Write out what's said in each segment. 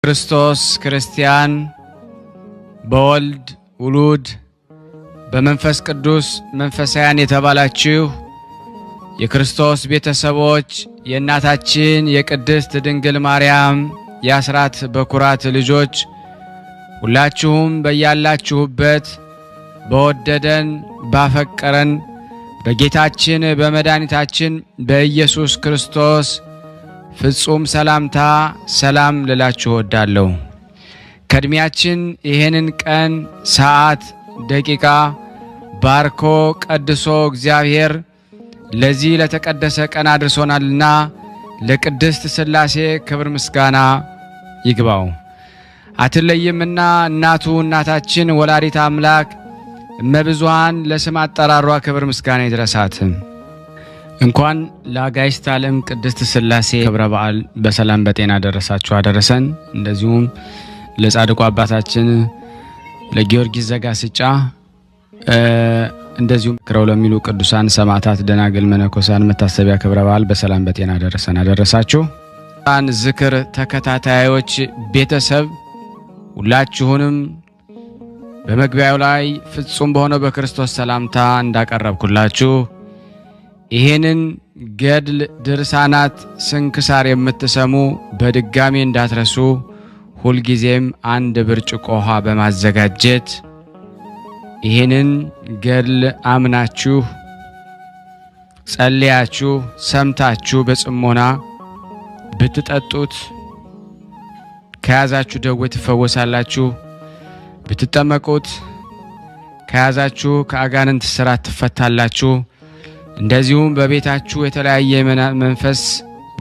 ክርስቶስ ክርስቲያን በወልድ ውሉድ በመንፈስ ቅዱስ መንፈሳውያን የተባላችሁ የክርስቶስ ቤተሰቦች የእናታችን የቅድስት ድንግል ማርያም የአስራት በኩራት ልጆች ሁላችሁም በያላችሁበት በወደደን ባፈቀረን በጌታችን በመድኃኒታችን በኢየሱስ ክርስቶስ ፍጹም ሰላምታ ሰላም ልላችሁ ወዳለሁ። ከእድሜያችን ይሄንን ቀን ሰዓት ደቂቃ ባርኮ ቀድሶ እግዚአብሔር ለዚህ ለተቀደሰ ቀን አድርሶናልና ለቅድስት ሥላሴ ክብር ምስጋና ይግባው። አትለይምና እናቱ እናታችን ወላዲተ አምላክ እመብዙኃን ለስም አጠራሯ ክብር ምስጋና ይድረሳት። እንኳን ለአጋዕዝተ ዓለም ቅድስት ሥላሴ ክብረ በዓል በሰላም በጤና ደረሳችሁ አደረሰን። እንደዚሁም ለጻድቁ አባታችን ለጊዮርጊስ ዘጋስጫ እንደዚሁም ክረው ለሚሉ ቅዱሳን ሰማዕታት ደናግል መነኮሳን መታሰቢያ ክብረ በዓል በሰላም በጤና ደረሰን አደረሳችሁ። ያን ዝክር ተከታታዮች ቤተሰብ ሁላችሁንም በመግቢያው ላይ ፍጹም በሆነው በክርስቶስ ሰላምታ እንዳቀረብኩላችሁ ይሄንን ገድል ድርሳናት ስንክሳር የምትሰሙ በድጋሚ እንዳትረሱ ሁልጊዜም አንድ ብርጭቆ ውሃ በማዘጋጀት ይሄንን ገድል አምናችሁ ጸልያችሁ ሰምታችሁ በጽሞና ብትጠጡት ከያዛችሁ ደዌ ትፈወሳላችሁ። ብትጠመቁት ከያዛችሁ ከአጋንንት ስራት ትፈታላችሁ። እንደዚሁም በቤታችሁ የተለያየ መንፈስ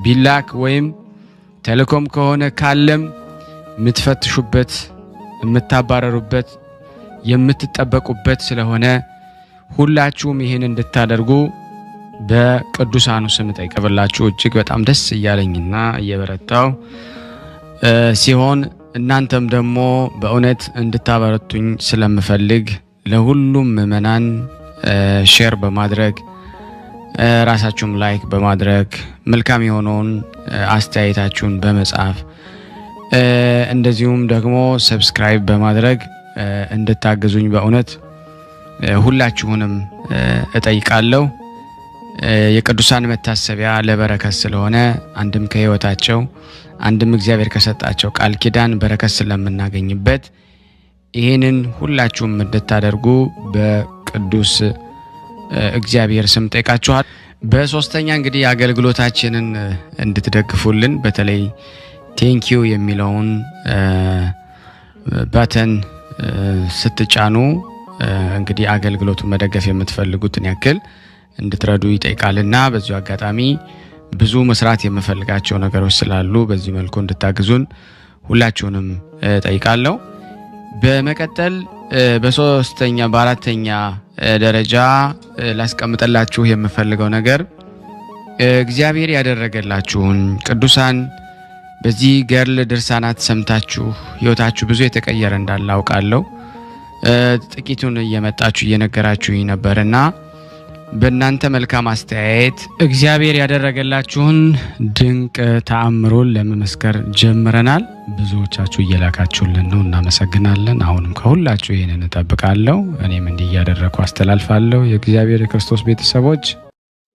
ቢላክ ወይም ተልኮም ከሆነ ካለም የምትፈትሹበት የምታባረሩበት የምትጠበቁበት ስለሆነ ሁላችሁም ይሄን እንድታደርጉ በቅዱሳኑ ስም ጠይቀብላችሁ እጅግ በጣም ደስ እያለኝና እየበረታው ሲሆን እናንተም ደግሞ በእውነት እንድታበረቱኝ ስለምፈልግ ለሁሉም ምእመናን ሼር በማድረግ ራሳችሁም ላይክ በማድረግ መልካም የሆነውን አስተያየታችሁን በመጻፍ እንደዚሁም ደግሞ ሰብስክራይብ በማድረግ እንድታግዙኝ በእውነት ሁላችሁንም እጠይቃለሁ። የቅዱሳን መታሰቢያ ለበረከት ስለሆነ አንድም ከሕይወታቸው አንድም እግዚአብሔር ከሰጣቸው ቃል ኪዳን በረከት ስለምናገኝበት ይሄንን ሁላችሁም እንድታደርጉ በቅዱስ እግዚአብሔር ስም ጠይቃችኋል። በሶስተኛ እንግዲህ አገልግሎታችንን እንድትደግፉልን በተለይ ቴንኪዩ የሚለውን ባተን ስትጫኑ እንግዲህ አገልግሎቱን መደገፍ የምትፈልጉትን ያክል እንድትረዱ ይጠይቃልና በዚሁ አጋጣሚ ብዙ መስራት የምፈልጋቸው ነገሮች ስላሉ በዚህ መልኩ እንድታግዙን ሁላችሁንም ጠይቃለሁ። በመቀጠል በሶስተኛ በአራተኛ ደረጃ ላስቀምጠላችሁ የምፈልገው ነገር እግዚአብሔር ያደረገላችሁን ቅዱሳን በዚህ ገድል ድርሳናት ሰምታችሁ ሕይወታችሁ ብዙ የተቀየረ እንዳለ አውቃለሁ። ጥቂቱን እየመጣችሁ እየነገራችሁኝ ነበርና በእናንተ መልካም አስተያየት እግዚአብሔር ያደረገላችሁን ድንቅ ተአምሮን ለመመስከር ጀምረናል። ብዙዎቻችሁ እየላካችሁልን ነው፣ እናመሰግናለን። አሁንም ከሁላችሁ ይሄንን እጠብቃለሁ። እኔም እንዲህ እያደረኩ አስተላልፋለሁ። የእግዚአብሔር የክርስቶስ ቤተሰቦች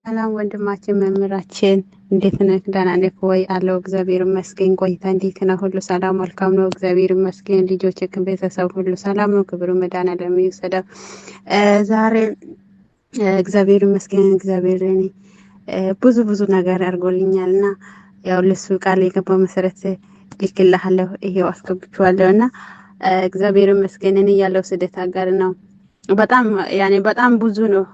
ሰላም ወንድማችን መምህራችን እንዴት ነህ? ደህና ነህ ወይ? አለው እግዚአብሔር ይመስገን። ቆይታ እንዴት ነው? ሁሉ ሰላም መልካም ነው፣ እግዚአብሔር ይመስገን። ልጆችህ ቤተሰብ ሁሉ ሰላም ነው? ክብሩ መድኃኔዓለም ይውሰደው። ዛሬ እግዚአብሔር ይመስገን። እግዚአብሔር እኔ ብዙ ነገር አድርጎልኛልና ያው ለሱ ቃል የገባው መሰረት ልክልሃለሁ ይሄው አስገብቼዋለሁና እግዚአብሔር ይመስገን። እኔ ያለው ስደት ሀገር ነው። በጣም ብዙ ነው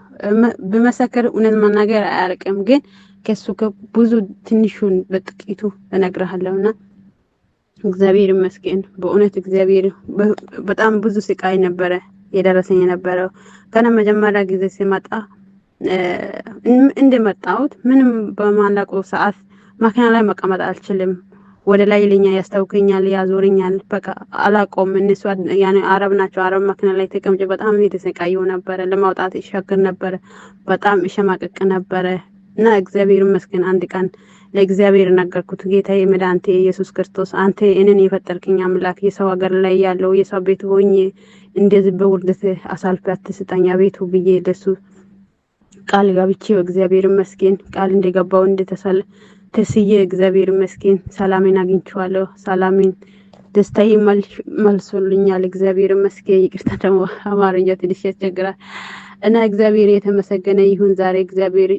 በመሰከር እውነት መናገር አያልቅም፣ ግን ከሱ ብዙ ትንሹን በጥቂቱ እነግርሃለሁና እግዚአብሔር ይመስገን። በእውነት እግዚአብሔር በጣም ብዙ ስቃይ ነበረ የደረሰኝ የነበረው። ገና መጀመሪያ ጊዜ ሲመጣ እንደመጣሁት ምንም በማላውቀው ሰዓት መኪና ላይ መቀመጥ አልችልም። ወደ ላይ ልኛ ያስታውከኛል፣ ያዞረኛል። በቃ አላቆም። እነሱ ያኔ አረብ ናቸው። አረብ መኪና ላይ ተቀምጬ በጣም የተሰቃየው ነበረ። ለማውጣት ይሻገር ነበረ። በጣም እሸማቀቅ ነበረ እና እግዚአብሔር ይመስገን አንድ ቀን ለእግዚአብሔር ነገርኩት። ጌታዬ መድኃኒቴ ኢየሱስ ክርስቶስ አንተ እኔን የፈጠርክኝ አምላክ የሰው ሀገር ላይ ያለው የሰው ቤት ሆኜ እንደዚህ በውርደት አሳልፈ አትስጠኝ አቤቱ ብዬ ለሱ ቃል ገብቼ እግዚአብሔር ይመስገን ቃል እንደገባው ተስዬ እግዚአብሔር ይመስገን ሰላሜን አግኝቼዋለሁ። ሰላሜን ደስታዬ መልሶልኛል። እግዚአብሔር ይመስገን። ይቅርታ ደግሞ አማርኛ ትንሽ ያስቸግራል እና እግዚአብሔር የተመሰገነ ይሁን። ዛሬ እግዚአብሔር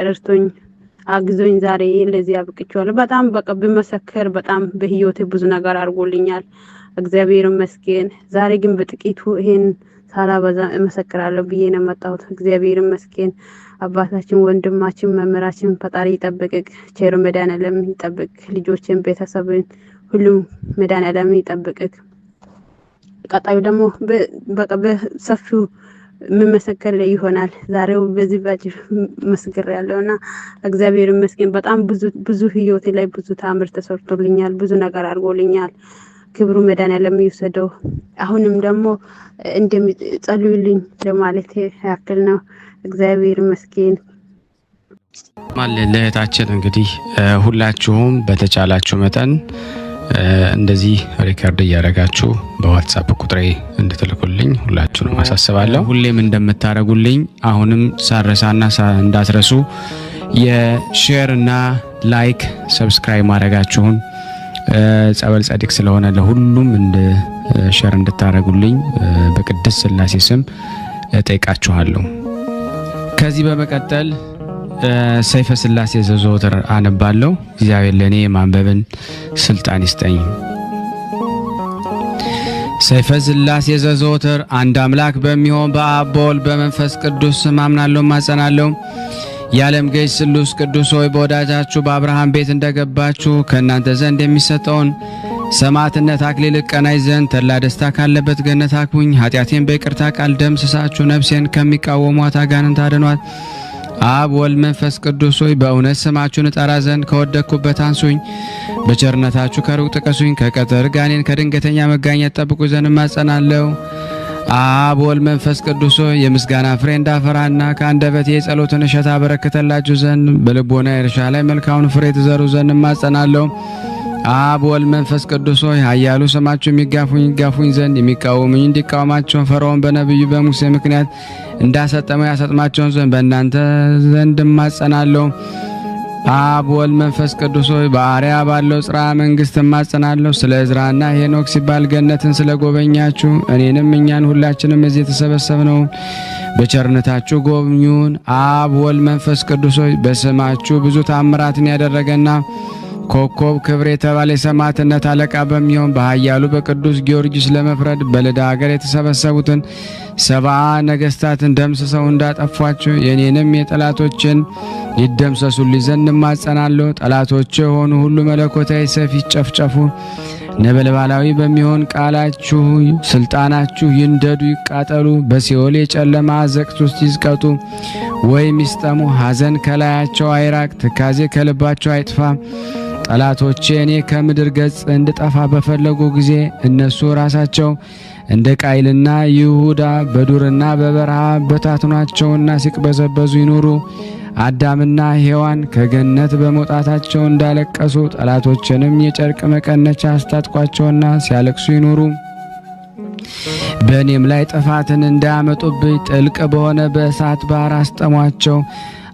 ረድቶኝ አግዞኝ ዛሬ ለዚህ አብቅቼዋለሁ። በጣም በቃ ብመሰክር በጣም በህይወቴ ብዙ ነገር አድርጎልኛል። እግዚአብሔር ይመስገን። ዛሬ ግን በጥቂቱ ይሄን ሳላበዛ እመሰክራለሁ ብዬ ነው መጣሁት። እግዚአብሔር ይመስገን። አባታችን ወንድማችን መምህራችን ፈጣሪ ይጠብቅክ፣ ቸሩ መድኃኔዓለም ይጠብቅ፣ ልጆችን ቤተሰብን ሁሉም መድኃኔዓለም ይጠብቅክ። ቀጣዩ ደግሞ በቃ በሰፊው መመሰከር ይሆናል። ዛሬው በዚህ ባጭር መስክር ያለውና እግዚአብሔር ይመስገን። በጣም ብዙ ህይወቴ ላይ ብዙ ታምር ተሰርቶልኛል። ብዙ ነገር አድርጎልኛል። ክብሩ መድኃኔዓለም ይውሰደው። አሁንም ደግሞ እንደሚጸልዩልኝ ለማለት ያክል ነው። እግዚአብሔር ይመስገን። ለእህታችን እንግዲህ ሁላችሁም በተቻላችሁ መጠን እንደዚህ ሪከርድ እያደረጋችሁ በዋትስአፕ ቁጥሬ እንድትልኩልኝ ሁላችሁንም አሳስባለሁ። ሁሌም እንደምታረጉልኝ አሁንም ሳረሳና እንዳትረሱ የሼር እና ላይክ ሰብስክራይብ ማድረጋችሁን ጸበል ጸዲቅ ስለሆነ ለሁሉም ሼር እንድታረጉልኝ በቅድስት ሥላሴ ስም እጠይቃችኋለሁ። ከዚህ በመቀጠል ሰይፈ ሥላሴ ዘወትር አነባለሁ። እግዚአብሔር ለኔ ማንበብን ስልጣን ይስጠኝ። ሰይፈ ሥላሴ ዘወትር አንድ አምላክ በሚሆን በአብ በወልድ በመንፈስ ቅዱስ ስም አምናለሁ ማጸናለሁ። የዓለም ገዥ ስሉስ ቅዱስ ሆይ በወዳጃችሁ በአብርሃም ቤት እንደገባችሁ ከእናንተ ዘንድ የሚሰጠውን ሰማዕትነት አክሊል እቀናይ ዘንድ ተድላ ደስታ ካለበት ገነት አክቡኝ። ኃጢአቴን በይቅርታ ቃል ደምስሳችሁ ነፍሴን ከሚቃወሟት አጋንንት አድኗት። አብ ወልድ መንፈስ ቅዱስ ሆይ በእውነት ስማችሁን እጠራ ዘንድ ከወደቅኩበት አንሱኝ። በቸርነታችሁ ከሩቅ ጥቀሱኝ። ከቀትር ጋኔን ከድንገተኛ መጋኘት ጠብቁ ዘንድ እማጸናለሁ። አብ ወልድ መንፈስ ቅዱስ ሆይ የምስጋና ፍሬ እንዳፈራና ከአንደበቴ የጸሎትን እሸት አበረክተላችሁ ዘንድ በልቦና እርሻ ላይ መልካሙን ፍሬ ትዘሩ ዘንድ እማጸናለሁ። አብ ወልድ መንፈስ ቅዱስ ሆይ ኃያሉ ስማችሁ ይጋፉኝ ዘንድ የሚቃወሙኝ እንዲቃወማቸው ፈርዖን በነቢዩ በሙሴ ምክንያት እንዳሰጠመው ያሰጥማቸውን ዘንድ በእናንተ ዘንድ እማጸናለሁ። አብ ወልድ መንፈስ ቅዱስ ሆይ በአርያ ባለው ጽርሐ መንግስት እማጸናለሁ። ስለ ዕዝራና ሄኖክ ሲባል ገነትን ስለ ጎበኛችሁ እኔንም እኛን ሁላችንም እዚህ የተሰበሰብነው በቸርነታችሁ ጎብኙን። አብ ወልድ መንፈስ ቅዱስ ሆይ በስማችሁ ብዙ ታምራትን ያደረገና ኮከብ ክብር የተባለ የሰማዕትነት አለቃ በሚሆን በኃያሉ በቅዱስ ጊዮርጊስ ለመፍረድ በልዳ ሀገር የተሰበሰቡትን 70 ነገስታትን ደምስሰው እንዳጠፏቸው የኔንም የጠላቶችን ይደምሰሱልኝ ዘንድ እማጸናለሁ። ጠላቶች የሆኑ ሁሉ መለኮታዊ ሰይፍ ይጨፍጨፉ። ነበልባላዊ በሚሆን ቃላችሁ ስልጣናችሁ ይንደዱ፣ ይቃጠሉ። በሲኦል የጨለማ አዘቅት ውስጥ ይዝቀጡ ወይም ይስጠሙ። ሐዘን ከላያቸው አይራቅ፣ ትካዜ ከልባቸው አይጥፋ። ጠላቶቼ እኔ ከምድር ገጽ እንድጠፋ በፈለጉ ጊዜ እነሱ ራሳቸው እንደ ቃይልና ይሁዳ በዱርና በበረሃ በታትኗቸውና ሲቅበዘበዙ ይኑሩ። አዳምና ሔዋን ከገነት በመውጣታቸው እንዳለቀሱ ጠላቶችንም የጨርቅ መቀነቻ አስታጥቋቸውና ሲያለቅሱ ይኑሩ። በእኔም ላይ ጥፋትን እንዳያመጡብኝ ጥልቅ በሆነ በእሳት ባህር አስጠሟቸው።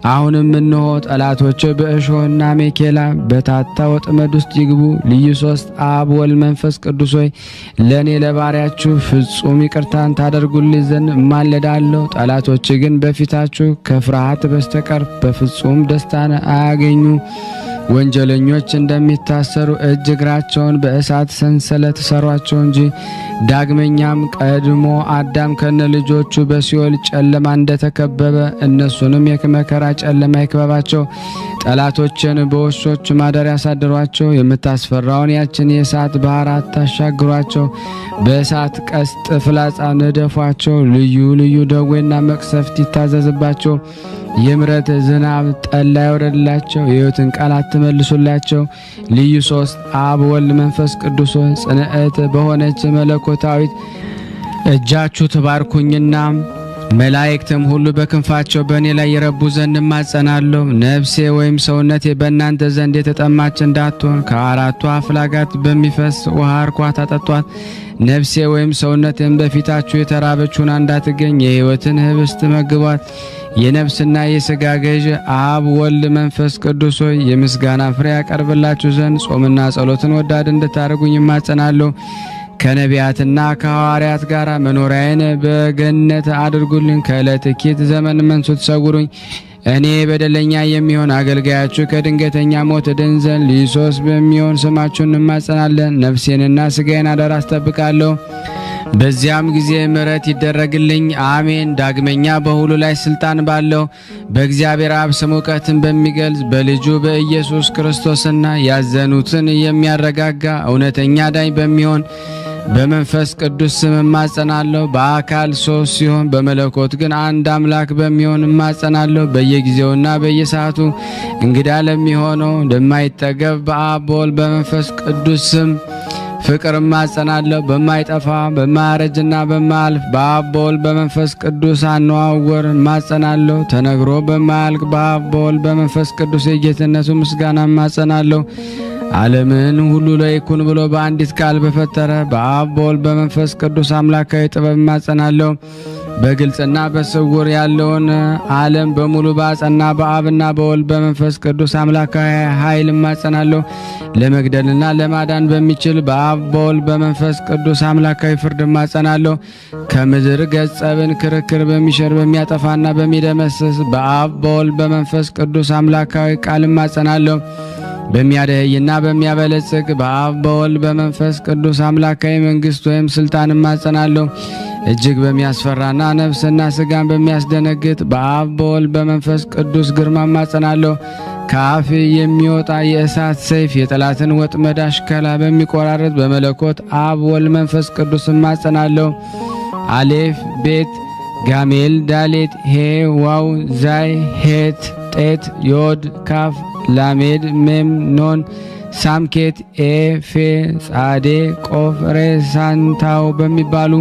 አሁንም እነሆ ጠላቶች በእሾህና ሜኬላ በታታ ወጥመድ ውስጥ ይግቡ። ልዩ ሶስት አብ ወልድ መንፈስ ቅዱስ ሆይ ለእኔ ለባሪያችሁ ፍጹም ይቅርታን ታደርጉልኝ ዘንድ እማለዳለሁ። ጠላቶች ግን በፊታችሁ ከፍርሃት በስተቀር በፍጹም ደስታን አያገኙ። ወንጀለኞች እንደሚታሰሩ እጅ እግራቸውን በእሳት ሰንሰለት ሰሯቸው እንጂ። ዳግመኛም ቀድሞ አዳም ከነ ልጆቹ በሲኦል ጨለማ እንደተከበበ እነሱንም የመከራ ጨለማ ይክበባቸው። ጠላቶችን በውሾች ማደሪያ ያሳድሯቸው። የምታስፈራውን ያችን የእሳት ባህር አታሻግሯቸው። በእሳት ቀስት ፍላጻ ነደፏቸው። ልዩ ልዩ ደዌና መቅሰፍት ይታዘዝባቸው። የምሕረት ዝናብ ጠላ ይወረድላቸው። የሕይወትን ቃል አትመልሱላቸው። ልዩ ሶስት አብ ወልድ መንፈስ ቅዱስ ጽንዕት በሆነች መለኮታዊት እጃችሁ ትባርኩኝና መላእክትም ሁሉ በክንፋቸው በእኔ ላይ ይረቡ ዘንድ እማጸናለሁ። ነፍሴ ወይም ሰውነቴ በእናንተ ዘንድ የተጠማች እንዳትሆን ከአራቱ አፍላጋት በሚፈስ ውሃ እርኳት አጠጧት። ነፍሴ ወይም ሰውነቴም በፊታችሁ የተራበች ሆና እንዳትገኝ የሕይወትን ህብስት መግቧት። የነፍስና የሥጋ ገዥ አብ ወልድ መንፈስ ቅዱስ ሆይ የምስጋና ፍሬ ያቀርብላችሁ ዘንድ ጾምና ጸሎትን ወዳድ እንድታደርጉኝ እማጸናለሁ። ከነቢያትና ከሐዋርያት ጋር መኖሪያዬን በገነት አድርጉልኝ። ከዕለት ኪት ዘመን መንሱት ሰውሩኝ። እኔ በደለኛ የሚሆን አገልጋያችሁ ከድንገተኛ ሞት ድን ዘንድ ሊሶስ በሚሆን ስማችሁን እንማጸናለን። ነፍሴንና ሥጋዬን አደራ አስጠብቃለሁ። በዚያም ጊዜ ምሕረት ይደረግልኝ። አሜን። ዳግመኛ በሁሉ ላይ ስልጣን ባለው በእግዚአብሔር አብ ስም እውቀትን በሚገልጽ በልጁ በኢየሱስ ክርስቶስና ያዘኑትን የሚያረጋጋ እውነተኛ ዳኝ በሚሆን በመንፈስ ቅዱስ ስም እማጸናለሁ። በአካል ሶስት ሲሆን በመለኮት ግን አንድ አምላክ በሚሆን እማጸናለሁ። በየጊዜውና በየሰዓቱ እንግዳ ለሚሆነው ለማይጠገብ በአብ በወልድ በመንፈስ ቅዱስ ስም ፍቅር እማጸናለሁ። በማይጠፋ በማያረጅና በማያልፍ በአብ በወልድ በመንፈስ ቅዱስ አነዋወር እማጸናለሁ። ተነግሮ በማያልቅ በአብ በወልድ በመንፈስ ቅዱስ የጌትነቱ ምስጋና እማጸናለሁ። ዓለምን ሁሉ ለይኩን ብሎ በአንዲት ቃል በፈጠረ በአብ በወልድ በመንፈስ ቅዱስ አምላካዊ ጥበብ እማጸናለሁ። በግልጽና በስውር ያለውን ዓለም በሙሉ ባጸና በአብና በወልድ በመንፈስ ቅዱስ አምላካዊ ኃይል እማጸናለሁ። ለመግደልና ለማዳን በሚችል በአብ በወልድ በመንፈስ ቅዱስ አምላካዊ ፍርድ እማጸናለሁ። ከምድር ገጸብን ክርክር በሚሽር በሚያጠፋና በሚደመስስ በአብ በወልድ በመንፈስ ቅዱስ አምላካዊ ቃል እማጸናለሁ። በሚያደህይና በሚያበለጽግ በአብ በወልድ በመንፈስ ቅዱስ አምላካዊ መንግስት ወይም ስልጣን እማጸናለሁ። እጅግ በሚያስፈራና ነፍስና ስጋን በሚያስደነግጥ በአብ በወልድ በመንፈስ ቅዱስ ግርማ እማጸናለሁ። ከአፍ የሚወጣ የእሳት ሰይፍ የጠላትን ወጥመድ አሽከላ በሚቆራረጥ በመለኮት አብ ወልድ መንፈስ ቅዱስ እማጸናለሁ። አሌፍ ቤት ጋሜል ዳሌት ሄ ዋው ዛይ ሄት ጤት ዮድ ካፍ ላሜድ ሜም ኖን ሳምኬት ኤ ፌ ጻዴ ቆፍ ሬ ሳንታው በሚባሉ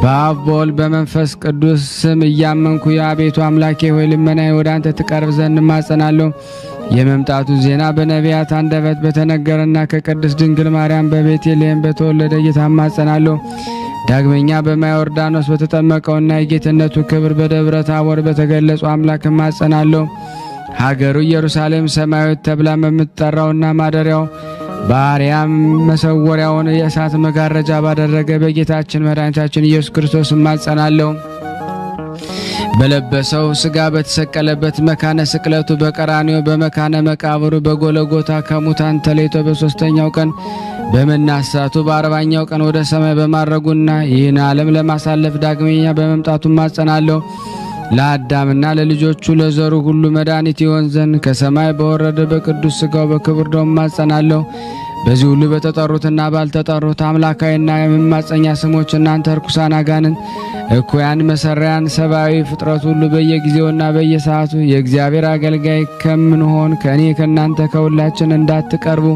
በአብ በወልድ በመንፈስ ቅዱስ ስም እያመንኩ የአቤቱ አምላኬ ሆይ ልመናዬ ወደ አንተ ትቀርብ ዘንድ እማጸናለሁ። የመምጣቱ ዜና በነቢያት አንደበት በተነገረና ከቅድስት ድንግል ማርያም በቤተልሔም በተወለደ ጌታ እማጸናለሁ። ዳግመኛ በማየ ዮርዳኖስ በተጠመቀውና የጌትነቱ ክብር በደብረ ታቦር በተገለጹ አምላክ እማጸናለሁ። ሀገሩ ኢየሩሳሌም ሰማያዊት ተብላ በምትጠራውና ማደሪያው በአርያም መሰወሪያውን የእሳት መጋረጃ ባደረገ በጌታችን መድኃኒታችን ኢየሱስ ክርስቶስ እማጸናለሁ። በለበሰው ሥጋ በተሰቀለበት መካነ ስቅለቱ በቀራንዮ በመካነ መቃብሩ በጎለጎታ ከሙታን ተለይቶ በሦስተኛው ቀን በመናሳቱ በ40ኛው ቀን ወደ ሰማይ በማረጉና ይህን ዓለም ለማሳለፍ ዳግመኛ በመምጣቱ እማጸናለሁ። ለአዳምና ለልጆቹ ለዘሩ ሁሉ መድኃኒት ይሆን ዘንድ ከሰማይ በወረደ በቅዱስ ሥጋው በክብር ደሙ እማጸናለሁ። በዚህ ሁሉ በተጠሩትና ባልተጠሩት አምላካዊና የመማጸኛ ስሞች እናንተ ርኩሳን አጋንንት እኩያን መሰሪያን ሰብአዊ ፍጥረት ሁሉ በየጊዜውና በየሰዓቱ የእግዚአብሔር አገልጋይ ከምንሆን ከእኔ ከእናንተ ከሁላችን እንዳትቀርቡ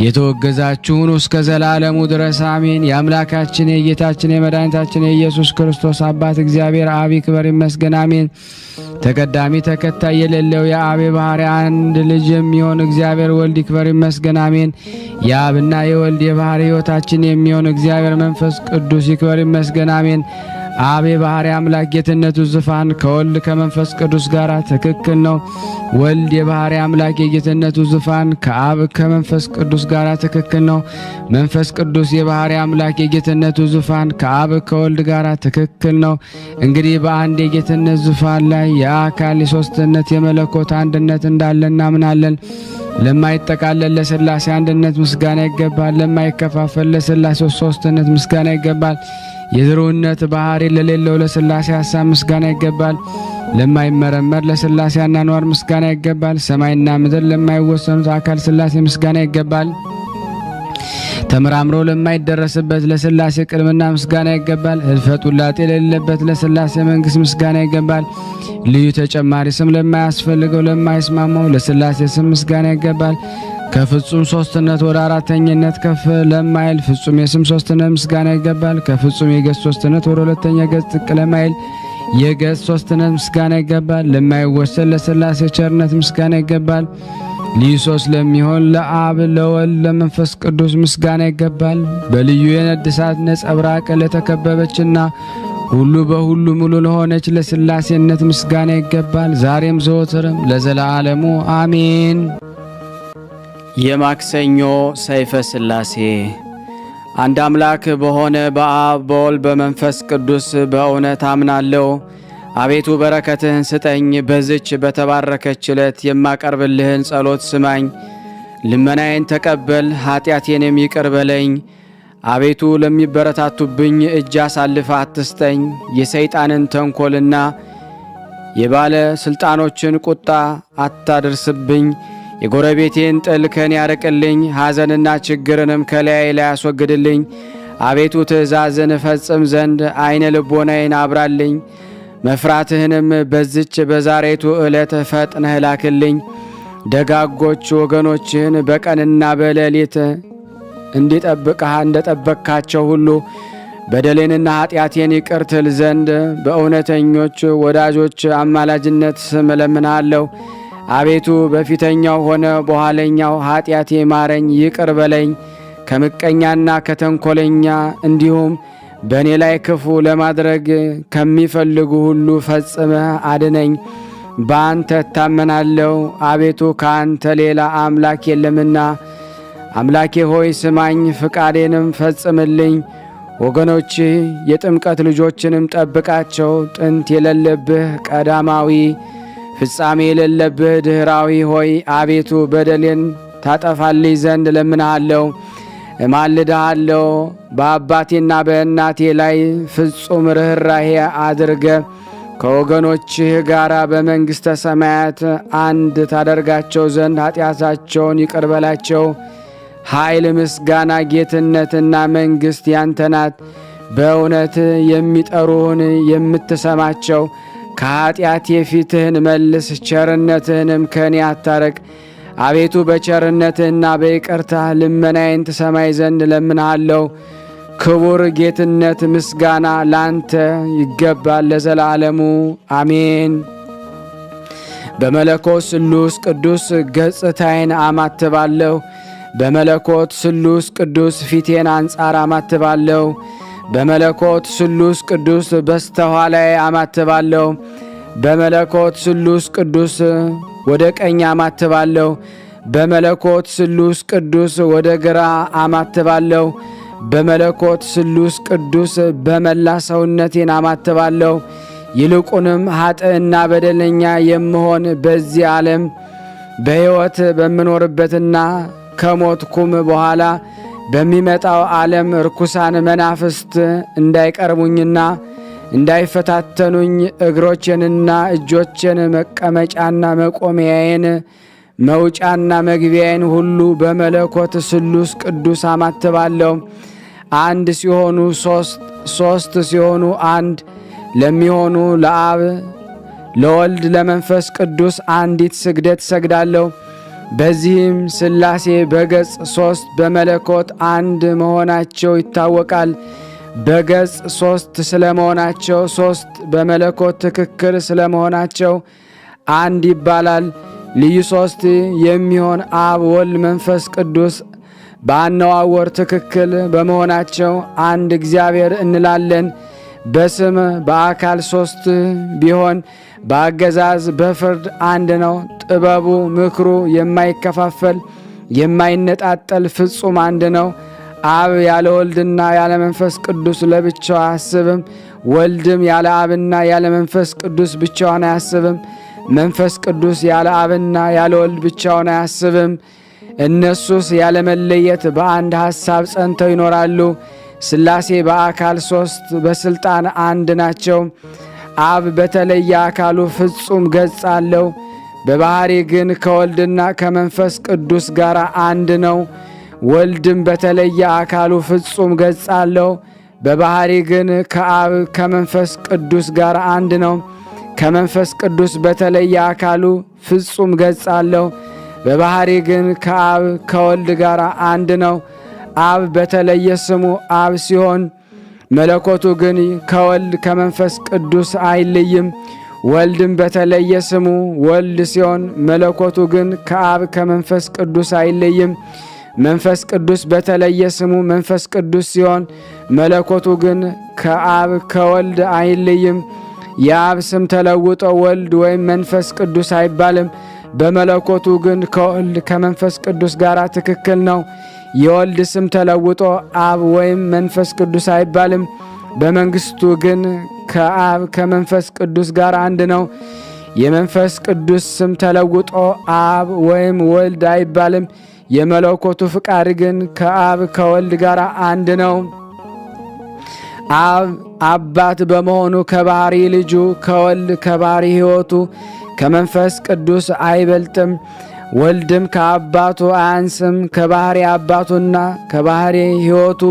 የተወገዛችሁን እስከ ዘላለሙ ድረስ አሜን። የአምላካችን የጌታችን የመድኃኒታችን የኢየሱስ ክርስቶስ አባት እግዚአብሔር አብ ይክበር ይመስገን አሜን። ተቀዳሚ ተከታይ የሌለው የአብ ባሕርይ አንድ ልጅ የሚሆን እግዚአብሔር ወልድ ይክበር ይመስገን አሜን። የአብና የወልድ የባሕርይ ሕይወታችን የሚሆን እግዚአብሔር መንፈስ ቅዱስ ይክበር ይመስገን አሜን። አብ የባሕርይ አምላክ ጌትነቱ ዙፋን ከወልድ ከመንፈስ ቅዱስ ጋር ትክክል ነው። ወልድ የባሕርይ አምላክ የጌትነቱ ዙፋን ከአብ ከመንፈስ ቅዱስ ጋር ትክክል ነው። መንፈስ ቅዱስ የባሕርይ አምላክ የጌትነቱ ዙፋን ከአብ ከወልድ ጋር ትክክል ነው። እንግዲህ በአንድ የጌትነት ዙፋን ላይ የአካል የሦስትነት የመለኮት አንድነት እንዳለ እናምናለን። ለማይጠቃለል ለሥላሴ አንድነት ምስጋና ይገባል። ለማይከፋፈል ለሥላሴ ሦስትነት ምስጋና ይገባል። የዝሩነት ባሕርይ ለሌለው ለሥላሴ ሐሳብ ምስጋና ይገባል። ለማይመረመር ለሥላሴ አኗኗር ምስጋና ይገባል። ሰማይና ምድር ለማይወሰኑት አካል ሥላሴ ምስጋና ይገባል። ተመራምሮ ለማይደረስበት ለሥላሴ ቅድምና ምስጋና ይገባል። ሕልፈት ውላጤ ለሌለበት ለሥላሴ መንግሥት ምስጋና ይገባል። ልዩ ተጨማሪ ስም ለማያስፈልገው ለማይስማማው ለሥላሴ ስም ምስጋና ይገባል። ከፍጹም ሶስትነት ወደ አራተኝነት ከፍ ለማይል ፍጹም የስም ሶስትነት ምስጋና ይገባል። ከፍጹም የገጽ ሶስትነት ወደ ሁለተኛ ገጽ ዝቅ ለማይል የገጽ ሦስትነት ምስጋና ይገባል። ለማይወሰን ለሥላሴ ቸርነት ምስጋና ይገባል። ልዩ ሦስት ለሚሆን ለአብ ለወልድ ለመንፈስ ቅዱስ ምስጋና ይገባል። በልዩ የነድ እሳት ነጸብራቅ ለተከበበችና ሁሉ በሁሉ ሙሉ ለሆነች ለሥላሴነት ምስጋና ይገባል፣ ዛሬም ዘወትርም ለዘላለሙ አሜን። የማክሰኞ ሰይፈ ሥላሴ። አንድ አምላክ በሆነ በአብ በወልድ በመንፈስ ቅዱስ በእውነት አምናለሁ። አቤቱ በረከትህን ስጠኝ። በዝች በተባረከች ዕለት የማቀርብልህን ጸሎት ስማኝ። ልመናዬን ተቀበል፣ ኀጢአቴንም ይቅር በለኝ። አቤቱ ለሚበረታቱብኝ እጅ አሳልፈ አትስጠኝ። የሰይጣንን ተንኰልና የባለ ሥልጣኖችን ቁጣ አታድርስብኝ። የጎረቤቴን ጥል ከኔ ያርቅልኝ፣ ሐዘንና ችግርንም ከላዬ ላይ ያስወግድልኝ። አቤቱ ትእዛዝን እፈጽም ዘንድ ዐይነ ልቦናዬን አብራልኝ። መፍራትህንም በዝች በዛሬቱ ዕለት ፈጥነህ ላክልኝ። ደጋጎች ወገኖችህን በቀንና በሌሊት እንዲጠብቅህ እንደጠበቅካቸው ሁሉ በደሌንና ኀጢአቴን ይቅር ትል ዘንድ በእውነተኞች ወዳጆች አማላጅነት ስም እለምንሃለሁ። አቤቱ በፊተኛው ሆነ በኋለኛው ኀጢአቴ ማረኝ፣ ይቅር በለኝ። ከምቀኛና ከተንኰለኛ እንዲሁም በእኔ ላይ ክፉ ለማድረግ ከሚፈልጉ ሁሉ ፈጽመህ አድነኝ። በአንተ እታመናለሁ። አቤቱ ከአንተ ሌላ አምላክ የለምና። አምላኬ ሆይ ስማኝ፣ ፍቃዴንም ፈጽምልኝ። ወገኖች የጥምቀት ልጆችንም ጠብቃቸው። ጥንት የሌለብህ ቀዳማዊ ፍጻሜ የሌለብህ ድኅራዊ ሆይ አቤቱ በደሌን ታጠፋልኝ ዘንድ ለምንሃለሁ፣ እማልድሃለሁ። በአባቴና በእናቴ ላይ ፍጹም ርኅራኄ አድርገ ከወገኖችህ ጋር በመንግሥተ ሰማያት አንድ ታደርጋቸው ዘንድ ኀጢአታቸውን ይቅር በላቸው። ኃይል፣ ምስጋና፣ ጌትነትና መንግሥት ያንተ ናት። በእውነት የሚጠሩህን የምትሰማቸው ከኀጢአቴ ፊትህን መልስ፣ ቸርነትህንም ከእኔ አታረቅ። አቤቱ በቸርነትህና በይቅርታህ ልመናዬን ትሰማይ ዘንድ እለምንሃለሁ። ክቡር ጌትነት ምስጋና ላንተ ይገባል ለዘላለሙ አሜን። በመለኮት ስሉስ ቅዱስ ገጽታዬን አማትባለሁ። በመለኮት ስሉስ ቅዱስ ፊቴን አንጻር አማትባለሁ። በመለኮት ስሉስ ቅዱስ በስተኋላዬ አማትባለሁ። በመለኮት ስሉስ ቅዱስ ወደ ቀኝ አማትባለሁ። በመለኮት ስሉስ ቅዱስ ወደ ግራ አማትባለሁ። በመለኮት ስሉስ ቅዱስ በመላ ሰውነቴን አማትባለሁ። ይልቁንም ኃጥእና በደለኛ የምሆን በዚህ ዓለም በሕይወት በምኖርበትና ከሞትኩም በኋላ በሚመጣው ዓለም ርኩሳን መናፍስት እንዳይቀርቡኝና እንዳይፈታተኑኝ እግሮቼንና እጆቼን መቀመጫና መቆሚያዬን መውጫና መግቢያዬን ሁሉ በመለኮት ስሉስ ቅዱስ አማትባለሁ። አንድ ሲሆኑ ሦስት ሲሆኑ አንድ ለሚሆኑ ለአብ ለወልድ ለመንፈስ ቅዱስ አንዲት ስግደት ሰግዳለሁ። በዚህም ሥላሴ በገጽ ሦስት በመለኮት አንድ መሆናቸው ይታወቃል። በገጽ ሦስት ስለ መሆናቸው ሦስት በመለኮት ትክክል ስለ መሆናቸው አንድ ይባላል። ልዩ ሦስት የሚሆን አብ ወልድ መንፈስ ቅዱስ በአነዋወር ትክክል በመሆናቸው አንድ እግዚአብሔር እንላለን። በስም በአካል ሦስት ቢሆን በአገዛዝ በፍርድ አንድ ነው። ጥበቡ ምክሩ የማይከፋፈል የማይነጣጠል ፍጹም አንድ ነው። አብ ያለ ወልድና ያለ መንፈስ ቅዱስ ለብቻው አያስብም። ወልድም ያለ አብና ያለ መንፈስ ቅዱስ ብቻውን አያስብም። መንፈስ ቅዱስ ያለ አብና ያለ ወልድ ብቻውን አያስብም። እነሱስ ያለ መለየት በአንድ ሐሳብ ጸንተው ይኖራሉ። ሥላሴ በአካል ሦስት በሥልጣን አንድ ናቸው። አብ በተለየ አካሉ ፍጹም ገጽ አለው። በባሕሪ ግን ከወልድና ከመንፈስ ቅዱስ ጋር አንድ ነው። ወልድም በተለየ አካሉ ፍጹም ገጽ አለው። በባሕሪ ግን ከአብ ከመንፈስ ቅዱስ ጋር አንድ ነው። ከመንፈስ ቅዱስ በተለየ አካሉ ፍጹም ገጽ አለው። በባሕሪ ግን ከአብ ከወልድ ጋር አንድ ነው። አብ በተለየ ስሙ አብ ሲሆን መለኮቱ ግን ከወልድ ከመንፈስ ቅዱስ አይለይም። ወልድም በተለየ ስሙ ወልድ ሲሆን መለኮቱ ግን ከአብ ከመንፈስ ቅዱስ አይለይም። መንፈስ ቅዱስ በተለየ ስሙ መንፈስ ቅዱስ ሲሆን መለኮቱ ግን ከአብ ከወልድ አይለይም። የአብ ስም ተለውጦ ወልድ ወይም መንፈስ ቅዱስ አይባልም። በመለኮቱ ግን ከወልድ ከመንፈስ ቅዱስ ጋር ትክክል ነው። የወልድ ስም ተለውጦ አብ ወይም መንፈስ ቅዱስ አይባልም። በመንግስቱ ግን ከአብ ከመንፈስ ቅዱስ ጋር አንድ ነው። የመንፈስ ቅዱስ ስም ተለውጦ አብ ወይም ወልድ አይባልም። የመለኮቱ ፍቃድ ግን ከአብ ከወልድ ጋር አንድ ነው። አብ አባት በመሆኑ ከባህሪ ልጁ ከወልድ ከባህሪ ሕይወቱ ከመንፈስ ቅዱስ አይበልጥም። ወልድም ከአባቱ አያንስም። ከባህሪ አባቱና ከባህሪ ሕይወቱ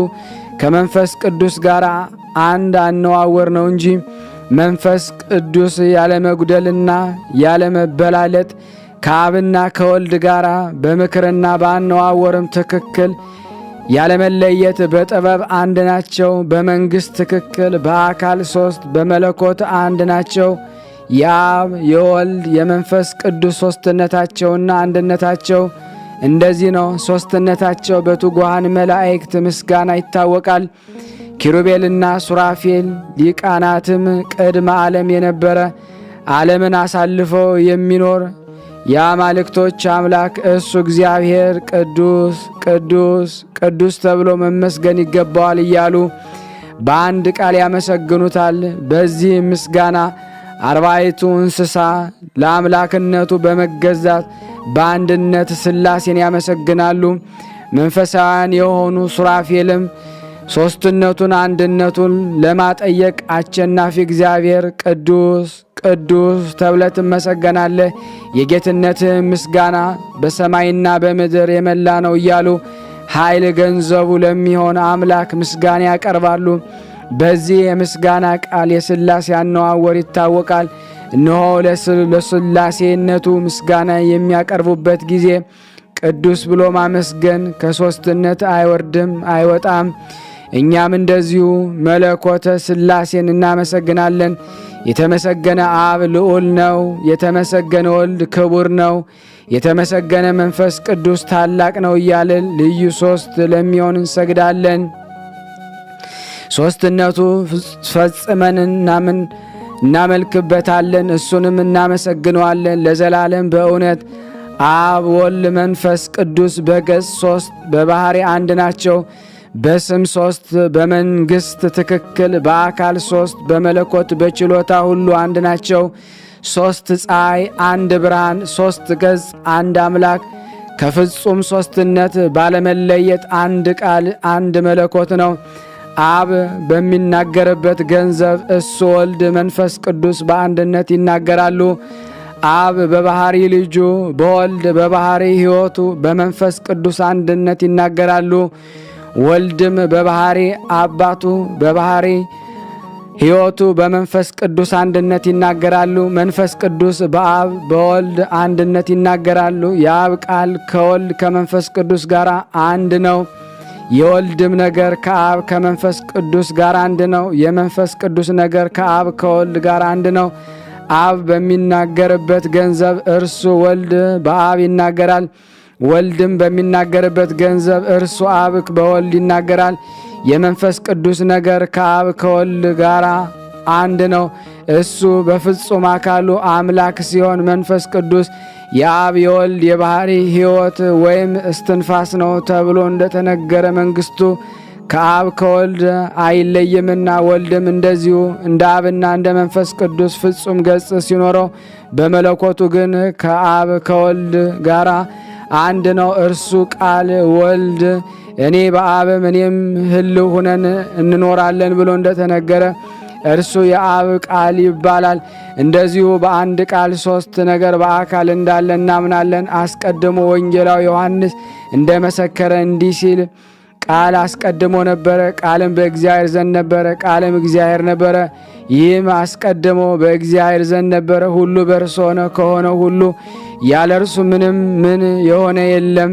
ከመንፈስ ቅዱስ ጋር አንድ አነዋወር ነው እንጂ መንፈስ ቅዱስ ያለመጉደልና ያለመበላለጥ ከአብና ከወልድ ጋር በምክርና በአነዋወርም ትክክል ያለመለየት በጥበብ አንድ ናቸው። በመንግሥት ትክክል በአካል ሦስት በመለኮት አንድ ናቸው። የአብ የወልድ የመንፈስ ቅዱስ ሦስትነታቸውና አንድነታቸው እንደዚህ ነው። ሦስትነታቸው በትጉሃን መላእክት ምስጋና ይታወቃል። ኪሩቤልና ሱራፌል ሊቃናትም ቅድመ ዓለም የነበረ ዓለምን አሳልፎ የሚኖር የአማልክቶች አምላክ እሱ እግዚአብሔር ቅዱስ ቅዱስ ቅዱስ ተብሎ መመስገን ይገባዋል እያሉ በአንድ ቃል ያመሰግኑታል። በዚህ ምስጋና አርባዕቱ እንስሳ ለአምላክነቱ በመገዛት በአንድነት ሥላሴን ያመሰግናሉ። መንፈሳውያን የሆኑ ሱራፌልም ሦስትነቱን አንድነቱን ለማጠየቅ አሸናፊ እግዚአብሔር ቅዱስ ቅዱስ ተብለህ ትመሰገናለህ፣ የጌትነትህ ምስጋና በሰማይና በምድር የመላ ነው እያሉ ኃይል ገንዘቡ ለሚሆን አምላክ ምስጋና ያቀርባሉ። በዚህ የምስጋና ቃል የሥላሴ አነዋወር ይታወቃል። እነሆ ለሥላሴነቱ ምስጋና የሚያቀርቡበት ጊዜ ቅዱስ ብሎ ማመስገን ከሦስትነት አይወርድም አይወጣም። እኛም እንደዚሁ መለኮተ ሥላሴን እናመሰግናለን። የተመሰገነ አብ ልዑል ነው። የተመሰገነ ወልድ ክቡር ነው። የተመሰገነ መንፈስ ቅዱስ ታላቅ ነው እያልን ልዩ ሦስት ለሚሆን እንሰግዳለን። ሦስትነቱ ፈጽመን እናመልክበታለን፣ እሱንም እናመሰግነዋለን ለዘላለም በእውነት። አብ ወልድ መንፈስ ቅዱስ በገጽ ሦስት በባሕሪ አንድ ናቸው። በስም ሦስት በመንግሥት ትክክል በአካል ሦስት በመለኮት በችሎታ ሁሉ አንድ ናቸው። ሦስት ፀሐይ አንድ ብርሃን ሦስት ገጽ አንድ አምላክ ከፍጹም ሦስትነት ባለመለየት አንድ ቃል አንድ መለኮት ነው። አብ በሚናገርበት ገንዘብ እሱ ወልድ መንፈስ ቅዱስ በአንድነት ይናገራሉ። አብ በባሕሪ ልጁ በወልድ በባሕሪ ሕይወቱ በመንፈስ ቅዱስ አንድነት ይናገራሉ። ወልድም በባሕሪ አባቱ በባሕሪ ሕይወቱ በመንፈስ ቅዱስ አንድነት ይናገራሉ። መንፈስ ቅዱስ በአብ በወልድ አንድነት ይናገራሉ። የአብ ቃል ከወልድ ከመንፈስ ቅዱስ ጋር አንድ ነው። የወልድም ነገር ከአብ ከመንፈስ ቅዱስ ጋር አንድ ነው። የመንፈስ ቅዱስ ነገር ከአብ ከወልድ ጋር አንድ ነው። አብ በሚናገርበት ገንዘብ እርሱ ወልድ በአብ ይናገራል። ወልድም በሚናገርበት ገንዘብ እርሱ አብ በወልድ ይናገራል። የመንፈስ ቅዱስ ነገር ከአብ ከወልድ ጋር አንድ ነው። እሱ በፍጹም አካሉ አምላክ ሲሆን መንፈስ ቅዱስ የአብ የወልድ የባሕሪ ሕይወት ወይም እስትንፋስ ነው ተብሎ እንደተነገረ መንግሥቱ ከአብ ከወልድ አይለይምና ወልድም እንደዚሁ እንደ አብና እንደ መንፈስ ቅዱስ ፍጹም ገጽ ሲኖረው በመለኮቱ ግን ከአብ ከወልድ ጋር አንድ ነው። እርሱ ቃል ወልድ እኔ በአብም እኔም ሕልው ሁነን እንኖራለን ብሎ እንደተነገረ እርሱ የአብ ቃል ይባላል። እንደዚሁ በአንድ ቃል ሦስት ነገር በአካል እንዳለ እናምናለን። አስቀድሞ ወንጌላዊ ዮሐንስ እንደ መሰከረ እንዲህ ሲል ቃል አስቀድሞ ነበረ፣ ቃልም በእግዚአብሔር ዘንድ ነበረ፣ ቃልም እግዚአብሔር ነበረ። ይህም አስቀድሞ በእግዚአብሔር ዘንድ ነበረ። ሁሉ በእርሱ ሆነ፣ ከሆነው ሁሉ ያለ እርሱ ምንም ምን የሆነ የለም።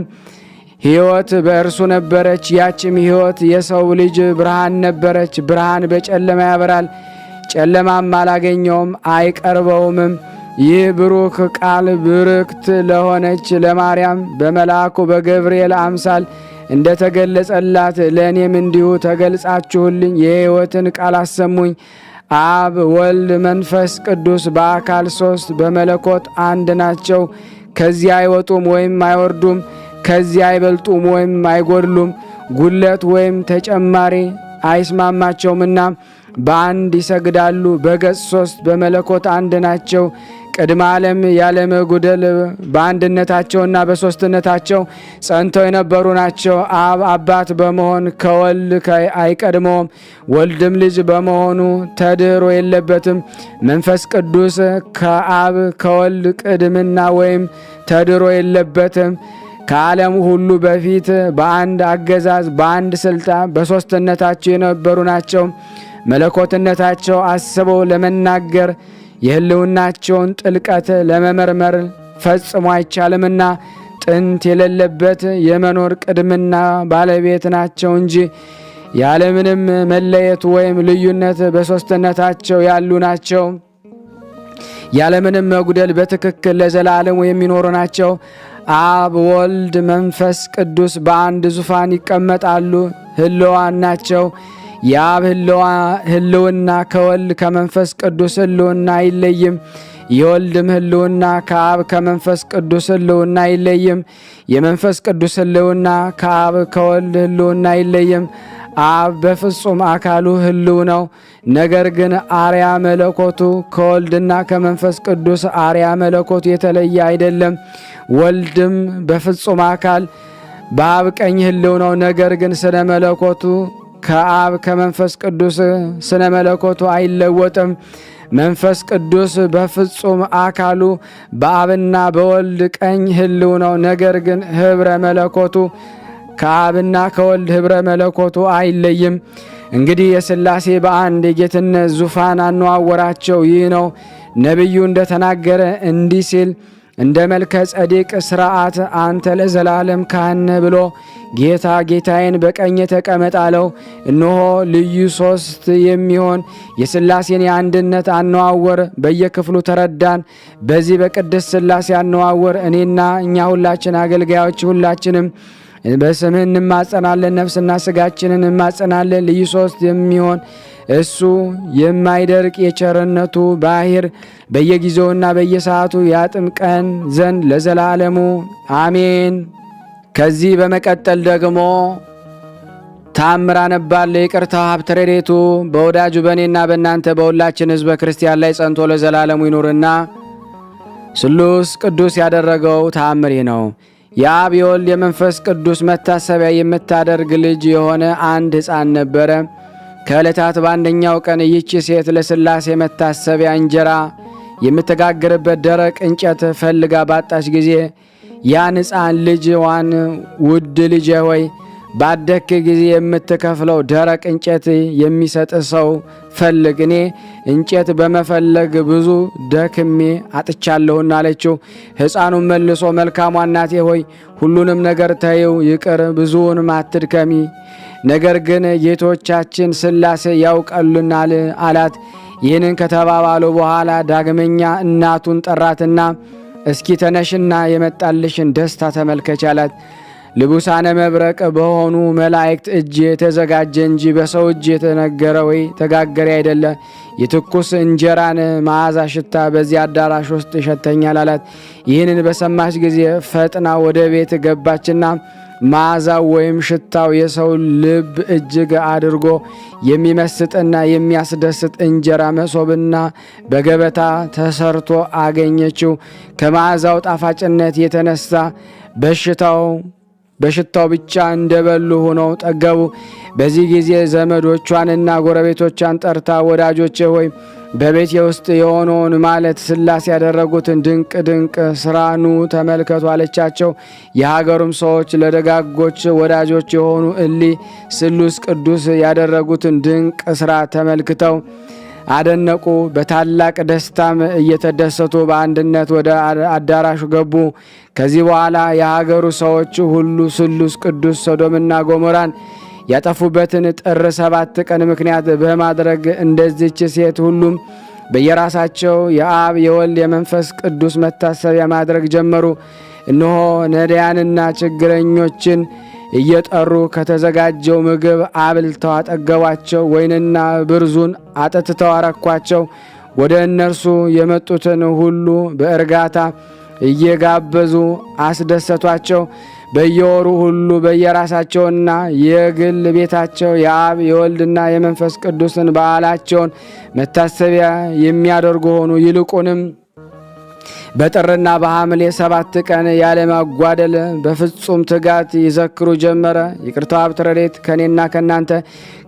ሕይወት በእርሱ ነበረች። ያችም ሕይወት የሰው ልጅ ብርሃን ነበረች። ብርሃን በጨለማ ያበራል፣ ጨለማም አላገኘውም አይቀርበውምም። ይህ ብሩክ ቃል ብርክት ለሆነች ለማርያም በመልአኩ በገብርኤል አምሳል እንደ ተገለጸላት ለእኔም እንዲሁ ተገልጻችሁልኝ የሕይወትን ቃል አሰሙኝ። አብ ወልድ መንፈስ ቅዱስ በአካል ሦስት በመለኮት አንድ ናቸው። ከዚህ አይወጡም ወይም አይወርዱም፣ ከዚህ አይበልጡም ወይም አይጎድሉም። ጉለት ወይም ተጨማሪ አይስማማቸውምና በአንድ ይሰግዳሉ። በገጽ ሦስት በመለኮት አንድ ናቸው። ቅድመ ዓለም ያለ መጉደል በአንድነታቸውና በሦስትነታቸው ጸንተው የነበሩ ናቸው። አብ አባት በመሆን ከወልድ አይቀድመውም፣ ወልድም ልጅ በመሆኑ ተድኅሮ የለበትም። መንፈስ ቅዱስ ከአብ ከወልድ ቅድምና ወይም ተድኅሮ የለበትም። ከዓለም ሁሉ በፊት በአንድ አገዛዝ በአንድ ሥልጣን በሦስትነታቸው የነበሩ ናቸው። መለኮትነታቸው አስበው ለመናገር የሕልውናቸውን ጥልቀት ለመመርመር ፈጽሞ አይቻልምና ጥንት የሌለበት የመኖር ቅድምና ባለቤት ናቸው እንጂ ያለምንም መለየት ወይም ልዩነት በሦስትነታቸው ያሉ ናቸው። ያለምንም መጉደል በትክክል ለዘላለሙ የሚኖሩ ናቸው። አብ ወልድ መንፈስ ቅዱስ በአንድ ዙፋን ይቀመጣሉ፣ ሕልዋን ናቸው። የአብ ሕልውና ከወልድ ከመንፈስ ቅዱስ ሕልውና አይለይም። የወልድም ሕልውና ከአብ ከመንፈስ ቅዱስ ሕልውና አይለይም። የመንፈስ ቅዱስ ሕልውና ከአብ ከወልድ ሕልውና አይለይም። አብ በፍጹም አካሉ ሕልው ነው። ነገር ግን አርያ መለኮቱ ከወልድና ከመንፈስ ቅዱስ አርያ መለኮቱ የተለየ አይደለም። ወልድም በፍጹም አካል በአብ ቀኝ ሕልው ነው። ነገር ግን ስነ መለኮቱ ከአብ ከመንፈስ ቅዱስ ስነ መለኮቱ አይለወጥም። መንፈስ ቅዱስ በፍጹም አካሉ በአብና በወልድ ቀኝ ሕልው ነው። ነገር ግን ኅብረ መለኮቱ ከአብና ከወልድ ኅብረ መለኮቱ አይለይም። እንግዲህ የሥላሴ በአንድ የጌትነት ዙፋን አነዋወራቸው ይህ ነው። ነቢዩ እንደተናገረ እንዲህ ሲል እንደ መልከ ጸዴቅ ሥርዓት አንተ ለዘላለም ካህን ነህ ብሎ ጌታ ጌታዬን በቀኝ ተቀመጥ አለው። እነሆ ልዩ ሦስት የሚሆን የሥላሴን የአንድነት አነዋወር በየክፍሉ ተረዳን። በዚህ በቅድስት ሥላሴ አነዋወር እኔና እኛ ሁላችን አገልጋዮች ሁላችንም በስምህ እንማጸናለን፣ ነፍስና ሥጋችንን እንማጸናለን። ልዩ ሦስት የሚሆን እሱ የማይደርቅ የቸርነቱ ባሕር በየጊዜውና በየሰዓቱ ያጥምቀን ዘንድ ለዘላለሙ አሜን። ከዚህ በመቀጠል ደግሞ ታምር አነባለሁ። የይቅርታው ሀብተ ረድኤቱ በወዳጁ በእኔና በእናንተ በሁላችን ሕዝበ ክርስቲያን ላይ ጸንቶ ለዘላለሙ ይኑርና ስሉስ ቅዱስ ያደረገው ታምር ነው። የአብ የወልድ የመንፈስ ቅዱስ መታሰቢያ የምታደርግ ልጅ የሆነ አንድ ሕፃን ነበረ። ከዕለታት በአንደኛው ቀን ይህች ሴት ለሥላሴ መታሰቢያ እንጀራ የምትጋግርበት ደረቅ እንጨት ፈልጋ ባጣች ጊዜ ያን ሕፃን ልጅዋን ውድ ልጄ ሆይ ባደክ ጊዜ የምትከፍለው ደረቅ እንጨት የሚሰጥ ሰው ፈልግ፣ እኔ እንጨት በመፈለግ ብዙ ደክሜ አጥቻለሁና አለችው። ሕፃኑም መልሶ መልካሟ እናቴ ሆይ ሁሉንም ነገር ተይው፣ ይቅር ብዙውንም አትድከሚ፣ ነገር ግን ጌቶቻችን ሥላሴ ያውቀሉናል አላት። ይህንን ከተባባሉ በኋላ ዳግመኛ እናቱን ጠራትና እስኪ ተነሽና የመጣልሽን ደስታ ተመልከች አላት። ልቡሳነ መብረቅ በሆኑ መላእክት እጅ የተዘጋጀ እንጂ በሰው እጅ የተነገረ ወይ ተጋገረ አይደለ። የትኩስ እንጀራን መዓዛ ሽታ በዚህ አዳራሽ ውስጥ ይሸተኛል አላት። ይህንን በሰማች ጊዜ ፈጥና ወደ ቤት ገባችና መዓዛው ወይም ሽታው የሰው ልብ እጅግ አድርጎ የሚመስጥና የሚያስደስት እንጀራ መሶብና በገበታ ተሰርቶ አገኘችው። ከመዓዛው ጣፋጭነት የተነሳ በሽታው ብቻ እንደበሉ ሆነው ጠገቡ። በዚህ ጊዜ ዘመዶቿንና ጎረቤቶቿን ጠርታ ወዳጆቼ ሆይ በቤቴ ውስጥ የሆነውን ማለት ሥላሴ ያደረጉትን ድንቅ ሥራ ኑ ተመልከቱ አለቻቸው። የሀገሩም ሰዎች ለደጋጎች ወዳጆች የሆኑ እሊ ስሉስ ቅዱስ ያደረጉትን ድንቅ ሥራ ተመልክተው አደነቁ። በታላቅ ደስታም እየተደሰቱ በአንድነት ወደ አዳራሹ ገቡ። ከዚህ በኋላ የሀገሩ ሰዎች ሁሉ ስሉስ ቅዱስ ሶዶምና ገሞራን ያጠፉበትን ጥር 7 ቀን ምክንያት በማድረግ እንደዚች ሴት ሁሉም በየራሳቸው የአብ የወልድ የመንፈስ ቅዱስ መታሰቢያ ማድረግ ጀመሩ። እነሆ ነዳያንና ችግረኞችን እየጠሩ ከተዘጋጀው ምግብ አብልተው አጠገቧቸው፣ ወይንና ብርዙን አጠጥተው አረኳቸው። ወደ እነርሱ የመጡትን ሁሉ በእርጋታ እየጋበዙ አስደሰቷቸው። በየወሩ ሁሉ በየራሳቸውና የግል ቤታቸው የአብ የወልድና የመንፈስ ቅዱስን በዓላቸውን መታሰቢያ የሚያደርጉ ሆኑ። ይልቁንም በጥርና በሐምሌ 7 ቀን ያለማጓደል በፍጹም ትጋት ይዘክሩ ጀመረ። ይቅርታው ሀብተ ረድኤት ከእኔና ከእናንተ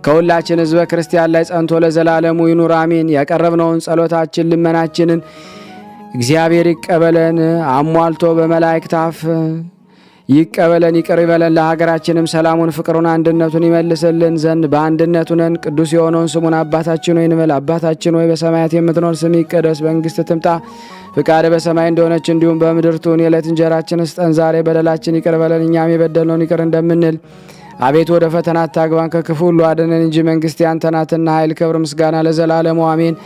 ከሁላችን ሕዝበ ክርስቲያን ላይ ጸንቶ ለዘላለሙ ይኑር አሜን። ያቀረብነውን ጸሎታችን ልመናችንን እግዚአብሔር ይቀበለን፣ አሟልቶ በመላእክት አፍ ይቀበለን፣ ይቅር ይበለን። ለሀገራችንም ሰላሙን፣ ፍቅሩን፣ አንድነቱን ይመልስልን ዘንድ በአንድነቱ ነን። ቅዱስ የሆነውን ስሙን አባታችን ሆይ እንበል። አባታችን ሆይ በሰማያት የምትኖር ስምህ ይቀደስ፣ መንግሥትህ ትምጣ፣ ፍቃድህ በሰማይ እንደሆነች እንዲሁም በምድር ትሁን። የዕለት እንጀራችንን ስጠን ዛሬ፣ በደላችን ይቅር በለን እኛም የበደልነውን ይቅር እንደምንል። አቤቱ ወደ ፈተና አታግባን ከክፉ ሁሉ አድነን እንጂ መንግሥት ያንተ ናትና፣ ኃይል፣ ክብር፣ ምስጋና ለዘላለሙ አሜን።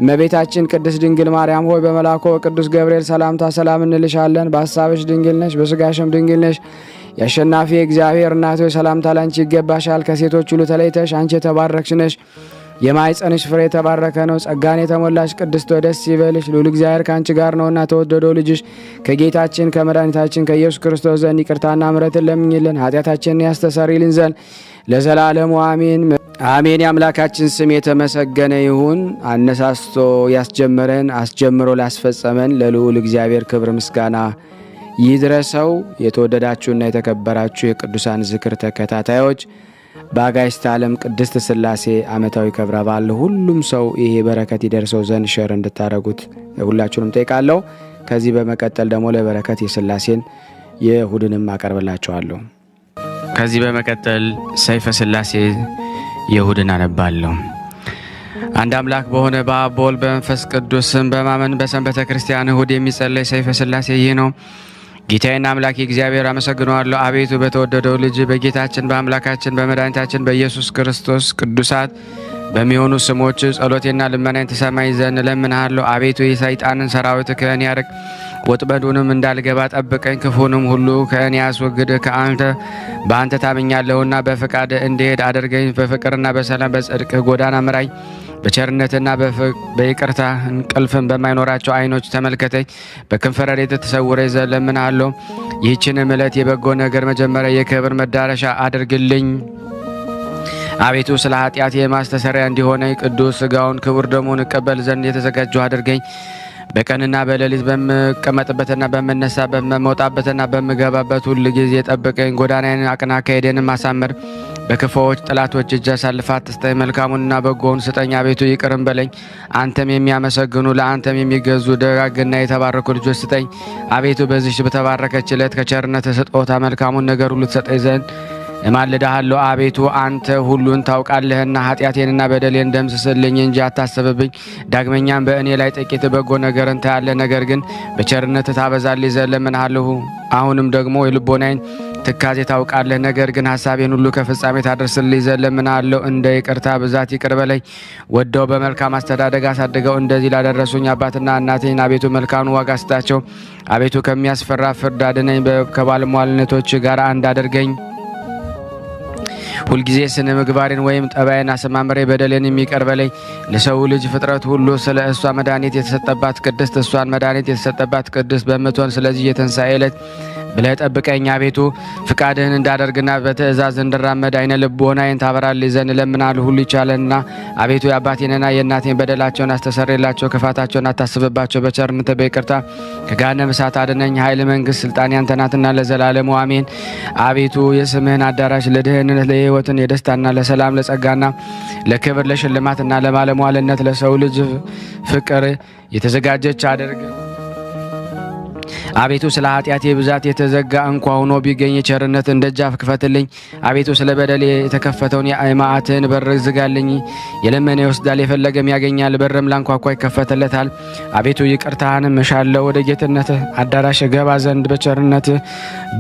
እመቤታችን ቅድስት ድንግል ማርያም ሆይ በመልአኩ በቅዱስ ገብርኤል ሰላምታ ሰላም እንልሻለን። በሐሳብሽ ድንግል ነሽ፣ በሥጋሽም ድንግል ነሽ። የአሸናፊ እግዚአብሔር እናት ሆይ ሰላምታ ላንቺ ይገባሻል። ከሴቶች ሁሉ ተለይተሽ አንቺ የተባረክሽ ነሽ፣ የማኅፀንሽ ፍሬ የተባረከ ነው። ጸጋን የተሞላሽ ቅድስት ሆይ ደስ ይበልሽ፣ ልዑል እግዚአብሔር ከአንቺ ጋር ነውና ተወደደው ልጅሽ ከጌታችን ከመድኃኒታችን ከኢየሱስ ክርስቶስ ዘንድ ይቅርታና ምሕረትን ለምኝልን ኃጢአታችንን ያስተሰርይልን ዘንድ ለዘላለሙ አሜን አሜን። የአምላካችን ስም የተመሰገነ ይሁን። አነሳስቶ ያስጀመረን አስጀምሮ ላስፈጸመን ለልዑል እግዚአብሔር ክብር ምስጋና ይድረሰው። የተወደዳችሁና የተከበራችሁ የቅዱሳን ዝክር ተከታታዮች በአጋዕዝተ ዓለም ቅድስት ሥላሴ ዓመታዊ ክብረ በዓል ሁሉም ሰው ይሄ በረከት ይደርሰው ዘንድ ሸር እንድታደርጉት ሁላችሁንም ጠይቃለሁ። ከዚህ በመቀጠል ደግሞ ለበረከት የሥላሴን የእሁድንም አቀርብላችኋለሁ። ከዚህ በመቀጠል ሰይፈ ሥላሴ የእሁድን አነባለሁ። አንድ አምላክ በሆነ በአብ በወልድ በመንፈስ ቅዱስ ስም በማመን በሰንበተ ክርስቲያን እሁድ የሚጸለይ ሰይፈ ሥላሴ ይህ ነው። ጌታዬና አምላኬ እግዚአብሔር አመሰግነዋለሁ። አቤቱ በተወደደው ልጅ በጌታችን በአምላካችን በመድኃኒታችን በኢየሱስ ክርስቶስ ቅዱሳት በሚሆኑ ስሞች ጸሎቴና ልመናን ተሰማኝ ዘንድ እለምንሃለሁ። አቤቱ የሰይጣንን ሰራዊት ከእኔ ያርቅ፣ ወጥመዱንም እንዳልገባ ጠብቀኝ፣ ክፉንም ሁሉ ከእኔ አስወግድ። በአንተ ታምኛለሁና በፈቃድ እንድሄድ አድርገኝ። በፍቅርና በሰላም በጽድቅ ጎዳና ምራኝ። በቸርነትና በይቅርታ እንቅልፍን በማይኖራቸው ዓይኖች ተመልከተኝ። በክንፈ ረድኤትህ ተሰውረኝ ዘንድ እለምንሃለሁ። ይህችንም ዕለት የበጎ ነገር መጀመሪያ የክብር መዳረሻ አድርግልኝ። አቤቱ ስለ ኃጢአት የማስተሰሪያ እንዲሆነኝ ቅዱስ ሥጋውን ክቡር ደሙን እቀበል ዘንድ የተዘጋጀሁ አድርገኝ። በቀንና በሌሊት በምቀመጥበትና በምነሳበት በመውጣበትና በምገባበት ሁል ጊዜ ጠብቀኝ። ጎዳናዬን አቅና፣ አካሄዴንም አሳምር። በክፉዎች ጠላቶች እጅ አሳልፈህ አትስጠኝ። መልካሙንና በጎውን ስጠኝ። አቤቱ ይቅርም በለኝ። አንተም የሚያመሰግኑ ለአንተም የሚገዙ ደጋግና የተባረኩ ልጆች ስጠኝ። አቤቱ በዚህች በተባረከች ዕለት ከቸርነት ስጦታ መልካሙን ነገር ሁሉ ትሰጠኝ ዘንድ እማልድሃለሁ። አቤቱ አንተ ሁሉን ታውቃለህና ኃጢአቴንና በደሌን ደምስስልኝ እንጂ አታስብብኝ። ዳግመኛም በእኔ ላይ ጥቂት በጎ ነገርን ታያለህ፣ ነገር ግን በቸርነት ታበዛልኝ ዘንድ እለምንሃለሁ። አሁንም ደግሞ የልቦናዬን ትካዜ ታውቃለህ፣ ነገር ግን ሐሳቤን ሁሉ ከፍጻሜ ታደርስልኝ ዘንድ እለምንሃለሁ። እንደ ይቅርታ ብዛት ይቅር በለኝ። ወደው በመልካም አስተዳደግ አሳድገው እንደዚህ ላደረሱኝ አባትና እናቴን አቤቱ መልካሙን ዋጋ ስጣቸው። አቤቱ ከሚያስፈራ ፍርድ አድነኝ፣ ከባለሟልነቶች ጋር አንድ አድርገኝ። ሁልጊዜ ስነ ምግባሬን ወይም ጠባይን አሰማምሬ በደሌን የሚቀር በለኝ። ለሰው ልጅ ፍጥረት ሁሉ ስለ እሷ መድኃኒት የተሰጠባት ቅድስት እሷን መድኃኒት የተሰጠባት ቅድስት በምትሆን ስለዚህ የትንሣኤ ዕለት ብለህ ጠብቀኝ። አቤቱ ፍቃድህን እንዳደርግና በትእዛዝ እንድራመድ አይነ ልቦናዬን ታበራልኝ ዘንድ እለምንሃለሁ። ሁሉ ይቻለንና አቤቱ የአባቴንና የእናቴን በደላቸውን አስተሰርይላቸው፣ ክፋታቸውን አታስብባቸው። በቸርነትህ በይቅርታ ከገሃነመ እሳት አድነኝ። ኃይል፣ መንግሥት፣ ስልጣን ያንተ ናትና ለዘላለሙ አሜን። አቤቱ የስምህን አዳራሽ ለድህነት፣ ለሕይወትን፣ የደስታና ለሰላም፣ ለጸጋና ለክብር፣ ለሽልማትና ለባለሟልነት ለሰው ልጅ ፍቅር የተዘጋጀች አድርግ። አቤቱ ስለ ኃጢአቴ ብዛት የተዘጋ እንኳ ሆኖ ቢገኝ የቸርነትን ደጃፍ ክፈትልኝ። አቤቱ ስለ በደል የተከፈተውን የመዓትህን በር ዝጋልኝ። የለመነ ይወስዳል፣ የፈለገም ያገኛል፣ በርም ላንኳኳ ይከፈትለታል። አቤቱ ይቅርታህን እሻለሁ፣ ወደ ጌትነትህ አዳራሽ ገባ ዘንድ በቸርነትህ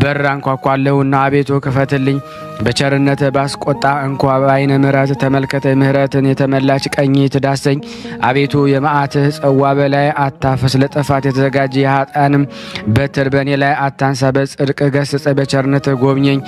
በር አንኳኳለሁና አቤቱ ክፈትልኝ። በቸርነትህ ባስቆጣ እንኳ በዓይነ ምሕረት ተመልከተኝ። ምሕረትን የተመላች ቀኝ ትዳሰኝ። አቤቱ የመዓትህ ጽዋ በላይ አታፍስ፣ ለጥፋት የተዘጋጀ የኃጥአንም በትር በእኔ ላይ አታንሳ። በጽድቅ ገስጽ፣ በቸርነትህ ጎብኘኝ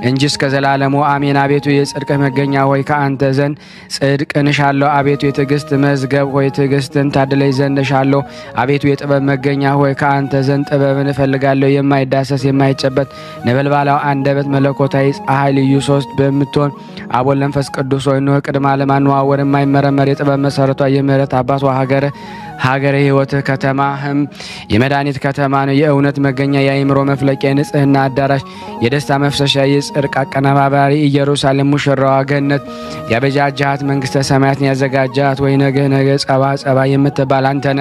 እንጂ እስከ ዘላለሙ አሜን። አቤቱ የጽድቅ መገኛ ሆይ ከአንተ ዘንድ ጽድቅን እሻለሁ። አቤቱ የትዕግስት መዝገብ ሆይ ትዕግስትን ታድለኝ ዘንድ እሻለሁ። አቤቱ የጥበብ መገኛ ሆይ ከአንተ ዘንድ ጥበብን እፈልጋለሁ። የማይዳሰስ የማይጨበጥ ነበልባላው አንደበት መለኮታዊ ፀሐይ ልዩ ሶስት በምትሆን አብ ወልድ መንፈስ ቅዱስ ሆይ ኖህ ቅድመ ዓለም አነዋወር የማይመረመር የጥበብ መሰረቷ የምህረት አባቷ ሀገረ ሕይወት ከተማህም የመድኃኒት ከተማ ነው። የእውነት መገኛ የአእምሮ መፍለቂያ የንጽህና አዳራሽ የደስታ መፍሰሻ የጽድቅ አቀነባባሪ ኢየሩሳሌም ሙሽራዋ ገነት ያበጃጃት መንግስተ ሰማያትን ያዘጋጃት ወይ ነገ ጸባ የምትባል አንተነ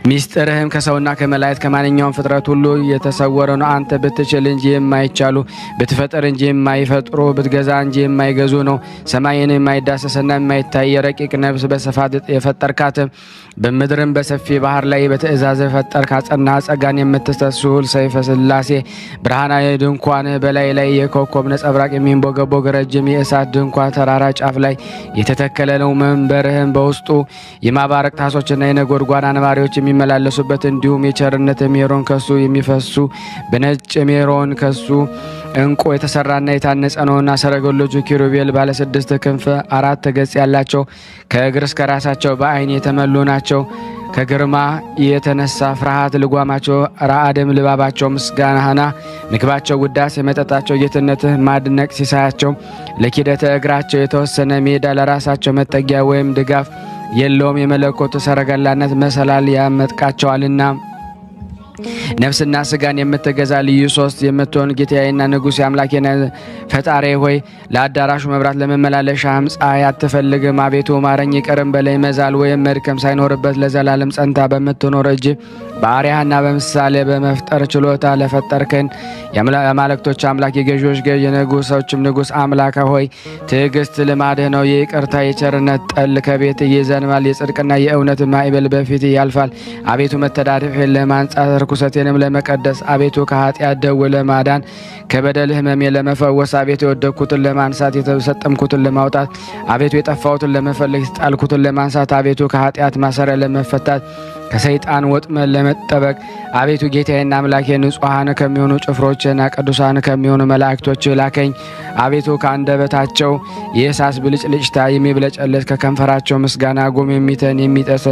ሚስጥርህም ከሰውና ከመላእክት ከማንኛውም ፍጥረት ሁሉ የተሰወረ ነው። አንተ ብትችል እንጂ የማይቻሉ ብትፈጥር እንጂ የማይፈጥሩ ብትገዛ እንጂ የማይገዙ ነው። ሰማይን የማይዳሰስና የማይታይ የረቂቅ ነፍስ በስፋት የፈጠርካት በምድርም በሰፊ ባህር ላይ በትእዛዝ ፈጠርክ። አጸና ጸጋን የምትስተስል ሰይፈ ሥላሴ ብርሃናዊ ድንኳንህ በላይ ላይ የኮከብ ነጸብራቅ የሚንቦገቦግ ረጅም የእሳት ድንኳን ተራራ ጫፍ ላይ የተተከለ ነው። መንበርህም በውስጡ የማባረቅ ታሶችና የነጎድጓድ አንባሪዎች የሚመላለሱበት እንዲሁም የቸርነት ሜሮን ከሱ የሚፈሱ በነጭ ሜሮን ከሱ እንቁ የተሰራና የታነጸ ነውና ሰረገሎቹ ኪሩቤል ባለ 6 ክንፍ 4 ገጽ ያላቸው ከእግር እስከ ራሳቸው በዓይን የተመሉ ናቸው። ከግርማ የተነሳ ፍርሃት ልጓማቸው ራአድም ልባባቸው ምስጋናህና ምግባቸው ውዳሴ መጠጣቸው ጌትነትህ ማድነቅ ሲሳያቸው ለኪደተ እግራቸው የተወሰነ ሜዳ ለራሳቸው መጠጊያ ወይም ድጋፍ የለውም። የመለኮቱ ሰረገላነት መሰላል ያመጥቃቸዋልና ነፍስና ስጋን የምትገዛ ልዩ ሶስት የምትሆን ጌታዬና ንጉሥ አምላኬና ፈጣሪ ሆይ ለአዳራሹ መብራት ለመመላለሻም ፀሐይ አትፈልግም። አቤቱ ማረኝ፣ ይቅርም በለኝ። መዛል ወይም መድከም ሳይኖርበት ለዘላለም ጸንታ በምትኖር እጅ በአርያህና በምሳሌ በመፍጠር ችሎታ ለፈጠርከን የአማልክቶች አምላክ የገዢዎች ገዥ የንጉሶችም ንጉሥ አምላክ ሆይ ትዕግስት ልማድህ ነው። የይቅርታ የቸርነት ጠል ከቤት ይዘንባል። የጽድቅና የእውነት ማዕበል በፊት ያልፋል። አቤቱ መተዳደፊያን ለማንጻት ርኩሰቴንም ለመቀደስ አቤቱ ከኃጢአት ደዌ ለማዳን ከበደል ሕመሜ ለመፈወስ አቤቱ የወደቅኩትን ለማንሳት የተሰጠምኩትን ለማውጣት አቤቱ የጠፋሁትን ለመፈለግ የተጣልኩትን ለማንሳት አቤቱ ከኃጢአት ማሰሪያ ለመፈታት ከሰይጣን ወጥመድ ለመጠበቅ አቤቱ ጌታዬና አምላኬ ንጹሐን ከሚሆኑ ጭፍሮችና ቅዱሳን ከሚሆኑ መላእክቶች ላከኝ። አቤቱ ከአንደበታቸው የእሳት ብልጭልጭታ የሚብለጨለጭ ከከንፈራቸው ምስጋና ጉም የሚተን የሚጠስ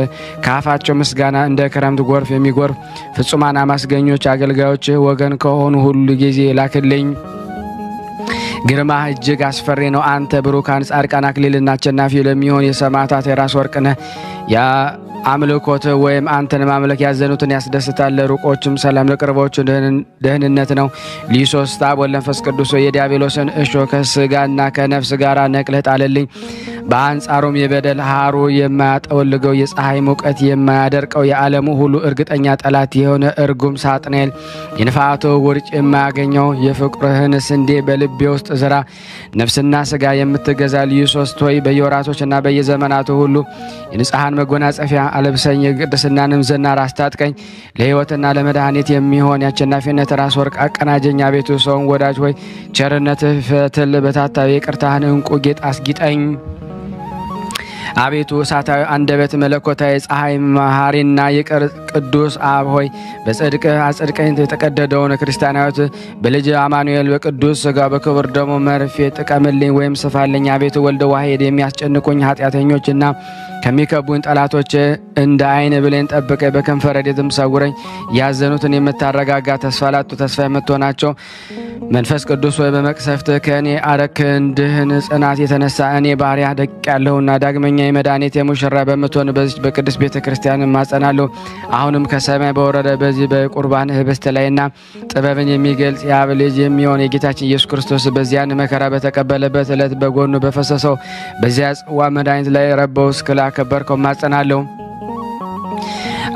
ከአፋቸው ምስጋና እንደ ክረምት ጎርፍ የሚጎርፍ ፍጹማን አመስገኞች አገልጋዮች ወገን ከሆኑ ሁሉ ጊዜ ላክልኝ። ግርማህ እጅግ አስፈሪ ነው። አንተ ብሩካን ጻድቃን አክሊልና አሸናፊ ለሚሆን የሰማዕታት የራስ ወርቅ ነህ። አምልኮት ወይም አንተን ማምለክ ያዘኑትን ያስደስታል። ለሩቆችም ሰላም ለቅርቦች ደህንነት ነው። ልዩ ሶስት አብ ወልድ መንፈስ ቅዱስ የዲያብሎስን እሾህ ከስጋና ከነፍስ ጋር ነቅለህ ጣልልኝ። በአንጻሩም የበደል ሐሩ የማያጠወልገው የፀሐይ ሙቀት የማያደርቀው የዓለሙ ሁሉ እርግጠኛ ጠላት የሆነ እርጉም ሳጥናኤል የንፋቶ ውርጭ የማያገኘው የፍቅርህን ስንዴ በልቤ ውስጥ ዝራ። ነፍስና ስጋ የምትገዛ ልዩ ሶስት ሆይ በየወራቶችና በየዘመናቱ ሁሉ የንጽሐን መጎናጸፊያ አለብሰኝ። የቅድስናንም ዝናር አስታጥቀኝ። ለሕይወትና ለመድኃኒት የሚሆን የአሸናፊነት ራስ ወርቅ አቀናጀኝ። አቤቱ ሰውን ወዳጅ ሆይ ቸርነትህ ፈትል በታታዊ የቅርታህን እንቁ ጌጥ አስጊጠኝ። አቤቱ እሳታዊ አንደበት መለኮታዊ ፀሐይ መሐሪና ይቅር ቅዱስ አብ ሆይ በጽድቅ አጽድቀኝ። የተቀደደውን ክርስቲያናዊት በልጅ አማኑኤል በቅዱስ ሥጋ በክቡር ደሙ መርፌ ጥቀምልኝ ወይም ስፋልኝ። አቤቱ ወልደ ዋሕድ የሚያስጨንቁኝ ኃጢአተኞችና ከሚከቡኝ ጠላቶች እንደ ዓይን ብሌን ጠብቀኝ። በከንፈረ ረድኤትም ሰውረኝ። ያዘኑትን የምታረጋጋ ተስፋ ላጡ ተስፋ የምትሆናቸው መንፈስ ቅዱስ ወይ በመቅሰፍት ከእኔ አረክ ክንድህን ጽናት የተነሳ እኔ ባሪያ ደቅ ያለሁና ዳግመኛ የመድኃኒት የሙሽራ በምትሆን በዚህ በቅድስት ቤተ ክርስቲያን ማጸናለሁ። አሁንም ከሰማይ በወረደ በዚህ በቁርባን ህብስት ላይና ጥበብን የሚገልጽ የአብ ልጅ የሚሆን የጌታችን ኢየሱስ ክርስቶስ በዚያን መከራ በተቀበለበት ዕለት በጎኑ በፈሰሰው በዚያ ጽዋ መድኃኒት ላይ ረበው እስክላ ከበርከው ማጸናለሁ።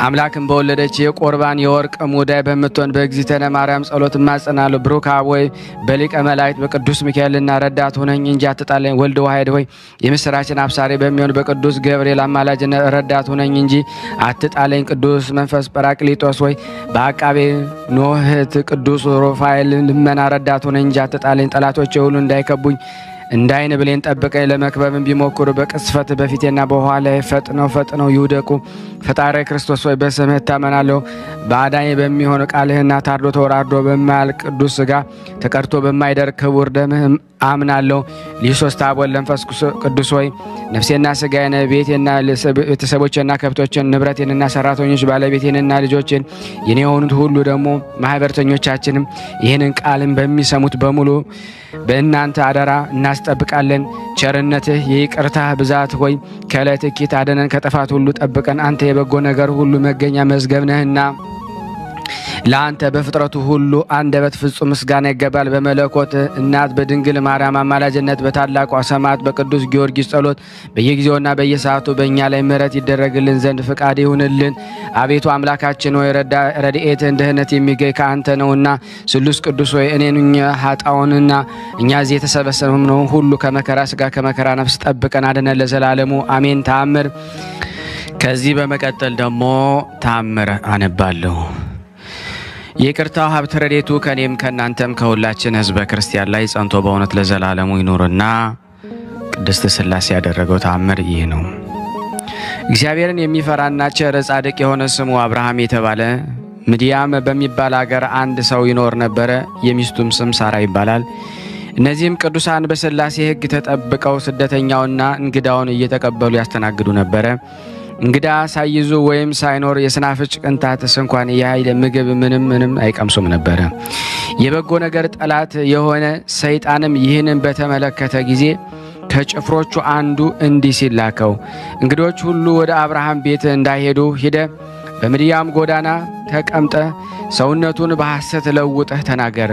አምላክን በወለደች የቁርባን የወርቅ ሙዳይ በምትሆን በእግዚእትነ ማርያም ጸሎት እማጸናለሁ። ብሩክ አብ ሆይ በሊቀ መላእክት በቅዱስ ሚካኤልና ረዳት ሆነኝ እንጂ አትጣለኝ። ወልድ ዋሕድ ሆይ የምስራችን አብሳሪ በሚሆን በቅዱስ ገብርኤል አማላጅነት ረዳት ሆነኝ እንጂ አትጣለኝ። ቅዱስ መንፈስ ጰራቅሊጦስ ሆይ በአቃቤ ኖኅት ቅዱስ ሩፋኤል ልመና ረዳት ሆነኝ እንጂ አትጣለኝ። ጠላቶቼ ሁሉ እንዳይከቡኝ እንዳይን ብሌን ጠብቀኝ። ለመክበብም ቢሞክሩ በቅስፈት በፊቴና በኋላዬ ፈጥነው ይውደቁ። ፈጣሪ ክርስቶስ ሆይ በስምህ እታመናለሁ። በአዳኝ በሚሆን ቃልህና ታርዶ ተወራርዶ በማያልቅ ቅዱስ ሥጋ ተቀድቶ በማይደርቅ ክቡር ደምህ አምናለሁ። ሊሶስት አብ ወልድ መንፈስ ቅዱስ ሆይ ነፍሴና ሥጋዬን ቤቴና ቤተሰቦቼና ከብቶችን ንብረቴንና ሰራተኞች ባለቤቴንና ልጆችን የኔ የሆኑት ሁሉ ደግሞ ማህበርተኞቻችንም ይህንን ቃልን በሚሰሙት በሙሉ በእናንተ አደራ እናስጠብቃለን። ቸርነትህ የይቅርታህ ብዛት ሆይ ከዕለት እኪት አደነን፣ ከጥፋት ሁሉ ጠብቀን። አንተ የበጎ ነገር ሁሉ መገኛ መዝገብ ነህና ለአንተ በፍጥረቱ ሁሉ አንደበት ፍጹም ምስጋና ይገባል። በመለኮት እናት በድንግል ማርያም አማላጅነት በታላቋ ሰማዕት በቅዱስ ጊዮርጊስ ጸሎት በየጊዜውና በየሰዓቱ በእኛ ላይ ምሕረት ይደረግልን ዘንድ ፍቃድ ይሁንልን። አቤቱ አምላካችን ሆይ ረድኤትህን ድህነት የሚገኝ ከአንተ ነውና ስሉስ ቅዱስ ሆይ እኔን ኃጣውንና እኛ እዚህ የተሰበሰብነው ሁሉ ከመከራ ሥጋ ከመከራ ነፍስ ጠብቀን አድነን ለዘላለሙ አሜን። ተአምር። ከዚህ በመቀጠል ደግሞ ተአምር አነባለሁ። የይቅርታው ሀብት ረድኤቱ ከኔም ከእናንተም ከሁላችን ሕዝበ ክርስቲያን ላይ ጸንቶ በእውነት ለዘላለሙ ይኑርና ቅድስት ሥላሴ ያደረገው ተአምር ይህ ነው። እግዚአብሔርን የሚፈራና ቸር ጻድቅ የሆነ ስሙ አብርሃም የተባለ ምድያም በሚባል አገር አንድ ሰው ይኖር ነበረ። የሚስቱም ስም ሳራ ይባላል። እነዚህም ቅዱሳን በሥላሴ ሕግ ተጠብቀው ስደተኛውና እንግዳውን እየተቀበሉ ያስተናግዱ ነበረ። እንግዳ ሳይዙ ወይም ሳይኖር የስናፍጭ ቅንጣትስ እንኳን የኃይል ምግብ ምንም አይቀምሱም ነበረ። የበጎ ነገር ጠላት የሆነ ሰይጣንም ይህንን በተመለከተ ጊዜ ከጭፍሮቹ አንዱ እንዲህ ሲል ላከው። እንግዶች ሁሉ ወደ አብርሃም ቤት እንዳይሄዱ ሂደ በምድያም ጎዳና ተቀምጠ ሰውነቱን በሐሰት ለውጠህ ተናገር።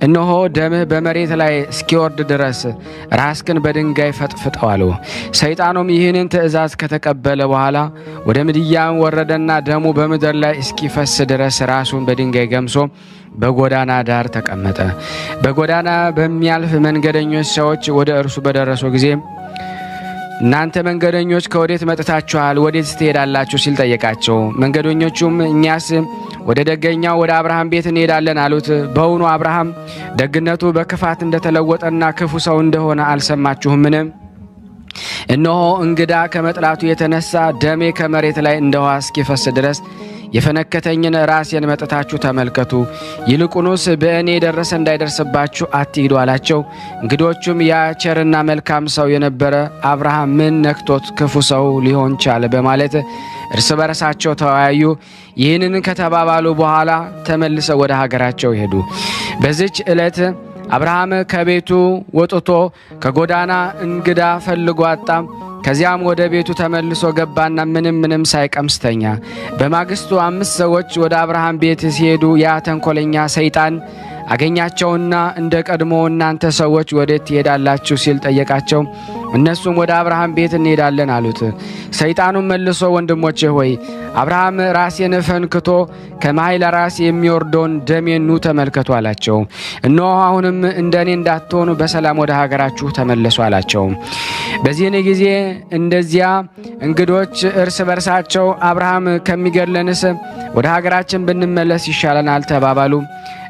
እነሆ ደምህ በመሬት ላይ እስኪወርድ ድረስ ራስክን በድንጋይ ፈጥፍጠው አለው። ሰይጣኑም ይህንን ትእዛዝ ከተቀበለ በኋላ ወደ ምድያም ወረደና ደሙ በምድር ላይ እስኪፈስ ድረስ ራሱን በድንጋይ ገምሶ በጎዳና ዳር ተቀመጠ። በጎዳና በሚያልፍ መንገደኞች ሰዎች ወደ እርሱ በደረሱ ጊዜ እናንተ መንገደኞች ከወዴት መጥታችኋል? ወዴት ትሄዳላችሁ? ሲል ጠየቃቸው። መንገደኞቹም እኛስ ወደ ደገኛው ወደ አብርሃም ቤት እንሄዳለን አሉት። በውኑ አብርሃም ደግነቱ በክፋት እንደተለወጠና ክፉ ሰው እንደሆነ አልሰማችሁምን? እነሆ እንግዳ ከመጥላቱ የተነሳ ደሜ ከመሬት ላይ እንደ ውሃ እስኪፈስ ድረስ የፈነከተኝን ራሴን መጥታችሁ ተመልከቱ። ይልቁንስ በእኔ የደረሰ እንዳይደርስባችሁ አትሂዱ አላቸው። እንግዶቹም ያ ቸርና መልካም ሰው የነበረ አብርሃም ምን ነክቶት ክፉ ሰው ሊሆን ቻለ? በማለት እርስ በርሳቸው ተወያዩ። ይህንን ከተባባሉ በኋላ ተመልሰው ወደ ሀገራቸው ሄዱ። በዚች ዕለት አብርሃም ከቤቱ ወጥቶ ከጎዳና እንግዳ ፈልጎ አጣ። ከዚያም ወደ ቤቱ ተመልሶ ገባና ምንም ሳይቀምስ ተኛ። በማግስቱ 5 ሰዎች ወደ አብርሃም ቤት ሲሄዱ ያ ተንኮለኛ ሰይጣን አገኛቸውና እንደ ቀድሞ እናንተ ሰዎች ወዴት ትሄዳላችሁ? ሲል ጠየቃቸው። እነሱም ወደ አብርሃም ቤት እንሄዳለን አሉት። ሰይጣኑም መልሶ ወንድሞቼ ሆይ አብርሃም ራሴን ፈንክቶ ከማይለ ራስ የሚወርደውን ደሜን ኑ ተመልከቱ አላቸው። እነሆ አሁንም እንደኔ እንዳትሆኑ በሰላም ወደ ሀገራችሁ ተመለሱ አላቸው። በዚህን ጊዜ እንደዚያ እንግዶች እርስ በርሳቸው አብርሃም ከሚገድለንስ ወደ ሀገራችን ብንመለስ ይሻለናል ተባባሉ።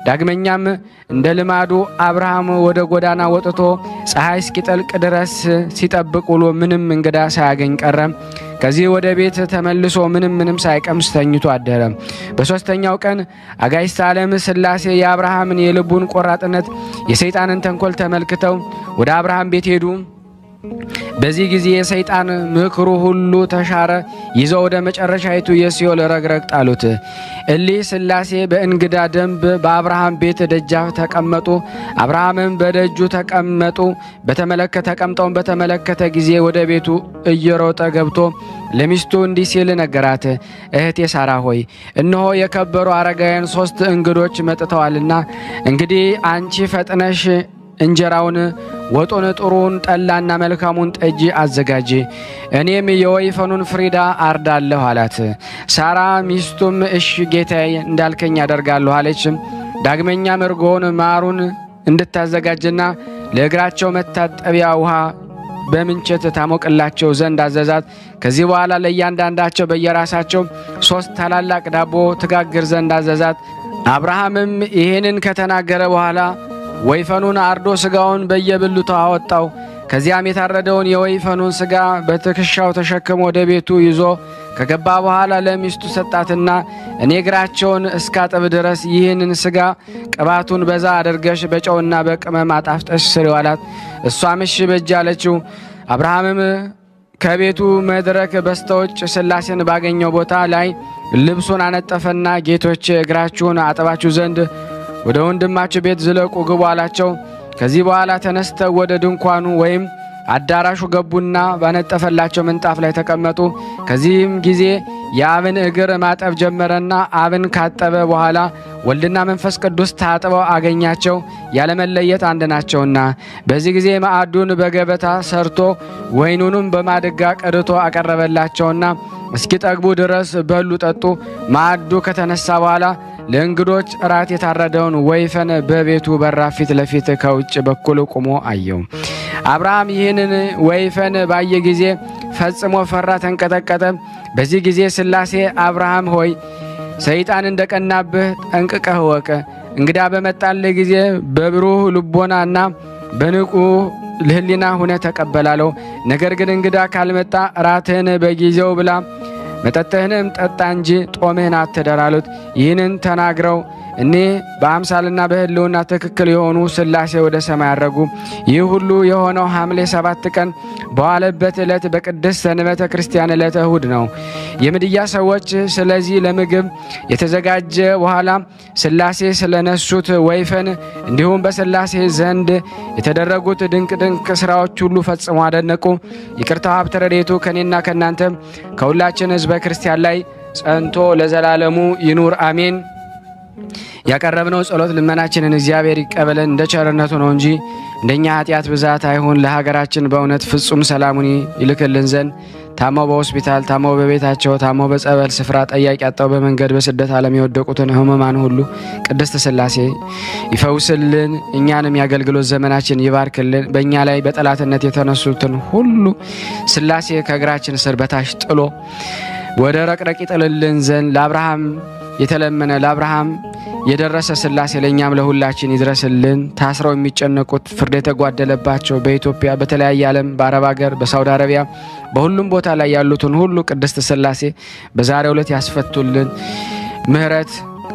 ዳግመኛም እንደ ልማዱ አብርሃም ወደ ጎዳና ወጥቶ ፀሐይ እስኪጠልቅ ድረስ ሲጠብቅ ውሎ ምንም እንግዳ ሳያገኝ ቀረ። ከዚህ ወደ ቤት ተመልሶ ምንም ሳይቀምስ ተኝቶ አደረ። በሦስተኛው ቀን አጋዕዝተ ዓለም ሥላሴ የአብርሃምን የልቡን ቆራጥነት የሰይጣንን ተንኮል ተመልክተው ወደ አብርሃም ቤት ሄዱ። በዚህ ጊዜ የሰይጣን ምክሩ ሁሉ ተሻረ። ይዘው ወደ መጨረሻይቱ የሲኦል ረግረግ ጣሉት። እሊህ ሥላሴ በእንግዳ ደንብ በአብርሃም ቤት ደጃፍ ተቀመጡ። አብርሃምም በደጁ ተቀምጠውን በተመለከተ ጊዜ ወደ ቤቱ እየሮጠ ገብቶ ለሚስቱ እንዲህ ሲል ነገራት። እህቴ ሳራ ሆይ እነሆ የከበሩ አረጋውያን 3 እንግዶች መጥተዋልና እንግዲህ አንቺ ፈጥነሽ እንጀራውን፣ ወጡን፣ ጥሩን ጠላና መልካሙን ጠጅ አዘጋጅ፣ እኔም የወይፈኑን ፍሪዳ አርዳለሁ አላት። ሳራ ሚስቱም እሺ ጌታዬ እንዳልከኝ አደርጋለሁ አለች። ዳግመኛም እርጎውን ማሩን እንድታዘጋጅና ለእግራቸው መታጠቢያ ውሃ በምንቸት ታሞቅላቸው ዘንድ አዘዛት። ከዚህ በኋላ ለእያንዳንዳቸው በየራሳቸው 3 ታላላቅ ዳቦ ትጋግር ዘንድ አዘዛት። አብርሃምም ይህንን ከተናገረ በኋላ ወይፈኑን አርዶ ስጋውን በየብልቱ አወጣው። ከዚያም የታረደውን የወይፈኑን ስጋ በትከሻው ተሸክሞ ወደ ቤቱ ይዞ ከገባ በኋላ ለሚስቱ ሰጣትና እኔ እግራቸውን እስካጥብ ድረስ ይህንን ስጋ ቅባቱን በዛ አድርገሽ በጨውና በቅመም አጣፍጠሽ ስሪው አላት። እሷም እሺ በጅ አለችው። አብርሃምም ከቤቱ መድረክ በስተውጭ ሥላሴን ባገኘው ቦታ ላይ ልብሱን አነጠፈና ጌቶች እግራችሁን አጥባችሁ ዘንድ ወደ ወንድማችሁ ቤት ዝለቁ ግቡ አላቸው። ከዚህ በኋላ ተነስተው ወደ ድንኳኑ ወይም አዳራሹ ገቡና ባነጠፈላቸው ምንጣፍ ላይ ተቀመጡ። ከዚህም ጊዜ የአብን እግር ማጠብ ጀመረና አብን ካጠበ በኋላ ወልድና መንፈስ ቅዱስ ታጥበው አገኛቸው፣ ያለመለየት አንድ ናቸውና። በዚህ ጊዜ ማዕዱን በገበታ ሰርቶ ወይኑንም በማድጋ ቀድቶ አቀረበላቸውና እስኪጠግቡ ድረስ በሉ ጠጡ። ማዕዱ ከተነሳ በኋላ ለእንግዶች እራት የታረደውን ወይፈን በቤቱ በራፍ ፊት ለፊት ከውጭ በኩል ቆሞ አየው። አብርሃም ይህንን ወይፈን ባየ ጊዜ ፈጽሞ ፈራ፣ ተንቀጠቀጠ። በዚህ ጊዜ ሥላሴ አብርሃም ሆይ ሰይጣን እንደቀናብህ ጠንቅቀህ እወቅ። እንግዳ በመጣልህ ጊዜ በብሩህ ልቦናና በንቁ ሕሊና ሁነ ተቀበላለው። ነገር ግን እንግዳ ካልመጣ እራትህን በጊዜው ብላ መጠጥህንም ጠጣ እንጂ ጦምህን አትደር አሉት። ይህንን ተናግረው እኔ በአምሳልና በሕልውና ትክክል የሆኑ ሥላሴ ወደ ሰማይ አረጉ። ይህ ሁሉ የሆነው ሐምሌ 7 ቀን በዋለበት ዕለት በቅድስት ሰንበተ ክርስቲያን ዕለተ እሁድ ነው። የምድያ ሰዎች ስለዚህ ለምግብ የተዘጋጀ በኋላ ሥላሴ ስለነሱት ወይፈን እንዲሁም በሥላሴ ዘንድ የተደረጉት ድንቅ ድንቅ ሥራዎች ሁሉ ፈጽሞ አደነቁ። ይቅርታው ሀብተ ረድኤቱ ከእኔና ከእናንተ ከሁላችን ሕዝበ ክርስቲያን ላይ ጸንቶ ለዘላለሙ ይኑር አሜን። ያቀረብነው ጸሎት ልመናችንን እግዚአብሔር ይቀበለን እንደ ቸርነቱ ነው እንጂ እንደኛ ኃጢአት ብዛት አይሁን። ለሀገራችን በእውነት ፍጹም ሰላሙን ይልክልን ዘንድ ታመው በሆስፒታል፣ ታመው በቤታቸው፣ ታመው በጸበል ስፍራ፣ ጠያቂ አጣው በመንገድ በስደት ዓለም የወደቁትን ሕሙማን ሁሉ ቅድስት ሥላሴ ይፈውስልን። እኛንም የአገልግሎት ዘመናችን ይባርክልን። በእኛ ላይ በጠላትነት የተነሱትን ሁሉ ሥላሴ ከእግራችን ስር በታች ጥሎ ወደ ረቅረቅ ይጥልልን ዘንድ ለአብርሃም የተለመነ ለአብርሃም የደረሰ ሥላሴ ለእኛም ለሁላችን ይድረስልን። ታስረው የሚጨነቁት ፍርድ የተጓደለባቸው በኢትዮጵያ በተለያየ ዓለም በአረብ ሀገር በሳውዲ አረቢያ በሁሉም ቦታ ላይ ያሉትን ሁሉ ቅድስት ሥላሴ በዛሬው ዕለት ያስፈቱልን። ምሕረት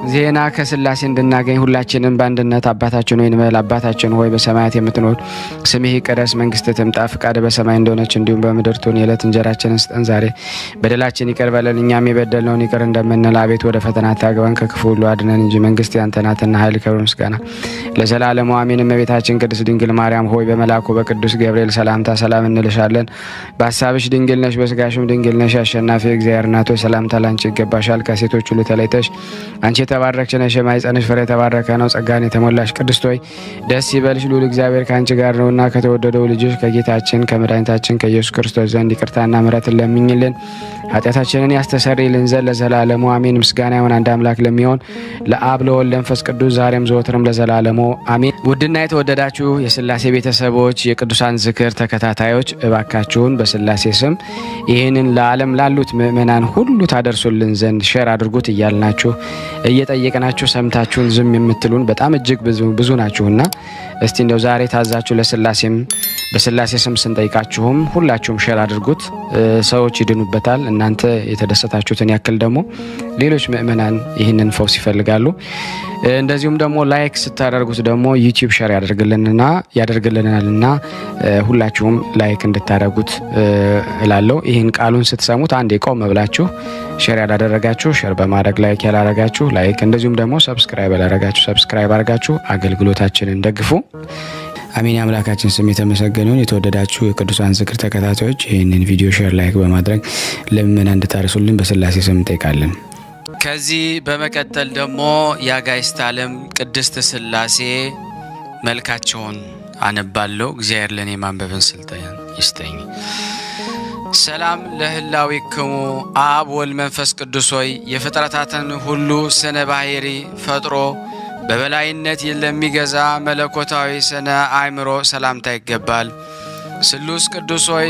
ዜና ከሥላሴ እንድናገኝ ሁላችንም በአንድነት አባታችን ሆይ እንበል። አባታችን ሆይ በሰማያት የምትኖር ስምህ ይቀደስ፣ መንግስትህ ትምጣ፣ ፈቃድህ በሰማይ እንደሆነች እንዲሁም በምድር ትሁን። የዕለት እንጀራችንን ስጠን ዛሬ፣ በደላችን ይቅር በለን እኛም የበደልነውን ይቅር እንደምንል፣ አቤት ወደ ፈተና አታግባን ከክፉ ሁሉ አድነን እንጂ መንግስት ያንተ ናትና ኃይል፣ ክብር፣ ምስጋና ለዘላለሙ አሜን። እመቤታችን ቅድስት ድንግል ማርያም ሆይ በመልአኩ በቅዱስ ገብርኤል ሰላምታ ሰላም እንልሻለን። በሀሳብሽ ድንግል ነሽ፣ በስጋሽም ድንግል ነሽ። አሸናፊ እግዚአብሔር እናት ሆይ ሰላምታ ላንቺ ይገባሻል። ከሴቶች ሁሉ ተለይተሽ አንቺ የተባረክሽ ነሽ፣ የማኅፀንሽ ፍሬ የተባረከ ነው። ጸጋን የተሞላሽ ቅድስት ሆይ ደስ ይበልሽ፣ ልዑል እግዚአብሔር ከአንቺ ጋር ነውና ከተወደደው ልጅሽ ከጌታችን ከመድኃኒታችን ከኢየሱስ ክርስቶስ ዘንድ ይቅርታና ምሕረትን ለምኝልን ኃጢአታችንን ያስተሰርይልን ዘንድ ለዘላለሙ አሜን። ምስጋና ይሁን አንድ አምላክ ለሚሆን ለአብ ለወልድ ለመንፈስ ቅዱስ ዛሬም ዘወትርም ለዘላለሙ አሜን። ውድና የተወደዳችሁ የሥላሴ ቤተሰቦች የቅዱሳን ዝክር ተከታታዮች እባካችሁን በሥላሴ ስም ይህንን ለዓለም ላሉት ምእመናን ሁሉ ታደርሱልን ዘንድ ሼር አድርጉት እያልናችሁ እየጠየቅናችሁ ሰምታችሁን ዝም የምትሉን በጣም እጅግ ብዙ ናችሁና እስቲ እንደው ዛሬ ታዛችሁ ለሥላሴም በሥላሴ ስም ስንጠይቃችሁም ሁላችሁም ሼር አድርጉት። ሰዎች ይድኑበታል። እናንተ የተደሰታችሁትን ያክል ደግሞ ሌሎች ምእመናን ይህንን ፈውስ ይፈልጋሉ። እንደዚሁም ደግሞ ላይክ ስታደርጉት ደግሞ ዩቲዩብ ሼር ያደርግልናልና ሁላችሁም ላይክ እንድታደርጉት እላለሁ። ይህን ቃሉን ስትሰሙት አንዴ ቆም ብላችሁ ሼር ያላደረጋችሁ ሼር በማድረግ ላይክ ያላደረጋችሁ ላይክ፣ እንደዚሁም ደግሞ ሰብስክራይብ ያላደረጋችሁ ሰብስክራይብ አድርጋችሁ አገልግሎታችንን ደግፉ። አሜን። የአምላካችን ስም የተመሰገነውን። የተወደዳችሁ የቅዱሳን ዝክር ተከታታዮች ይህንን ቪዲዮ ሼር ላይክ በማድረግ ለምእመናን እንድታደርሱልን በሥላሴ ስም እንጠይቃለን። ከዚህ በመቀጠል ደግሞ የአጋዕዝተ ዓለም ቅድስት ሥላሴ መልካቸውን አነባለሁ። እግዚአብሔር ለኔ ማንበብን ስልጣን ይስጠኝ። ሰላም ለህላዊክሙ አብ ወልድ መንፈስ ቅዱስ ሆይ የፍጥረታትን ሁሉ ስነ ባህሪ ፈጥሮ በበላይነት ለሚገዛ መለኮታዊ ስነ አእምሮ ሰላምታ ይገባል። ስሉስ ቅዱስ ሆይ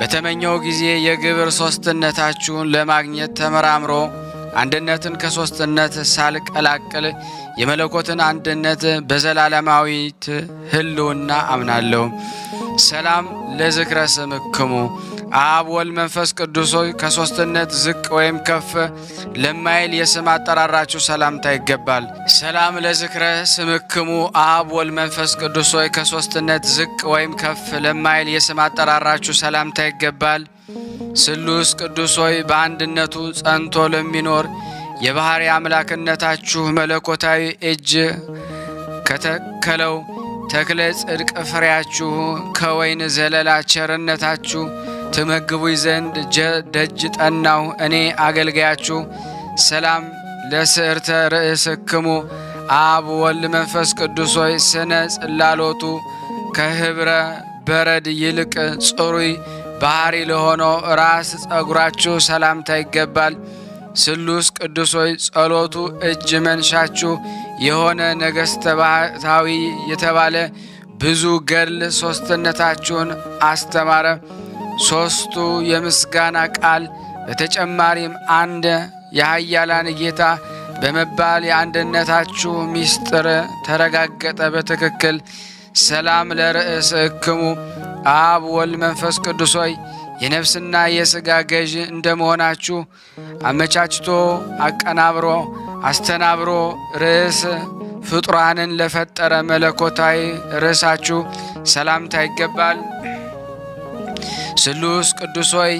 በተመኘው ጊዜ የግብር ሶስትነታችሁን ለማግኘት ተመራምሮ አንድነትን ከሶስትነት ሳልቀላቅል የመለኮትን አንድነት በዘላለማዊት ህልውና አምናለሁ። ሰላም ለዝክረ ስምክሙ አብ ወልድ መንፈስ ቅዱስ ሆይ ከሶስትነት ዝቅ ወይም ከፍ ለማይል የስም አጠራራችሁ ሰላምታ ይገባል። ሰላም ለዝክረ ስምክሙ አብ ወልድ መንፈስ ቅዱስ ሆይ ከሶስትነት ዝቅ ወይም ከፍ ለማይል የስም አጠራራችሁ ሰላምታ ይገባል። ስሉስ ቅዱስ ሆይ በአንድነቱ ጸንቶ ለሚኖር የባህሪ አምላክነታችሁ መለኮታዊ እጅ ከተከለው ተክለ ጽድቅ ፍሬያችሁ ከወይን ዘለላ ቸርነታችሁ ትመግቡኝ ዘንድ ደጅ ጠናሁ እኔ አገልጋያችሁ። ሰላም ለስዕርተ ርእስክሙ አብ ወልድ መንፈስ ቅዱስ ሆይ ስነ ጽላሎቱ ከህብረ በረድ ይልቅ ጽሩይ ባህሪ ለሆነው ራስ ጸጉራችሁ ሰላምታ ይገባል። ስሉስ ቅዱስ ሆይ ጸሎቱ እጅ መንሻችሁ የሆነ ነገሥተ ባህታዊ የተባለ ብዙ ገድል ሶስትነታችሁን አስተማረ። ሶስቱ የምስጋና ቃል በተጨማሪም አንድ የኃያላን ጌታ በመባል የአንድነታችሁ ሚስጥር ተረጋገጠ በትክክል። ሰላም ለርእስክሙ አብ ወልድ መንፈስ ቅዱስ ሆይ የነፍስና የሥጋ ገዥ እንደመሆናችሁ አመቻችቶ አቀናብሮ አስተናብሮ ርዕስ ፍጡራንን ለፈጠረ መለኮታዊ ርዕሳችሁ ሰላምታ ይገባል። ስሉስ ቅዱስ ሆይ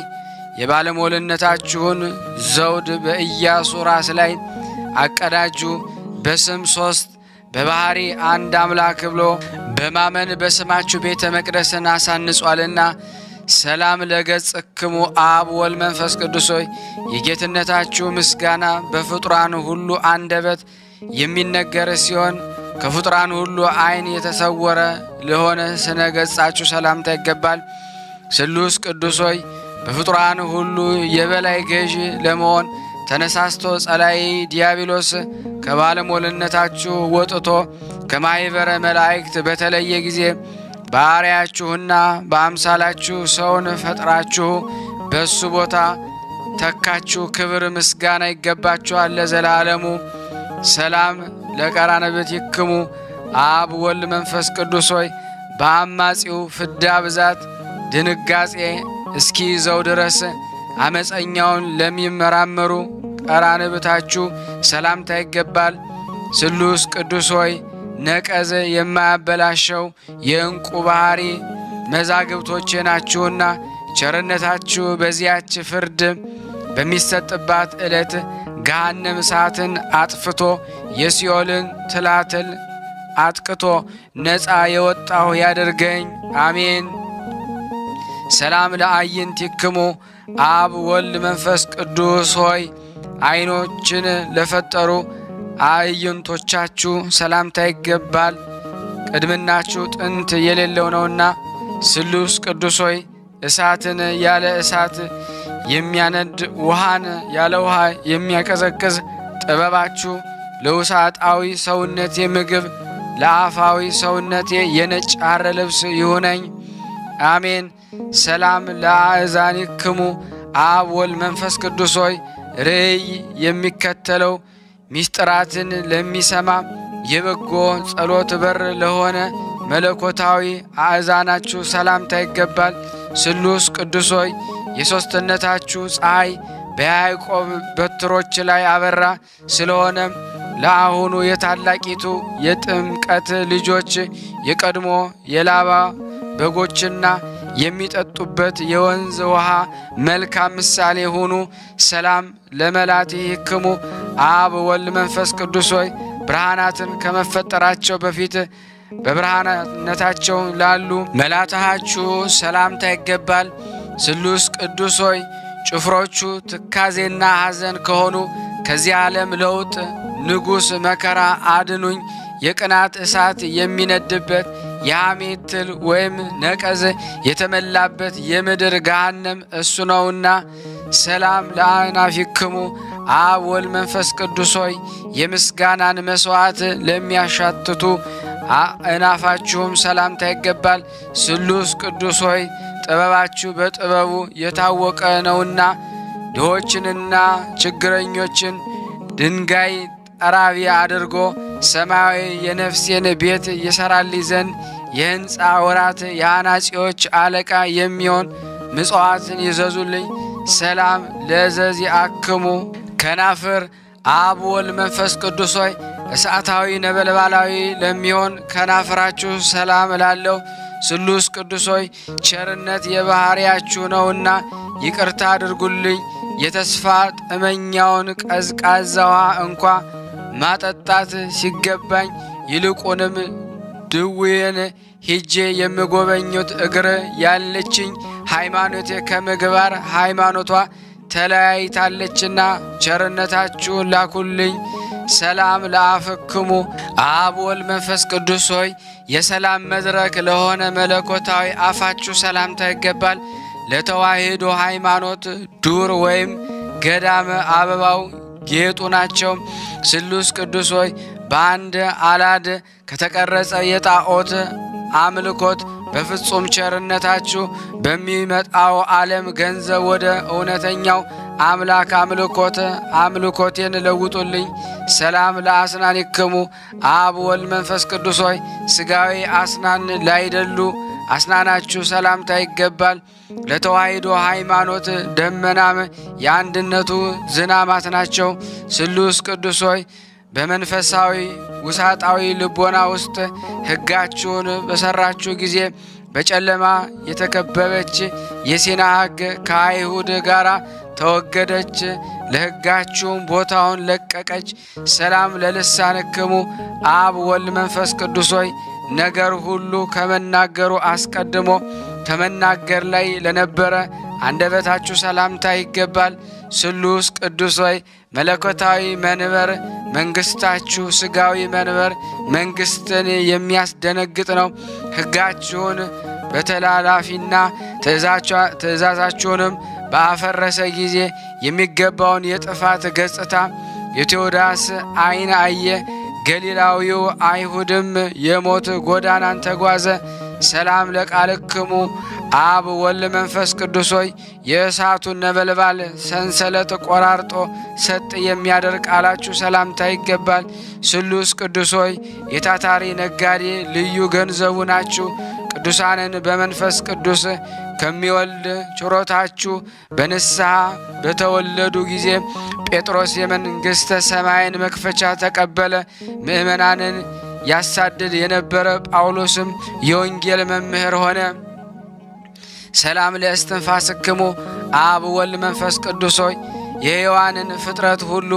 የባለሞልነታችሁን ዘውድ በኢያሱ ራስ ላይ አቀዳጁ። በስም ሶስት በባህሪ አንድ አምላክ ብሎ በማመን በስማችሁ ቤተ መቅደስን አሳንጿልና። ሰላም ለገጽክሙ አብ ወልድ መንፈስ ቅዱስ ሆይ የጌትነታችሁ ምስጋና በፍጡራን ሁሉ አንደበት የሚነገር ሲሆን ከፍጡራን ሁሉ ዓይን የተሰወረ ለሆነ ስነ ገጻችሁ ሰላምታ ይገባል። ስሉስ ቅዱስ ሆይ በፍጡራን ሁሉ የበላይ ገዢ ለመሆን ተነሳስቶ ጸላይ ዲያብሎስ ከባለሞልነታችሁ ወጥቶ ከማኅበረ መላእክት በተለየ ጊዜ ባሪያችሁና በአምሳላችሁ ሰውን ፈጥራችሁ በሱ ቦታ ተካችሁ። ክብር ምስጋና ይገባችኋል ለዘላለሙ። ሰላም ለቀራንብትክሙ አብ ወልድ መንፈስ ቅዱስ ሆይ በአማጺው ፍዳ ብዛት ድንጋጼ እስኪይዘው ድረስ አመፀኛውን ለሚመራመሩ ቀራንብታችሁ ሰላምታ ይገባል። ስሉስ ቅዱስ ሆይ ነቀዝ የማያበላሸው የእንቁ ባህሪ መዛግብቶቼ ናችሁና ቸርነታችሁ በዚያች ፍርድ በሚሰጥባት ዕለት ገሃነም እሳትን አጥፍቶ የሲኦልን ትላትል አጥቅቶ ነፃ የወጣሁ ያደርገኝ። አሜን። ሰላም ለአዕይንቲክሙ አብ ወልድ መንፈስ ቅዱስ ሆይ ዓይኖችን ለፈጠሩ አዕይንቶቻችሁ ሰላምታ ይገባል። ቅድምናችሁ ጥንት የሌለው ነውና። ስሉስ ቅዱስ ሆይ እሳትን ያለ እሳት የሚያነድ ውሃን ያለ ውሃ የሚያቀዘቅዝ ጥበባችሁ ለውሳጣዊ ሰውነቴ ምግብ ለአፋዊ ሰውነቴ የነጭ ሐር ልብስ ይሁነኝ። አሜን። ሰላም ለአእዛኒክሙ አብ ወልድ መንፈስ ቅዱስ ሆይ ርዕይ የሚከተለው ሚስጥራትን ለሚሰማ የበጎ ጸሎት በር ለሆነ መለኮታዊ አእዛናችሁ ሰላምታ ይገባል። ስሉስ ቅዱስ ሆይ የሦስትነታችሁ ፀሐይ በያዕቆብ በትሮች ላይ አበራ። ስለሆነም ለአሁኑ የታላቂቱ የጥምቀት ልጆች የቀድሞ የላባ በጎችና የሚጠጡበት የወንዝ ውሃ መልካም ምሳሌ ሁኑ። ሰላም ለመላትክሙ አብ ወልድ መንፈስ ቅዱስ ሆይ ብርሃናትን ከመፈጠራቸው በፊት በብርሃንነታቸው ላሉ መላትሃችሁ ሰላምታ ይገባል። ስሉስ ቅዱስ ሆይ ጭፍሮቹ ትካዜና ሐዘን ከሆኑ ከዚህ ዓለም ለውጥ ንጉሥ መከራ አድኑኝ። የቅናት እሳት የሚነድበት የሐሜት ትል ወይም ነቀዝ የተመላበት የምድር ገሃነም እሱ ነውና። ሰላም ለአናፊክሙ አብ ወልድ መንፈስ ቅዱስ ሆይ የምስጋናን መሥዋዕት ለሚያሻትቱ አእናፋችሁም ሰላምታ ይገባል። ስሉስ ቅዱስ ሆይ ጥበባችሁ በጥበቡ የታወቀ ነውና ድሆችንና ችግረኞችን ድንጋይ ጠራቢ አድርጎ ሰማያዊ የነፍሴን ቤት ይሠራልኝ ዘንድ የሕንፃ ወራት የአናጺዎች አለቃ የሚሆን ምጽዋትን ይዘዙልኝ። ሰላም ለዘዚአክሙ ከናፍር አብ ወልድ መንፈስ ቅዱስ ሆይ እሳታዊ ነበልባላዊ ለሚሆን ከናፍራችሁ ሰላም እላለሁ። ስሉስ ቅዱስ ሆይ ቸርነት የባሕርያችሁ ነውና ይቅርታ አድርጉልኝ። የተስፋ ጥመኛውን ቀዝቃዛ ውሃ እንኳ ማጠጣት ሲገባኝ ይልቁንም ድውዬን ሄጄ የምጎበኙት እግር ያለችኝ ሃይማኖቴ ከምግባር ሃይማኖቷ ተለያይታለችና ቸርነታችሁን ላኩልኝ። ሰላም ለአፍክሙ አብ ወልድ መንፈስ ቅዱስ ሆይ የሰላም መድረክ ለሆነ መለኮታዊ አፋችሁ ሰላምታ ይገባል። ለተዋሕዶ ሃይማኖት ዱር ወይም ገዳመ አበባው ጌጡ ናቸው። ስሉስ ቅዱስ ሆይ በአንድ አላድ ከተቀረጸ የጣዖት አምልኮት በፍጹም ቸርነታችሁ በሚመጣው ዓለም ገንዘብ ወደ እውነተኛው አምላክ አምልኮቴን ለውጡልኝ። ሰላም ለአስናኒክሙ አብ ወልድ መንፈስ ቅዱስ ሆይ ሥጋዊ አስናን ላይደሉ አስናናችሁ ሰላምታ ይገባል። ለተዋሕዶ ሃይማኖት ደመናም የአንድነቱ ዝናማት ናቸው። ስሉስ ቅዱስ ሆይ በመንፈሳዊ ውሳጣዊ ልቦና ውስጥ ሕጋችሁን በሠራችሁ ጊዜ በጨለማ የተከበበች የሲና ሕግ ከአይሁድ ጋር ተወገደች፣ ለሕጋችሁም ቦታውን ለቀቀች። ሰላም ለልሳንክሙ አብ ወልድ መንፈስ ቅዱስ ሆይ ነገር ሁሉ ከመናገሩ አስቀድሞ ከመናገር ላይ ለነበረ አንደበታችሁ ሰላምታ ይገባል። ስሉስ ቅዱስ ሆይ መለኮታዊ መንበር መንግሥታችሁ ሥጋዊ መንበር መንግሥትን የሚያስደነግጥ ነው። ሕጋችሁን በተላላፊና ትእዛዛችሁንም በአፈረሰ ጊዜ የሚገባውን የጥፋት ገጽታ የቴዎዳስ ዓይን አየ። ገሊላዊው አይሁድም የሞት ጎዳናን ተጓዘ። ሰላም ለቃልክሙ አብ ወልድ መንፈስ ቅዱስ ሆይ የእሳቱን ነበልባል ሰንሰለት ቆራርጦ ሰጥ የሚያደርግ ቃላችሁ ሰላምታ ይገባል። ስሉስ ቅዱስ ሆይ የታታሪ ነጋዴ ልዩ ገንዘቡ ናችሁ። ቅዱሳንን በመንፈስ ቅዱስ ከሚወልድ ችሮታችሁ በንስሐ በተወለዱ ጊዜ ጴጥሮስ የመንግሥተ ሰማይን መክፈቻ ተቀበለ። ምእመናንን ያሳድድ የነበረ ጳውሎስም የወንጌል መምህር ሆነ። ሰላም ለእስትንፋስክሙ አብ ወልድ መንፈስ ቅዱስ ሆይ የሕያዋንን ፍጥረት ሁሉ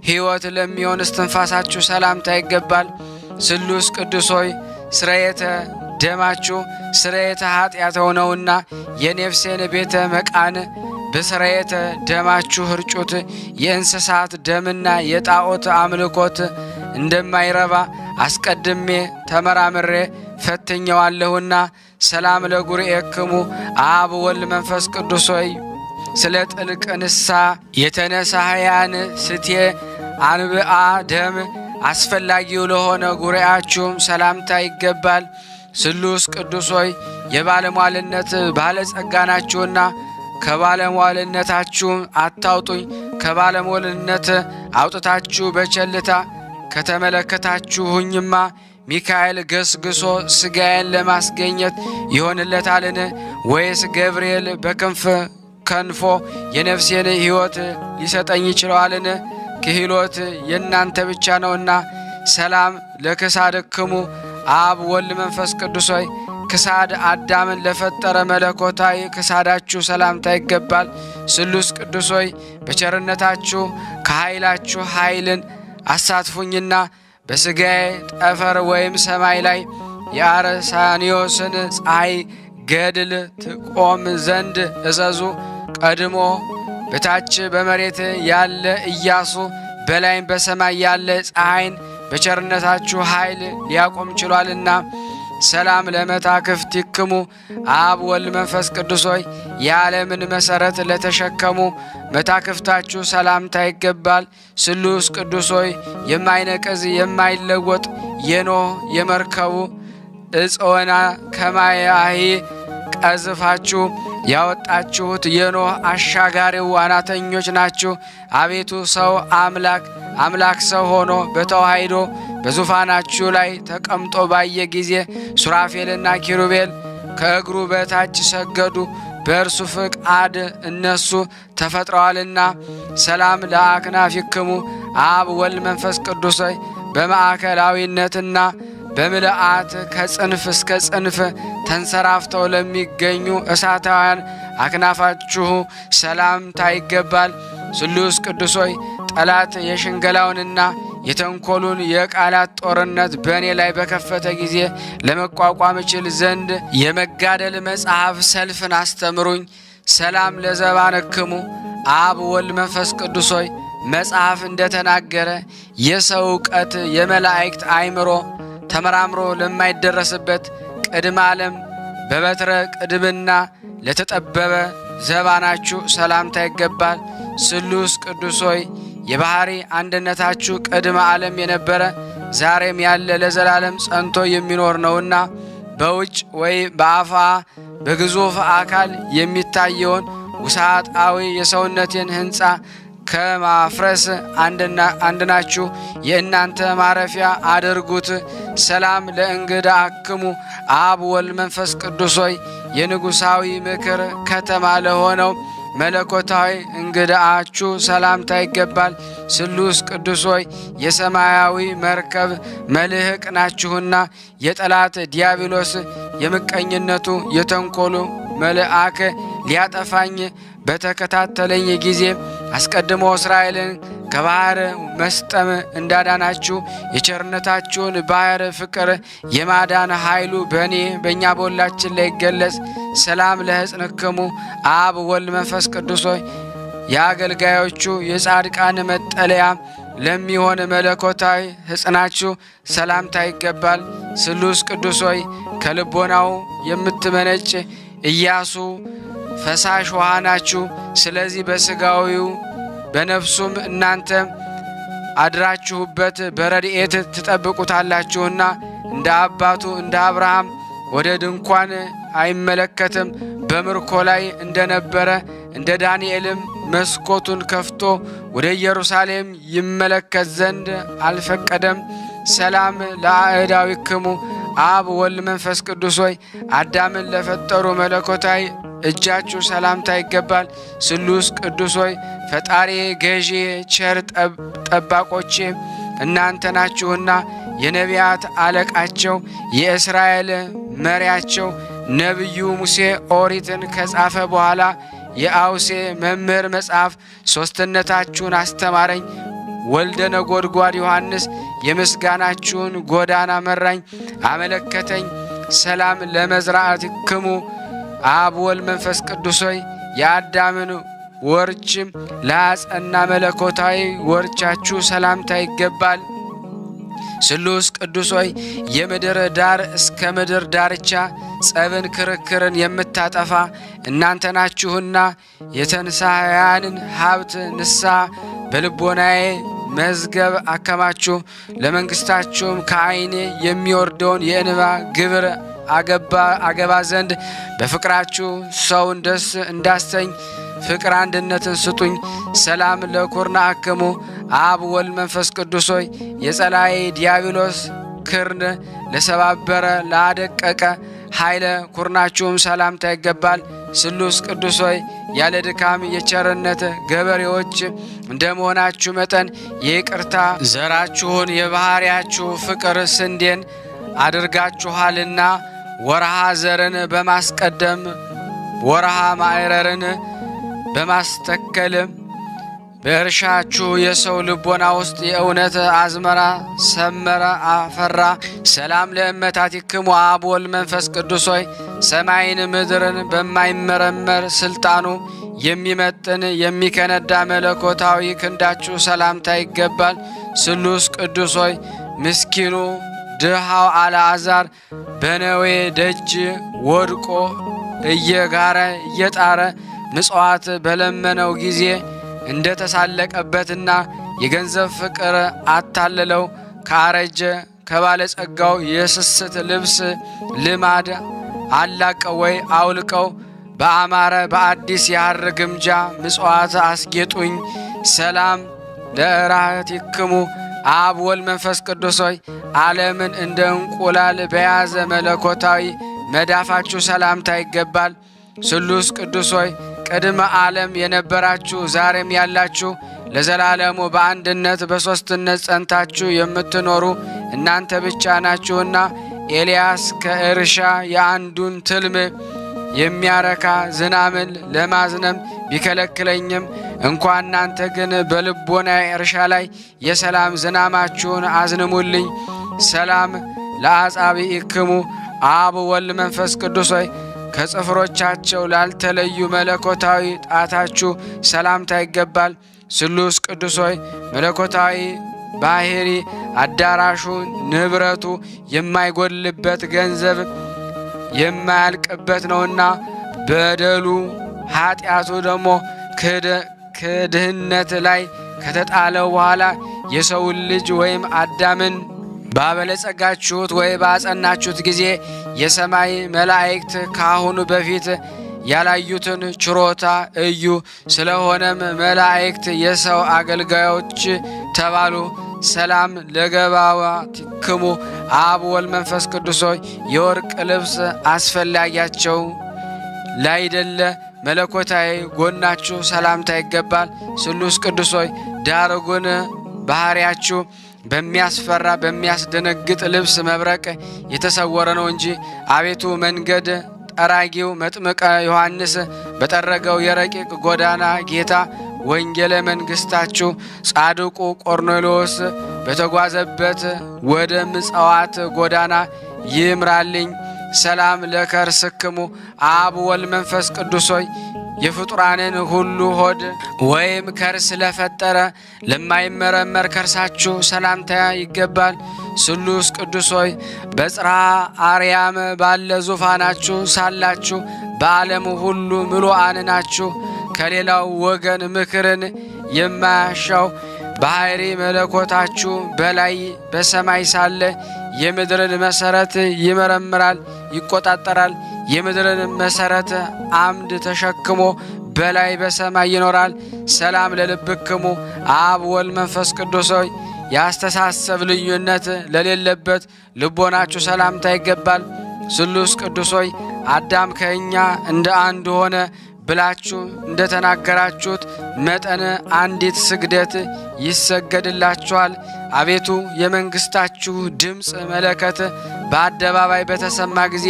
ሕይወት ለሚሆን እስትንፋሳችሁ ሰላምታ ይገባል። ስሉስ ቅዱስ ሆይ ስርየተ ደማችሁ ስርየተ ኃጢአት ነውና የነፍሴን ቤተ መቃን በስርየተ ደማችሁ እርጩት። የእንስሳት ደምና የጣዖት አምልኮት እንደማይረባ አስቀድሜ ተመራምሬ ፈትኘዋለሁና። ሰላም ለጉርኤክሙ አብ ወልድ መንፈስ ቅዱስ ሆይ ስለ ጥልቅ ንስሐ የተነሳህያን ስቴ አንብአ ደም አስፈላጊው ለሆነ ጉርኤያችሁም ሰላምታ ይገባል። ስሉስ ቅዱስ ሆይ የባለሟልነት ባለጸጋ ናችሁና ከባለሟልነታችሁ አታውጡኝ። ከባለሟልነት አውጥታችሁ በቸልታ ከተመለከታችሁኝማ ሚካኤል ገስግሶ ሥጋዬን ለማስገኘት ይሆንለታልን? ወይስ ገብርኤል በክንፍ ከንፎ የነፍሴን ሕይወት ሊሰጠኝ ይችለዋልን? ክህሎት የእናንተ ብቻ ነውና። ሰላም ለክሳድክሙ አብ ወልድ መንፈስ ቅዱስ ሆይ ክሳድ አዳምን ለፈጠረ መለኮታዊ ክሳዳችሁ ሰላምታ ይገባል። ስሉስ ቅዱስ ሆይ በቸርነታችሁ ከኃይላችሁ ኃይልን አሳትፉኝና በሥጋዬ ጠፈር ወይም ሰማይ ላይ የአርሳኒዮስን ፀሐይ ገድል ትቆም ዘንድ እዘዙ። ቀድሞ በታች በመሬት ያለ ኢያሱ በላይም በሰማይ ያለ ፀሐይን በቸርነታችሁ ኃይል ሊያቆም ችሏልና። ሰላም ለመታክፍቲክሙ አብ ወልድ መንፈስ ቅዱስ ሆይ የዓለምን መሠረት ለተሸከሙ መታክፍታችሁ ሰላምታ ይገባል። ስሉስ ቅዱስ ሆይ የማይነቅዝ የማይለወጥ የኖህ የመርከቡ እጽወና ከማያሂ ቀዝፋችሁ ያወጣችሁት የኖህ አሻጋሪው ዋናተኞች ናችሁ። አቤቱ ሰው አምላክ ሰው ሆኖ በተዋሂዶ በዙፋናችሁ ላይ ተቀምጦ ባየ ጊዜ ሱራፌልና ኪሩቤል ከእግሩ በታች ሰገዱ። በእርሱ ፍቃድ እነሱ ተፈጥረዋልና። ሰላም ለአክናፊክሙ አብ ወልድ መንፈስ ቅዱስ ሆይ በማዕከላዊነትና በምልአት ከጽንፍ እስከ ጽንፍ ተንሰራፍተው ለሚገኙ እሳታውያን አክናፋችሁ ሰላምታ ይገባል። ስሉስ ቅዱስ ሆይ ጠላት የሽንገላውንና የተንኮሉን የቃላት ጦርነት በእኔ ላይ በከፈተ ጊዜ ለመቋቋም እችል ዘንድ የመጋደል መጽሐፍ ሰልፍን አስተምሩኝ። ሰላም ለዘባነክሙ አብ ወልድ መንፈስ ቅዱስ ሆይ መጽሐፍ እንደተናገረ የሰው ዕውቀት የመላእክት አእምሮ ተመራምሮ ለማይደረስበት ቅድመ ዓለም በበትረ ቅድምና ለተጠበበ ዘባናችሁ ሰላምታ ይገባል። ስሉስ ቅዱስ ሆይ የባህሪ አንድነታችሁ ቅድመ ዓለም የነበረ ዛሬም ያለ ለዘላለም ጸንቶ የሚኖር ነውና በውጭ ወይ በአፋ በግዙፍ አካል የሚታየውን ውሳጣዊ የሰውነቴን ሕንፃ ከማፍረስ አንድናችሁ የእናንተ ማረፊያ አድርጉት። ሰላም ለእንግዳ አክሙ አብ ወልድ መንፈስ ቅዱስ ሆይ የንጉሣዊ ምክር ከተማ ለሆነው መለኮታዊ እንግዳችሁ ሰላምታ ይገባል። ስሉስ ቅዱስ ሆይ የሰማያዊ መርከብ መልህቅ ናችሁና የጠላት ዲያብሎስ የምቀኝነቱ የተንኮሉ መልአክ ሊያጠፋኝ በተከታተለኝ ጊዜ አስቀድሞ እስራኤልን ከባህር መስጠም እንዳዳናችሁ የቸርነታችሁን ባህር ፍቅር የማዳን ኃይሉ በእኛ በሁላችን ላይ ይገለጽ። ሰላም ለሕፅንክሙ አብ ወልድ መንፈስ ቅዱስ ሆይ የአገልጋዮቹ የጻድቃን መጠለያ ለሚሆን መለኮታዊ ሕፅናችሁ ሰላምታ ይገባል። ስሉስ ቅዱስ ሆይ ከልቦናው የምትመነጭ ኢያሱ ፈሳሽ ውሃ ናችሁ። ስለዚህ በሥጋዊው በነፍሱም እናንተ አድራችሁበት በረድኤት ትጠብቁታላችሁና እንደ አባቱ እንደ አብርሃም ወደ ድንኳን አይመለከትም። በምርኮ ላይ እንደነበረ እንደ ዳንኤልም መስኮቱን ከፍቶ ወደ ኢየሩሳሌም ይመለከት ዘንድ አልፈቀደም። ሰላም ለአእዳዊክሙ አብ ወልድ መንፈስ ቅዱስ ሆይ አዳምን ለፈጠሩ መለኮታዊ እጃችሁ ሰላምታ ይገባል። ስሉስ ቅዱስ ሆይ ፈጣሪ ገዢ ቸር ጠባቆቼ እናንተ ናችሁና የነቢያት አለቃቸው የእስራኤል መሪያቸው ነቢዩ ሙሴ ኦሪትን ከጻፈ በኋላ የአውሴ መምህር መጽሐፍ ሦስትነታችሁን አስተማረኝ። ወልደ ነጎድጓድ ዮሐንስ የምስጋናችሁን ጎዳና መራኝ አመለከተኝ። ሰላም ለመዝራዕትክሙ አብ ወልድ መንፈስ ቅዱስ ሆይ የአዳምን ወርች ለአጸና መለኮታዊ ወርቻችሁ ሰላምታ ይገባል። ስሉስ ቅዱስ ሆይ የምድር ዳር እስከ ምድር ዳርቻ ጸብን ክርክርን የምታጠፋ እናንተ ናችሁና የተንሳያንን ሀብት ንስሐ በልቦናዬ መዝገብ አከማችሁ። ለመንግሥታችሁም ከዓይኔ የሚወርደውን የእንባ ግብር አገባ ዘንድ በፍቅራችሁ ሰውን ደስ እንዳሰኝ ፍቅር አንድነትን ስጡኝ። ሰላም ለኩርናክሙ አብ ወልድ መንፈስ ቅዱስ ሆይ የጸላይ ዲያብሎስ ክርን ለሰባበረ ላደቀቀ ኃይለ ኩርናችሁም ሰላምታ ይገባል። ስሉስ ቅዱስ ሆይ ያለ ድካም የቸርነት ገበሬዎች እንደመሆናችሁ መጠን የይቅርታ ዘራችሁን የባሕርያችሁ ፍቅር ስንዴን አድርጋችኋልና ወርሃ ዘርን በማስቀደም ወርሃ ማዕረርን በማስተከል በእርሻችሁ የሰው ልቦና ውስጥ የእውነት አዝመራ ሰመረ አፈራ። ሰላም ለእመታቲክሙ አብ ወልድ መንፈስ ቅዱስ ሆይ ሰማይን ምድርን በማይመረመር ስልጣኑ የሚመጥን የሚከነዳ መለኮታዊ ክንዳችሁ ሰላምታ ይገባል። ስሉስ ቅዱስ ሆይ ምስኪኑ ድሃው አልዓዛር በነዌ ደጅ ወድቆ እየጋረ እየጣረ ምጽዋት በለመነው ጊዜ እንደ ተሳለቀበትና የገንዘብ ፍቅር አታለለው ካረጀ ከባለጸጋው የስስት ልብስ ልማድ አላቀው ወይ አውልቀው በአማረ በአዲስ የሐር ግምጃ ምጽዋት አስጌጡኝ። ሰላም ለእራህቲክሙ አብ ወልድ መንፈስ ቅዱስ ሆይ ዓለምን እንደ እንቁላል በያዘ መለኮታዊ መዳፋችሁ ሰላምታ ይገባል። ስሉስ ቅዱስ ሆይ ቅድመ ዓለም የነበራችሁ ዛሬም ያላችሁ ለዘላለሙ በአንድነት በሦስትነት ጸንታችሁ የምትኖሩ እናንተ ብቻ ናችሁና ኤልያስ ከእርሻ የአንዱን ትልም የሚያረካ ዝናምን ለማዝነም ቢከለክለኝም እንኳ እናንተ ግን በልቦና እርሻ ላይ የሰላም ዝናማችሁን አዝንሙልኝ። ሰላም ለአጻብዕክሙ አብ ወልድ መንፈስ ቅዱስ ሆይ ከጽፍሮቻቸው ላልተለዩ መለኮታዊ ጣታችሁ ሰላምታ ይገባል። ስሉስ ቅዱስ ሆይ መለኮታዊ ባህሪ አዳራሹ ንብረቱ የማይጎልበት ገንዘብ የማያልቅበት ነውና በደሉ ኃጢአቱ ደግሞ ከድህነት ላይ ከተጣለው በኋላ የሰውን ልጅ ወይም አዳምን ባበለጸጋችሁት ወይ ባጸናችሁት ጊዜ የሰማይ መላእክት ካሁኑ በፊት ያላዩትን ችሮታ እዩ። ስለሆነም መላእክት የሰው አገልጋዮች ተባሉ። ሰላም ለገባዋቲክሙ አብ ወልድ መንፈስ ቅዱስ ሆይ የወርቅ ልብስ አስፈላጊያቸው ላይደለ መለኮታዊ ጎናችሁ ሰላምታ ይገባል። ስሉስ ቅዱስ ሆይ ዳሩ ግን ባህሪያችሁ በሚያስፈራ በሚያስደነግጥ ልብስ መብረቅ የተሰወረ ነው እንጂ አቤቱ መንገድ ጠራጊው መጥምቀ ዮሐንስ በጠረገው የረቂቅ ጎዳና ጌታ ወንጌለ መንግሥታችሁ ጻድቁ ቆርኔሌዎስ በተጓዘበት ወደ ምጽዋት ጎዳና ይምራልኝ። ሰላም ለከርስክሙ አብ ወልድ መንፈስ ቅዱስ ሆይ የፍጡራንን ሁሉ ሆድ ወይም ከርስ ለፈጠረ ለማይመረመር ከርሳችሁ ሰላምታ ይገባል። ስሉስ ቅዱስ ሆይ በጽርሐ አርያም ባለ ዙፋናችሁ ሳላችሁ በዓለም ሁሉ ምሉዓን ናችሁ። ከሌላው ወገን ምክርን የማያሻው ባሕሪ መለኮታችሁ በላይ በሰማይ ሳለ የምድርን መሰረት ይመረምራል ይቆጣጠራል። የምድርን መሰረት አምድ ተሸክሞ በላይ በሰማይ ይኖራል። ሰላም ለልብክሙ አብ ወልድ መንፈስ ቅዱስ ሆይ ያስተሳሰብ ልዩነት ለሌለበት ልቦናችሁ ሰላምታ ይገባል። ስሉስ ቅዱስ ሆይ አዳም ከእኛ እንደ አንድ ሆነ ብላችሁ እንደ ተናገራችሁት መጠን አንዲት ስግደት ይሰገድላችኋል። አቤቱ የመንግሥታችሁ ድምፅ መለከት በአደባባይ በተሰማ ጊዜ